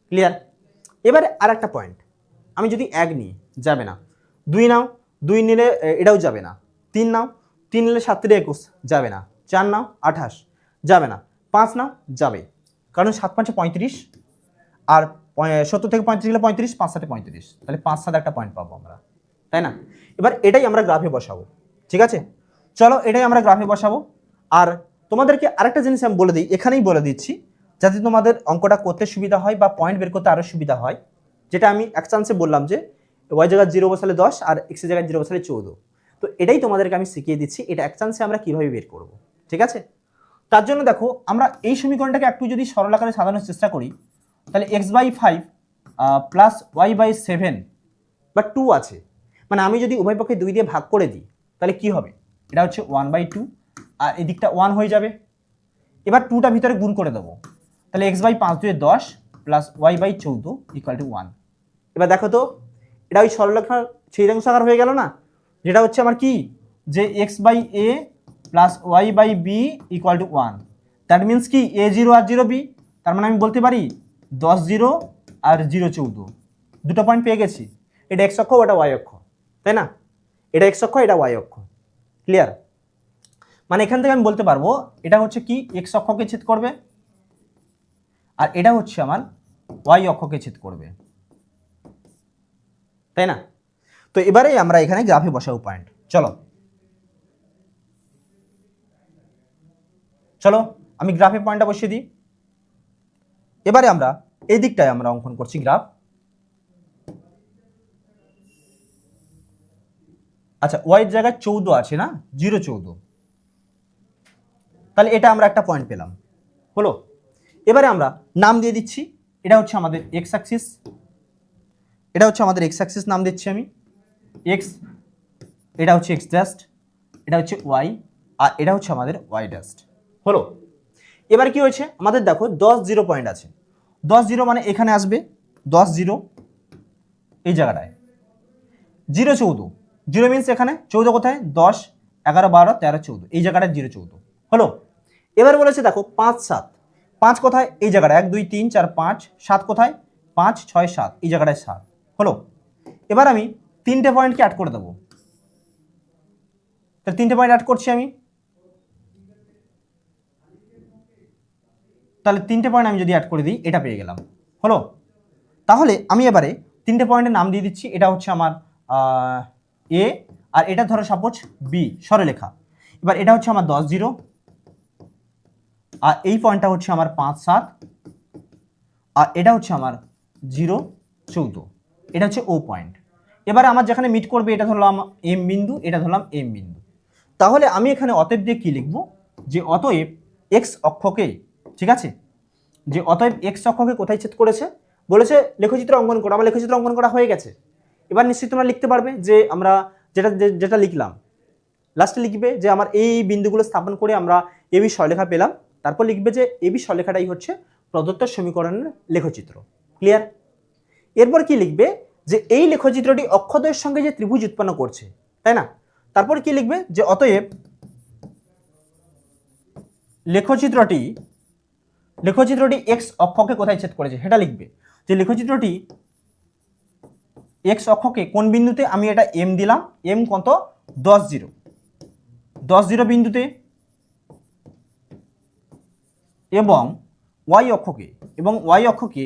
ক্লিয়ার। এবারে আর একটা পয়েন্ট, আমি যদি 1 নিই যাবে না, 2 নাও, 2 নিলে এটাও যাবে না, 3 নাও, 3 নিলে 7 3 21 যাবে না, 4 নাও 28 যাবে না, 5 নাও যাবে, কারণ 7 5 35 আর 70 থেকে 35 গেলে 35, 5 7 35, তাহলে 5 7 একটা পয়েন্ট পাবো আমরা, তাই না? এবার এটাই আমরা গ্রাফে বসাবো, ঠিক আছে? চলো এটাই আমরা গ্রাফে বসাবো। আর তোমাদেরকে আরেকটা জিনিস আমি বলে দিই, এখানেই বলে দিচ্ছি যাতে তোমাদের অঙ্কটা করতে সুবিধা হয় বা পয়েন্ট বের করতে আরও সুবিধা হয়। যেটা আমি এক চান্সে বললাম যে ওয়াই জায়গায় 0 বসালে 10 আর x এর জায়গায় 0 বসালে 14, তো এটাই তোমাদেরকে আমি শিখিয়ে দিচ্ছি, এটা এক চান্সে আমরা কিভাবে বের করব, ঠিক আছে? তার জন্য দেখো আমরা এই সমীকরণটাকে একটু যদি সরল আকারে সাজানোর চেষ্টা করি, তাহলে x/5 প্লাস y/7 বা 2 আছে, মানে আমি যদি উভয় পক্ষে 2 দিয়ে ভাগ করে দিই তাহলে কি হবে, এটা হচ্ছে 1/2 আর এদিকটা 1 হয়ে যাবে। এবার 2টা ভিতরে গুণ করে দেবো, তাহলে x/5 2 10 plus y/14 equal to 1। এবার দেখো তো এটা ওই সরলরেখার ছেদাংশাকার হয়ে গেল না, যেটা হচ্ছে আমার কি যে x/a plus y/b equal to 1, that means কি a0 আর 0b, তার মানে আমি বলতে পারি 10 0 আর 0 14, দুটো পয়েন্ট পেয়ে গেছি। এটা x অক্ষ, ওটা y অক্ষ, তাই না? এটা x অক্ষ, এটা y অক্ষ, ক্লিয়ার? মানে এখান থেকে আমি বলতে পারবো এটা হচ্ছে কি x অক্ষকে ছেদ করবে আর এটা হচ্ছে আমার y অক্ষকে ছেদ করবে, তাই না? তো এবারে আমরা এখানে গ্রাফে বসাবো পয়েন্ট। চলো চলো আমি গ্রাফে পয়েন্টটা বসিয়ে দিই। এবারে আমরা এই দিকটায় আমরা অঙ্কন করছি গ্রাফ। আচ্ছা y এর জায়গায় 14 আছে না, 0 14, তাহলে এটা আমরা একটা পয়েন্ট পেলাম, হলো। এবারে আমরা নাম দিয়ে দিচ্ছি, এটা হচ্ছে আমাদের x অ্যাক্সিস, এটা হচ্ছে আমাদের x অ্যাক্সিস, নাম দিচ্ছি আমি x, এটা হচ্ছে x ড্যাস্ট, এটা হচ্ছে y আর এটা হচ্ছে আমাদের y ড্যাস্ট, হলো। এবার কি হয়েছে আমাদের দেখো 10 0 পয়েন্ট আছে, 10 0 মানে এখানে আসবে 10 0 এই জায়গাটায়, 0 14, 0 মিনস এখানে 14 কোথায় 10 11 12 13 14 এই জায়গাটায় 0 14, হলো। এবার বলেছে দেখো 5 7, 5 কোথায় এই জায়গাটা 1 2 3 4 5, 7 কোথায় 5 6 7 এই জায়গাটায় 7, হলো। এবার আমি 3টে পয়েন্টকে অ্যাড করে দেবো, তাহলে 3টে পয়েন্ট অ্যাড করছি আমি, তাহলে 3টে পয়েন্ট আমি যদি অ্যাড করে দিই এটা পেয়ে গেলাম, হলো। তাহলে আমি এবারে 3টে পয়েন্টের নাম দিয়ে দিচ্ছি, এটা হচ্ছে আমার এ আর এটা ধরো সাপোজ বি সরলরেখা। এবার এটা হচ্ছে আমার 10 0 আর এই পয়েন্টটা হচ্ছে আমার 5 7 আর এটা হচ্ছে আমার 0 14, এটা হচ্ছে ও পয়েন্ট। এবার আমার যেখানে মিট করবে এটা ধরলাম এম বিন্দু, এটা ধরলাম এম বিন্দু। তাহলে আমি এখানে অতএব দিয়ে কি লিখবো, যে অতএব এক্স অক্ষকে, ঠিক আছে, যে অতএব এক্স অক্ষকে কোথায় ছেদ করেছে বলেছে লেখচিত্র অঙ্কন করা, আমার লেখচিত্র অঙ্কন করা হয়ে গেছে। এবার নিশ্চয়ই তোমরা লিখতে পারবে যে আমরা যেটা লিখলাম, লাস্টে লিখবে যে আমার এই বিন্দুগুলো স্থাপন করে আমরা এবি সরলরেখা পেলাম, তারপর লিখবে যে এবি সরলরেখাটাই হচ্ছে প্রদত্ত সমীকরণের লেখচিত্র, ক্লিয়ার? এরপর কি লিখবে যে এই লেখচিত্রটি অক্ষদ্বয়ের সঙ্গে যে ত্রিভুজ উৎপন্ন করছে, তাই না? তারপর কি লিখবে যে অতএব লেখচিত্রটি লেখচিত্রটি এক্স অক্ষকে কোথায় ছেদ করেছে সেটা লিখবে, যে লেখচিত্রটি এক্স অক্ষকে কোন বিন্দুতে, আমি এটা এম দিলাম, এম কত 10 বিন্দুতে, এবং ওয়াই অক্ষকে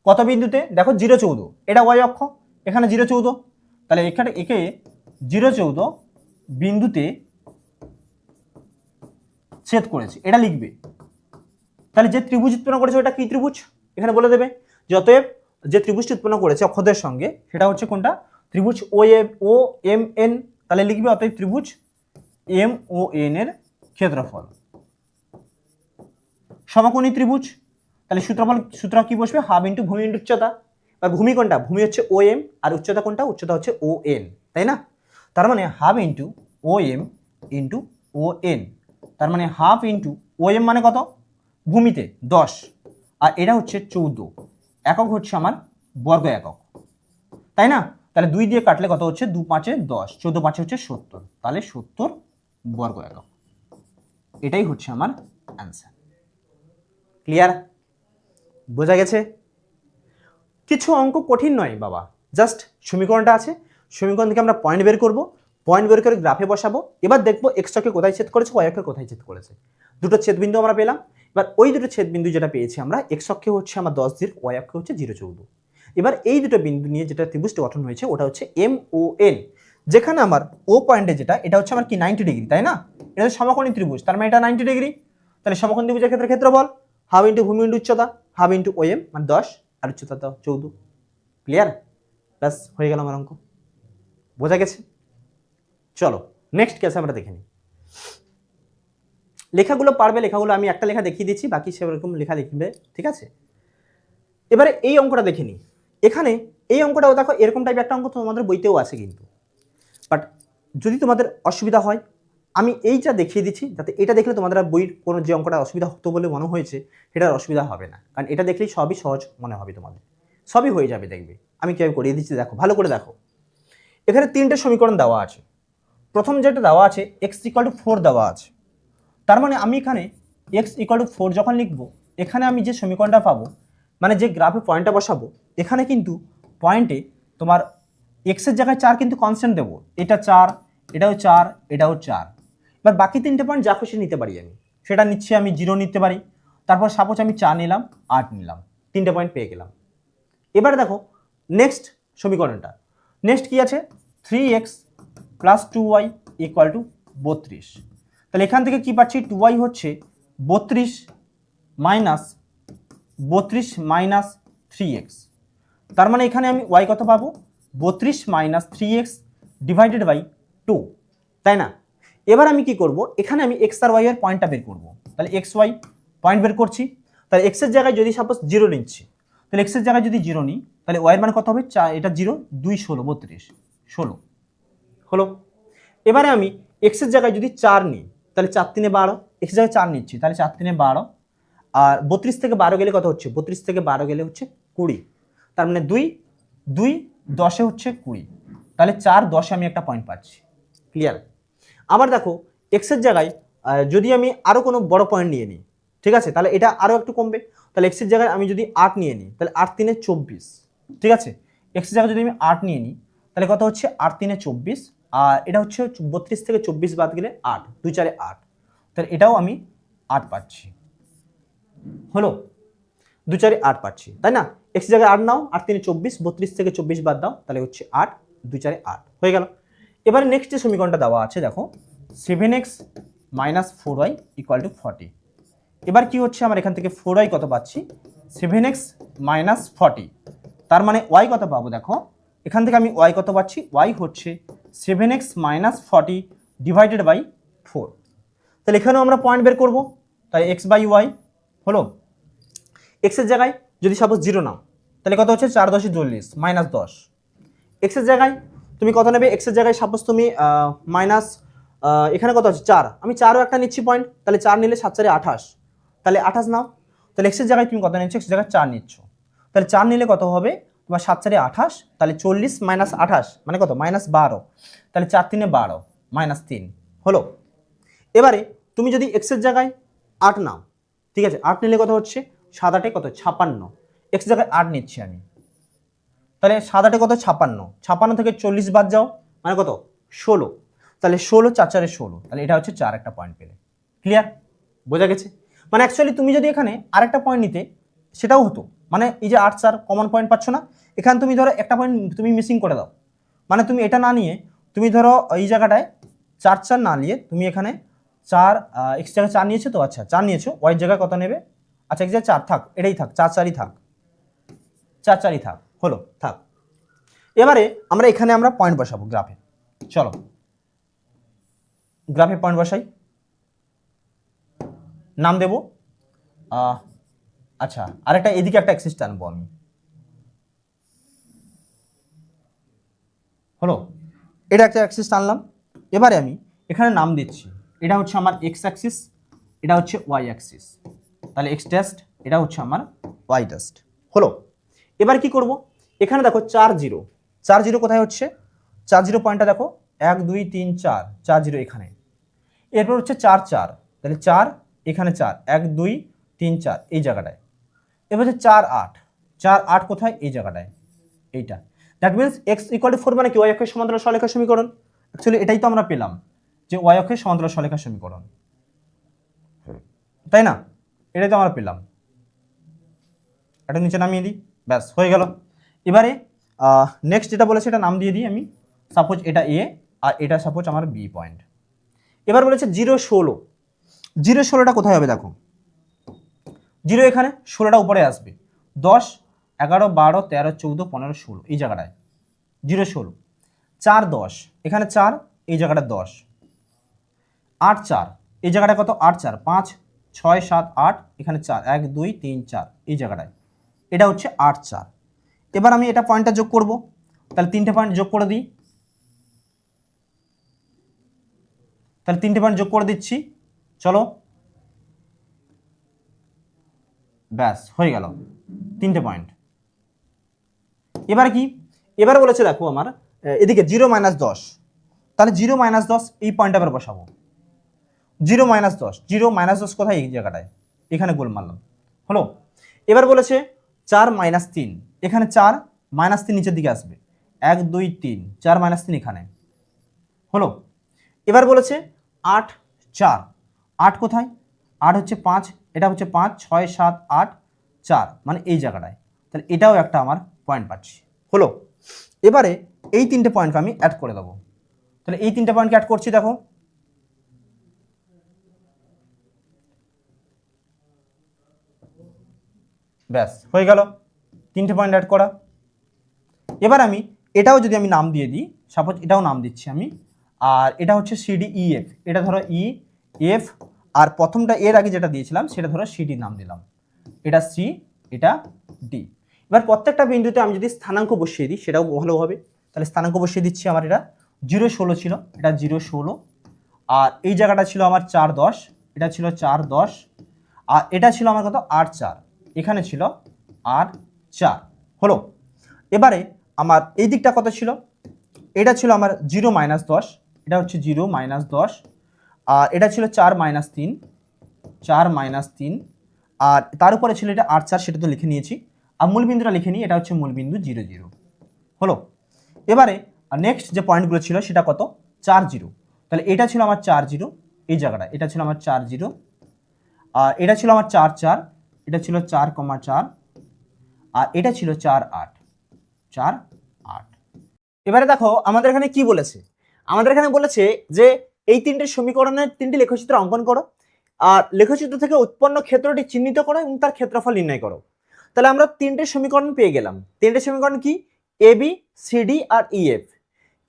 কত বিন্দুতে, দেখো 0,14, এটা ওয়াই অক্ষ, এখানে 0,14, তাহলে এখানে একে 0,14 বিন্দুতে ছেদ করেছে, এটা লিখবে। তাহলে যে ত্রিভুজ উৎপন্ন করেছে ওটা কি ত্রিভুজ, এখানে বলে দেবে। অতএব যে ত্রিভুজটি উৎপন্ন করেছে অক্ষদের সঙ্গে সেটা হচ্ছে কোনটা, ত্রিভুজ ও এম এন, তাহলে লিখবে অতএব ত্রিভুজ এম ও এন এর ক্ষেত্রফল সমকোণী ত্রিভুজ। তাহলে সূত্র কি বসবে, হাফ ইন্টু ভূমি ইন্টু উচ্চতা। আর ভূমি কোনটা, ভূমি হচ্ছে ও এম, আর উচ্চতা কোনটা, উচ্চতা হচ্ছে ও এন, তাই না? তার মানে হাফ ইন্টু ও এম ইন্টু ও এন, তার মানে হাফ ইন্টু ও এম মানে কত, ভূমিতে 10, আর এটা হচ্ছে 14, একক হচ্ছে আমার বর্গ একক, তাই না? তাহলে 2 দিয়ে কাটলে কত হচ্ছে, 2 5 10, 14 5 হচ্ছে 70, তাহলে 70 বর্গ একক, এটাই হচ্ছে আমার অ্যান্সার। ক্লিয়ার, বোঝা গেছে? কিছু অঙ্ক কঠিন নয় বাবা, জাস্ট সমীকরণটা আছে, সমীকরণ থেকে আমরা পয়েন্ট বের করব, পয়েন্ট বের করে গ্রাফে বসাবো, এবার দেখবো এক্স অক্ষে কোথায় ছেদ করেছে, ওয়াই অক্ষে কোথায় ছেদ করেছে, দুটো ছেদবিন্দু আমরা পেলাম। এবার ওই দুটো ছেদবিন্দু যেটা পেয়েছি আমরা, এক্স অক্ষে হচ্ছে আমার 10, ওয়াই অক্ষে হচ্ছে 0,14। এবার এই দুটো বিন্দু নিয়ে যেটা ত্রিভুজটি গঠন হয়েছে ওটা হচ্ছে এম ও এন, যেখানে আমার ও পয়েন্টে যেটা, এটা হচ্ছে আমার কি 90 ডিগ্রি, তাই না? এটা হচ্ছে সমকোণী ত্রিভুজ, তার মানে এটা 90 ডিগ্রি। তাহলে সমকোণী ত্রিভুজের ক্ষেত্রে ক্ষেত্রফল হাফ ইন্টু ভূমি ইন্টু উচ্চতা, হাফ ইন্টু ও এম মানে 10, আর উচ্চতা তো 14। ক্লিয়ার, ব্যাস হয়ে গেল আমার অঙ্ক, বোঝা গেছে? চলো নেক্সট কেসে আমরা দেখে নিই। লেখাগুলো পারবে, লেখাগুলো আমি একটা লেখা দেখিয়ে দিচ্ছি, বাকি সেরকম লেখা লিখবে, ঠিক আছে? এবারে এই অঙ্কটা দেখে নিই। এখানে এই অঙ্কটাও দেখো, এরকম টাইপ একটা অঙ্ক তোমাদের বইতেও আছে কিন্তু, বাট যদি তোমাদের অসুবিধা হয় আমি এইটা দেখিয়ে দিচ্ছি, যাতে এটা দেখলে তোমাদের বইয়ের কোনো যে অঙ্কটা অসুবিধা হতো বলে মনে হয়েছে সেটার অসুবিধা হবে না, কারণ এটা দেখলেই সবই সহজ মনে হবে তোমাদের, সবই হয়ে যাবে। দেখবে আমি কীভাবে করিয়ে দিচ্ছি, দেখো ভালো করে দেখো। এখানে 3টে সমীকরণ দেওয়া আছে। প্রথম যেটা দেওয়া আছে x = 4 দেওয়া আছে, তার মানে আমি এখানে x = 4 যখন লিখবো, এখানে আমি যে সমীকরণটা পাবো, মানে যে গ্রাফে পয়েন্টটা বসাবো, এখানে কিন্তু পয়েন্টে তোমার x এর জায়গায় 4 কিন্তু কনস্ট্যান্ট দেবো, এটা 4, এটাও 4, এটাও 4। এবার বাকি 3টে পয়েন্ট যা খুশি নিতে পারি আমি, সেটা নিচ্ছি, আমি 0 নিতে পারি। তারপর সাপোজ আমি 4 নিলাম, 8 নিলাম, 3টে পয়েন্ট পেয়ে গেলাম। এবারে দেখো নেক্সট সমীকরণটা, নেক্সট কি আছে, 3x + 2y = 32। তাহলে এখান থেকে কি পাচ্ছি, 2y হচ্ছে 32 মাইনাস 3x, তার মানে এখানে আমি y কত পাবো, 32 - 3x ডিভাইডেড বাই 2, তাই না? এবার আমি কি করব, এখানে আমি x আর y এর পয়েন্টটা বের করব। তাহলে x y পয়েন্ট বের করছি, তাহলে x এর জায়গায় যদি সাপোজ 0 নিচ্ছি, তাহলে x এর জায়গায় যদি 0 নিই, তাহলে y এর মান কত হবে, এটা 0, 2 16, 32 16 হলো। এবারে আমি x এর জায়গায় যদি 4 নিই, তাহলে 4 3 12, x এর জায়গায় 4 নিচ্ছি, তাহলে 4 3 12, আর 32 থেকে 12 গেলে কত হচ্ছে, 32 থেকে 12 গেলে হচ্ছে 20, তার মানে 2 2 10 হচ্ছে 20, তাহলে 4 10 আমি একটা পয়েন্ট পাচ্ছি। ক্লিয়ার? আবার দেখো x এর জায়গায় যদি আমি আরো কোনো বড় পয়েন্ট নিয়ে নিই, ঠিক আছে, তাহলে এটা আরো একটু কমবে। তাহলে x এর জায়গায় আমি যদি 8 নিয়ে নিই, তাহলে 8 3 24, ঠিক আছে? x এর জায়গায় যদি আমি 8 নিয়ে নিই, তাহলে কত হচ্ছে, 8 3 24, আর এটা হচ্ছে 32 থেকে 24 বাদ গেলে 8, 2 4 8, তাহলে এটাও আমি 8 পাচ্ছি। হলো, 2 4 8 পাচ্ছি, তাই না? x এর জায়গায় 8 নাও, 8 3 24, 32 থেকে 24 বাদ দাও, তাহলে হচ্ছে 8, 2 4 8 হয়ে গেল। এবারে নেক্সট যে সমীকরণটা দেওয়া আছে দেখো, 7x - 4y = 40। এবার কি হচ্ছে, আমার এখান থেকে 4y কত পাচ্ছি, 7x - 40, তার মানে y কত পাবো, দেখো এখান থেকে আমি y কত পাচ্ছি, y হচ্ছে 7x - 40 ডিভাইডেড বাই 4। তাহলে এখানেও আমরা পয়েন্ট বের করব, তাই x/y হলো। x এর জায়গায় যদি সাপোজ 0 নাও, তাহলে কত হচ্ছে, 4 10 40 -10। x এর জায়গায় তুমি কত নেবে, x এর জায়গায় সাপোজ তুমি মাইনাস, এখানে কত আছে 4, আমি 4ও একটা নিচ্ছি পয়েন্ট, তাহলে 4 নিলে 7 4 28, তাহলে 28 নাও। তাহলে x এর জায়গায় তুমি কত নিচ্ছ, x এর জায়গায় 4 নিচ্ছ, তাহলে 4 নিলে কত হবে তোমার, 7 4 28, তাহলে 40 - 28 মানে কত, -12, তাহলে 4 3 12 -3 হলো। এবারে তুমি যদি x এর জায়গায় 8 নাও, ঠিক আছে, 8 নিলে কত হচ্ছে, 7 8 কত 56, এক্স জায়গায় 8 নিচ্ছি আমি, তাহলে 7 8 কত 56, 56 থেকে 40 বাদ যাও মানে কত 16, তাহলে 16 4 4 16, তাহলে এটা হচ্ছে 4 একটা পয়েন্ট পেলে। ক্লিয়ার, বোঝা গেছে? মানে অ্যাকচুয়ালি তুমি যদি এখানে আরেকটা পয়েন্ট নিতে সেটাও হতো, মানে এই যে 8 4 কমন পয়েন্ট পাচ্ছ না, এখানে তুমি ধরো একটা পয়েন্ট তুমি মিসিং করে দাও, মানে তুমি এটা না নিয়ে তুমি ধরো এই জায়গাটায় 4 4 না নিয়ে তুমি এখানে 4 এক্স জায়গায় 4 নিয়েছো তো, আচ্ছা 4 নিয়েছো, ওয়াই জায়গায় কত নেবে, আচ্ছা এক্স জায়গায় 4 থাক, এটাই থাক, 4 4ই থাক, 4 4ই থাক, হলো থাক। এবারে আমরা এখানে আমরা পয়েন্ট বসাবো গ্রাফে, চলো গ্রাফে পয়েন্ট বসাই, নাম দেব আচ্ছা আরেকটা এদিকে একটা অ্যাক্সিস টানবো আমি, হলো এটা একটা অ্যাক্সিস টানলাম। এবারে আমি এখানে নাম দিচ্ছি, এটা হচ্ছে আমার এক্স অ্যাক্সিস, এটা হচ্ছে ওয়াই অ্যাক্সিস, তাহলে এক্স টেস্ট, এটা হচ্ছে আমার ওয়াই টেস্ট, হলো। এবার কি করব, এখানে দেখো 4 0, 4 0 কোথায় হচ্ছে, 4 0 পয়েন্টটা দেখো 1 2 3 4, 4 0 এখানে, এরপর হচ্ছে 4 4, তাহলে 4 এখানে 4 1 2 3 4 এই জায়গাটায়, এবার হচ্ছে 4 8, 4 8 কোথায় এই জায়গাটায়, এইটা, that means x equal two 4 মানে কি, ওয়াই অক্ষের সমান্তরাল সরলরেখা সমীকরণ। অ্যাকচুয়ালি এটাই তো আমরা পেলাম যে ওয়াই অক্ষের সমান্তরাল সরলরেখা সমীকরণ, তাই না, এটাই তো আমরা পেলাম, এটা নিচে নামিয়ে দিই, ব্যাস হয়ে গেল। এবারে নেক্সট যেটা বলেছে এটা নাম দিয়ে দিই আমি, সাপোজ এটা এ আর এটা সাপোজ আমার বি পয়েন্ট। এবার বলেছে 0 16, 0 16টা কোথায় হবে দেখো, 0 এখানে, 16টা উপরে আসবে, 10 11 12 13 14 15 16 এই জায়গাটায় 0 16, 4 10 এখানে 4 এই জায়গাটা 10, 8 4 এই জায়গাটা কত 8 4 5 6 7 8 এখানে 4 1 2 3 4 এই জায়গাটায়, এটা হচ্ছে 8 4। এবার আমি এটা পয়েন্টটা যোগ করব, তাহলে 3টে পয়েন্ট যোগ করে দিই, তাহলে 3টে পয়েন্ট যোগ করে দিচ্ছি, চলো ব্যাস হয়ে গেল 3টে পয়েন্ট। এবার কি, এবার বলেছে দেখো আমার এদিকে 0 -10, তাহলে 0 -10 এই পয়েন্টটা আবার বসাবো, 0 -10, 0 -10 কোথায় এই জায়গাটায়, এখানে গোল মারলাম, হলো। এবার বলেছে 4 -3, এখানে 4 -3 নিচের দিকে আসবে, 1 2 3 4 -3 এখানে, হলো। এবার বলেছে 8 4, 8 কোথায়, 8 হচ্ছে 5, এটা হচ্ছে 5 6 7 8 4 মানে এই জায়গাটায়, তাহলে এটাও একটা আমার পয়েন্ট পাচ্ছি, হলো। এবারে এই 3টে পয়েন্টকে আমি অ্যাড করে দেবো, তাহলে এই 3টে পয়েন্টকে অ্যাড করছি দেখো, ব্যাস হয়ে গেল 3টে পয়েন্ট অ্যাড করা। এবার আমি এটাও যদি আমি নাম দিয়ে দিই, সাপোজ এটাও নাম দিচ্ছি আমি, আর এটা হচ্ছে সিডি ই এফ, এটা ধরো ই এফ, আর প্রথমটা এর আগে যেটা দিয়েছিলাম সেটা ধরো সিডি নাম দিলাম, এটা সি এটা ডি। এবার প্রত্যেকটা বিন্দুতে আমি যদি স্থানাঙ্ক বসিয়ে দিই সেটাও ভালো হবে, তাহলে স্থানাঙ্ক বসিয়ে দিচ্ছি, আমার এটা 0 16 ছিল, এটা 0 16, আর এই জায়গাটা ছিল আমার 4 10, এটা ছিল 4 10, আর এটা ছিল আমার কত 8 4, এখানে ছিল 8 4, হলো। এবারে আমার এই দিকটা কত ছিল, এটা ছিল আমার 0 -10, এটা হচ্ছে 0 -10, আর এটা ছিল 4 -3, 4 -3, আর তার উপরে ছিল এটা 8 4, সেটা তো লিখে নিয়েছি, আর মূলবিন্দুটা লিখে নিই, এটা হচ্ছে মূলবিন্দু 0 0, হলো। এবারে নেক্সট যে পয়েন্টগুলো ছিল সেটা কত 4 0, তাহলে এটা ছিল আমার 4 0 এই জায়গাটা, এটা ছিল আমার 4 0, আর এটা ছিল আমার 4 4, এটা ছিল 4,4, আর এটা ছিল 4 8 4 8। এবারে দেখো আমাদের এখানে কি বলেছে, আমাদের এখানে বলেছে যে এই 3টে সমীকরণের 3টি লেখচিত্র অঙ্কন করো, আর লেখচিত্র থেকে উৎপন্ন ক্ষেত্রটি চিহ্নিত করো এবং তার ক্ষেত্রফল নির্ণয় করো। তাহলে আমরা 3টে সমীকরণ পেয়ে গেলাম, 3টে সমীকরণ কি, A B C D R E F.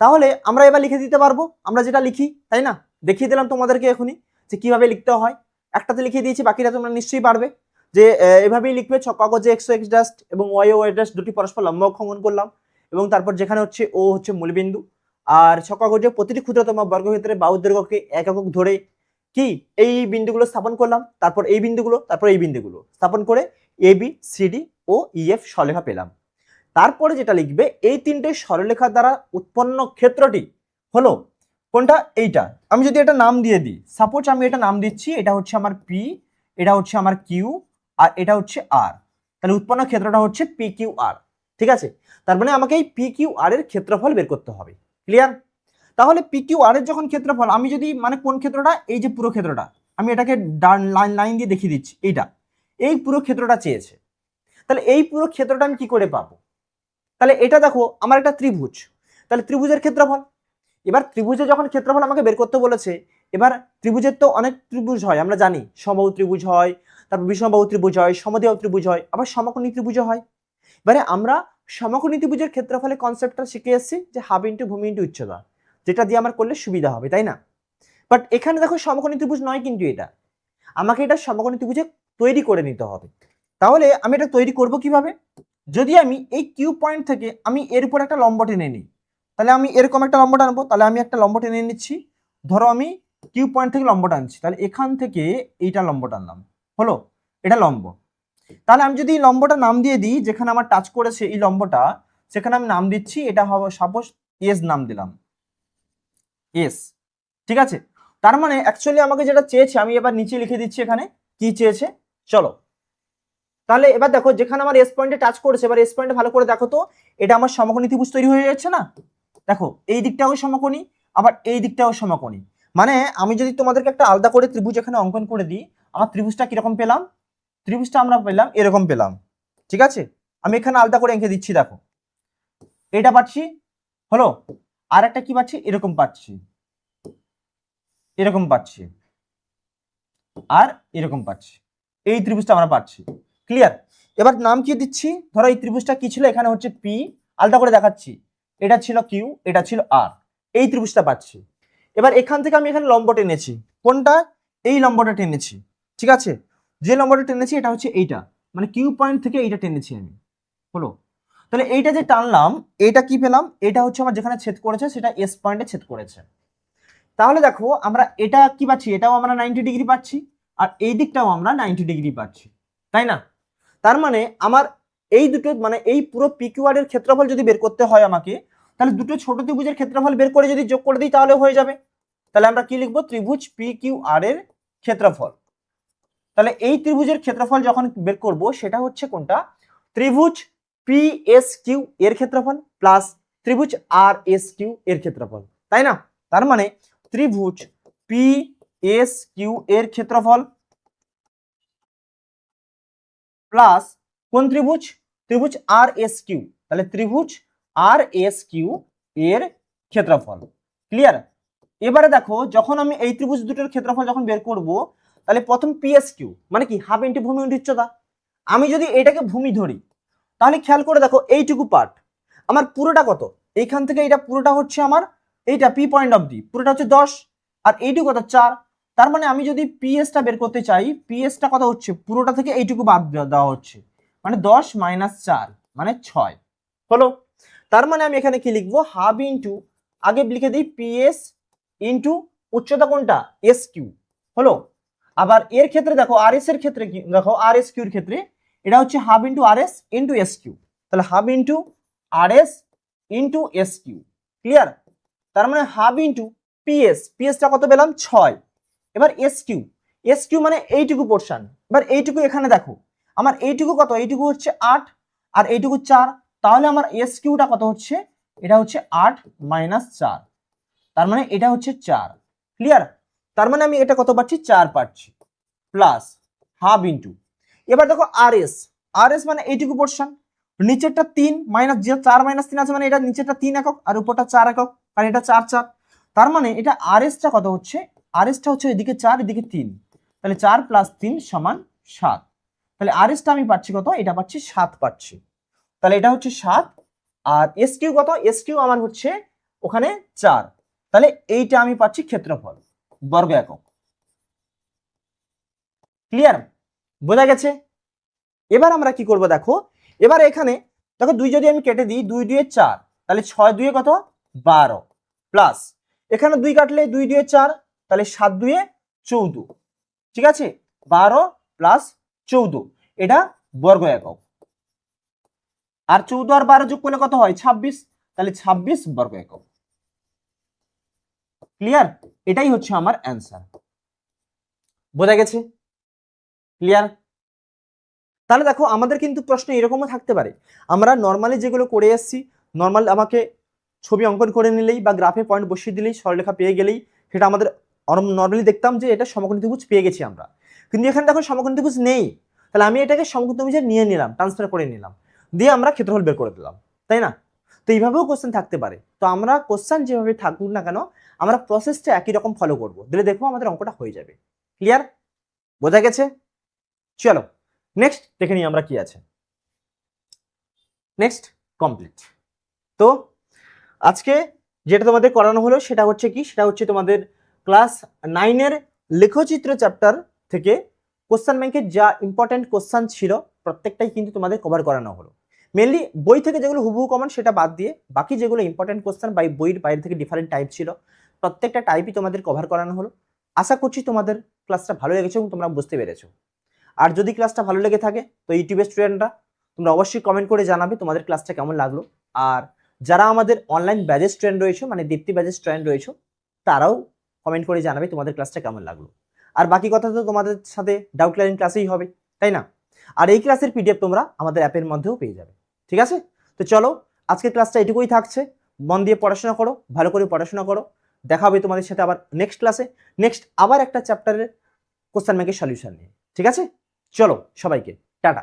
তাহলে আমরা এবার লিখে দিতে পারবো আমরা যেটা লিখি, তাই না, দেখিয়ে দিলাম তোমাদেরকে এখনই যে কিভাবে লিখতে হয়, একটাতে লিখে দিয়েছি, বাকিটা তোমরা নিশ্চয়ই পারবে, যে এভাবেই লিখবে, কাগজে এক্স এক্স ড্যাশ এবং ওয়াই ও ওয়াই ড্যাশ দুটি পরস্পর লম্ব অক্ষ অঙ্কন করলাম, এবং তারপর যেখানে হচ্ছে ও হচ্ছে মূলবিন্দু, আর কাগজে প্রতিটি ক্ষুদ্রতম বর্গক্ষেত্রে বাহুর দৈর্ঘ্যকে এক একক ধরে কি এই বিন্দুগুলো স্থাপন করলাম, তারপর এই বিন্দুগুলো, তারপর এই বিন্দুগুলো স্থাপন করে A B C D O E F সরলরেখা পেলাম। তারপরে যেটা লিখবে এই 3টে সরলরেখা দ্বারা উৎপন্ন ক্ষেত্রটি হলো কোনটা, এইটা। আমি যদি এটা নাম দিয়ে দিই, সাপোজ আমি এটা নাম দিচ্ছি, এটা হচ্ছে আমার পি, এটা হচ্ছে আমার কিউ, আর এটা হচ্ছে আর। তাহলে উৎপন্ন ক্ষেত্রটা হচ্ছে পি কিউ আর। ঠিক আছে, তার মানে আমাকে এই পি কিউ আর এর ক্ষেত্রফল বের করতে হবে। ক্লিয়ার? তাহলে পি কিউ আর এর যখন ক্ষেত্রফল, আমি যদি মানে কোন ক্ষেত্রটা, এই যে পুরো ক্ষেত্রটা, আমি এটাকে লাইন দিয়ে দেখিয়ে দিচ্ছি, এইটা, এই পুরো ক্ষেত্রটা চেয়েছে। তাহলে এই পুরো ক্ষেত্রটা আমি কি করে পাবো? তাহলে এটা দেখো আমার একটা ত্রিভুজ, তাহলে ত্রিভুজের ক্ষেত্রফল। এবার ত্রিভুজের যখন ক্ষেত্রফল আমাকে বের করতে বলেছে, এবার ত্রিভুজের তো অনেক ত্রিভুজ হয়, আমরা জানি সমবাহু ত্রিভুজ হয়, তারপর বিষমবাহু ত্রিভুজ হয়, সমদ্বিবাহু ত্রিভুজ হয়, আবার সমকোণী ত্রিভুজও হয়। এবারে আমরা সমকোণী ত্রিভুজের ক্ষেত্রফলের কনসেপ্টটা শিখে এসেছি, যে হাফ ইন্টু ভূমি ইন্টু উচ্চতা, যেটা দিয়ে আমার করলে সুবিধা হবে, তাই না? বাট এখানে দেখো সমকোণী ত্রিভুজ নয় কিন্তু এটা, আমাকে এটা সমকোণী ত্রিভুজে তৈরি করে নিতে হবে। তাহলে আমি এটা তৈরি করব কিভাবে? যদি আমি এই কিউ পয়েন্ট থেকে আমি এর উপর একটা লম্ব টেনে নিই, তাহলে আমি এরকম একটা লম্ব টানবো। তাহলে আমি একটা লম্ব টেনে নিচ্ছি, ধরো আমি কিউ পয়েন্ট থেকে লম্ব টানছি, তাহলে এখান থেকে এইটা লম্ব টানলাম, হলো, এটা লম্ব। তাহলে আমি যদি লম্বটা নাম দিয়ে দিই, যেখানে আমার টাচ করেছে এই লম্বটা, সেখানে আমি নাম দিচ্ছি, এটা হবে সাপোজ এস, নাম দিলাম এস। ঠিক আছে, তার মানে অ্যাকচুয়ালি আমাকে যেটা চেয়েছে, আমি এবার নিচে লিখে দিচ্ছি এখানে কি চেয়েছে। চলো, তাহলে এবার দেখো যেখানে আমার এস পয়েন্টে টাচ করেছে, এবার এস পয়েন্টে ভালো করে দেখো তো, এটা আমার সমকোণী ত্রিভুজ তৈরি হয়ে যাচ্ছে না? দেখো এই দিকটাও সমকোণী, আবার এই দিকটাও সমকোণী। মানে আমি যদি তোমাদেরকে একটা আলাদা করে ত্রিভুজ এখানে অঙ্কন করে দিই, আমার ত্রিভুজটা কিরকম পেলাম? ত্রিভুজটা আমরা পেলাম এরকম পেলাম। ঠিক আছে, আমি এখানে আলাদা করে এঁকে দিচ্ছি, দেখো এটা পাচ্ছি, হলো, আর একটা কি পাচ্ছি, এরকম পাচ্ছি, এরকম পাচ্ছি, আর এরকম পাচ্ছি। এই ত্রিভুজটা আমরা পাচ্ছি। ক্লিয়ার? এবার নাম কি দিচ্ছি, ধরো এই ত্রিভুজটা কি ছিল, এখানে হচ্ছে পি, আলাদা করে দেখাচ্ছি, এটা ছিল কিউ, এটা ছিল আর, এই ত্রিভুজটা পাচ্ছি। এবার এখান থেকে আমি এখানে লম্ব টেনেছি, কোনটা? এই লম্বটা টেনেছি। ঠিক আছে, যে লম্বটা টেনেছি এটা হচ্ছে এইটা, মানে কিউ পয়েন্ট থেকে এইটা টেনেছি আমি, হলো। তাহলে এইটা যে টানলাম, এইটা কি পেলাম? এটা হচ্ছে আমার যেখানে ছেদ করেছে সেটা এস পয়েন্টে ছেদ করেছে। তাহলে দেখো আমরা এটা কি পাচ্ছি, এটাও আমরা 90 ডিগ্রি পাচ্ছি, আর এই দিকটাও আমরা 90 ডিগ্রি পাচ্ছি, তাই না? তার মানে আমার এই দুটো, মানে এই পুরো পিকিউআর এর ক্ষেত্রফল যদি বের করতে হয় আমাকে, তাহলে দুটো ছোট ত্রিভুজের ক্ষেত্রফল বের করে যদি যোগ করে দিই তাহলে হয়ে যাবে। তাহলে আমরা কি লিখবো? ত্রিভুজ পিকিউআর এর ক্ষেত্রফল। তাহলে এই ত্রিভুজের ক্ষেত্রফল যখন বের করব, সেটা হচ্ছে কোনটা? ত্রিভুজ পিএসকিউ এর ক্ষেত্রফল প্লাস ত্রিভুজ আরএসকিউ এর ক্ষেত্রফল, তাই না? তার মানে ত্রিভুজ পিএসকিউ এর ক্ষেত্রফল প্লাস কোন ত্রিভুজ? ত্রিভুজ আরএসকিউ। তাহলে ত্রিভুজ আরএসকিউ এর ক্ষেত্রফল। ক্লিয়ার? এবারে দেখো যখন আমি এই ত্রিভুজ দুটোর ক্ষেত্রফল যখন বের করব, তাহলে প্রথম পিএসকিউ মানে কি, হাফ ইন্টু ভূমি ইন্টু উচ্চতা। আমি যদি এটাকে ভূমি ধরি, তাহলে খেয়াল করে দেখো এইটুকু পার্ট আমার পুরোটা কত, এইখান থেকে এটা পুরোটা হচ্ছে আমার, এইটা পি পয়েন্ট অফ ডি পুরোটা হচ্ছে 10, আর এইটুকু কত 4। তার মানে আমি যদি পিএসটা বের করতে চাই, পিএসটা কত হচ্ছে, পুরোটা থেকে এইটুকু বাদ দেওয়া হচ্ছে, মানে 10 মাইনাস 4 মানে 6, হলো। তার মানে আমি এখানে কি লিখবো? হাফ ইন্টু, আগে লিখে দিই পিএস ইন্টু উচ্চতা কোনটা, এস কিউ, হলো। আবার এর ক্ষেত্রে দেখো আর এস এর ক্ষেত্রে কি, দেখো আর এস কিউর ক্ষেত্রে এটা হচ্ছে half into R S into S Q. তাহলে half into R S into S Q. Clear? তার মানে হাফ ইন্টু পিএস, পিএসটা কত পেলাম 6। এবার এস কিউ, এস কিউ মানে এইটুকু পোর্শন। এবার এইটুকু এখানে দেখো, আমার এইটুকু কত, এইটুকু হচ্ছে 8, আর এইটুকু 4। তাহলে আমার এস কিউটা কত হচ্ছে, এটা হচ্ছে 8 মাইনাস 4, তার মানে এটা হচ্ছে 4। ক্লিয়ার? তার মানে আমি এটা কত পাচ্ছি, 4 পাচ্ছি, প্লাস হাফ ইন্টু, এবার দেখো আর এস, আর এস মানে এইটুকু পোর্শন, নিচেরটা 3 মাইনাস, যে 4 মাইনাস 3 আছে মানে এটা নিচেরটা 3 একক আর উপরটা 4 একক, আর এটা 4 4। তার মানে এটা আর এসটা কত হচ্ছে, আর এসটা হচ্ছে এদিকে 4 এদিকে 3, তাহলে 4 প্লাস 3 সমান 7। তাহলে আর এসটা আমি পাচ্ছি কত, এটা পাচ্ছি 7 পাচ্ছি। তাহলে এটা হচ্ছে 7, আর এস কিউ কত, এস কিউ আমার হচ্ছে ওখানে 4। তাহলে এইটা আমি পাচ্ছি ক্ষেত্রফল বর্গ একক। ক্লিয়ার? বোঝা গেছে? এবার আমরা কি করব দেখো, এবার এখানে দেখো 2 যদি আমি কেটে দিই, 2 2 4, তাহলে 6 2 কত 12, প্লাস এখানে 2 কাটলে 2 2 4, তাহলে 7 2 14। ঠিক আছে, 12 প্লাস 14, এটা বর্গ একক। আর 14 আর 12 যোগ করলে কত হয় 26, তাহলে 26 বর্গ একক। ক্লিয়ার? এটাই হচ্ছে আমার অ্যান্সার। বোঝা গেছে? ক্লিয়ার? তাহলে দেখো আমাদের কিন্তু প্রশ্ন এরকমও থাকতে পারে, আমরা নর্মালি যেগুলো করে এসেছি, নর্মাল আমাকে ছবি অঙ্কন করে নিলেই বা গ্রাফে পয়েন্ট বসিয়ে দিলেই সরলরেখা পেয়ে গেলেই সেটা আমাদের নর্মালি দেখতাম যে এটা সমকোণী ত্রিভুজ পেয়ে গেছি আমরা। কিন্তু এখানে দেখো সমকোণী ত্রিভুজ নেই, তাহলে আমি এটাকে সমকোণী ত্রিভুজে নিয়ে নিলাম, ট্রান্সফার করে নিলাম, দিয়ে আমরা ক্ষেত্রফল বের করে দিলাম, তাই না? তো এইভাবেও কোশ্চেন থাকতে পারে। তো আমরা কোশ্চেন যেভাবে থাকুক না কেন আমরা প্রসেসটা একই রকম ফলো করব, দিলে দেখবো আমাদের অঙ্কটা হয়ে যাবে। ক্লিয়ার? বোঝা গেছে? চলো নেক্সট দেখে নিই আমরা কি আছে। Next complete. তো আজকে যেটা তোমাদের করানো হলো সেটা হচ্ছে কি, সেটা হচ্ছে তোমাদের ক্লাস 9-এর লেখচিত্র চ্যাপ্টার থেকে কোশ্চেন ব্যাংকের যা ইম্পর্টেন্ট কোশ্চেন ছিল প্রত্যেকটাই কিন্তু তোমাদের কভার করানো হলো। মেনলি বই থেকে যেগুলো হুবহু কমন সেটা বাদ দিয়ে বাকি যেগুলো ইম্পর্টেন্ট কোশ্চেন বা বইয়ের বাইরে থেকে ডিফারেন্ট টাইপ ছিল প্রত্যেকটা টাইপই তোমাদের কভার করানো হলো। আশা করছি তোমাদের ক্লাসটা ভালো লেগেছে এবং তোমরা বুঝতে পেরেছো। আর যদি ক্লাসটা ভালো লেগে থাকে তো ইউটিউবের স্টুডেন্টরা তোমরা অবশ্যই কমেন্ট করে জানাবে তোমাদের ক্লাসটা কেমন লাগলো। আর যারা আমাদের অনলাইন ব্যাচের স্টুডেন্ট রয়েছে মানে দীপ্তি ব্যাচের স্টুডেন্ট রয়েছে তারাও কমেন্ট করে জানাবে তোমাদের ক্লাসটা কেমন লাগলো। আর বাকি কথা তো তোমাদের সাথে ডাউট ক্লিয়ারিং ক্লাসেই হবে, তাই না? আর এই ক্লাসের পিডিএফ তোমরা আমাদের অ্যাপের মধ্যেও পেয়ে যাবে। ঠিক আছে, তো চলো আজকের ক্লাসটা এটুকুই থাকছে। মন দিয়ে পড়াশোনা করো, ভালো করে পড়াশোনা করো। দেখা হবে তোমাদের সাথে আবার নেক্সট ক্লাসে, নেক্সট আবার একটা চ্যাপ্টারের কোশ্চেন ব্যাংকের সলিউশন নিয়ে। ঠিক আছে, চলো সবাইকে টাটা।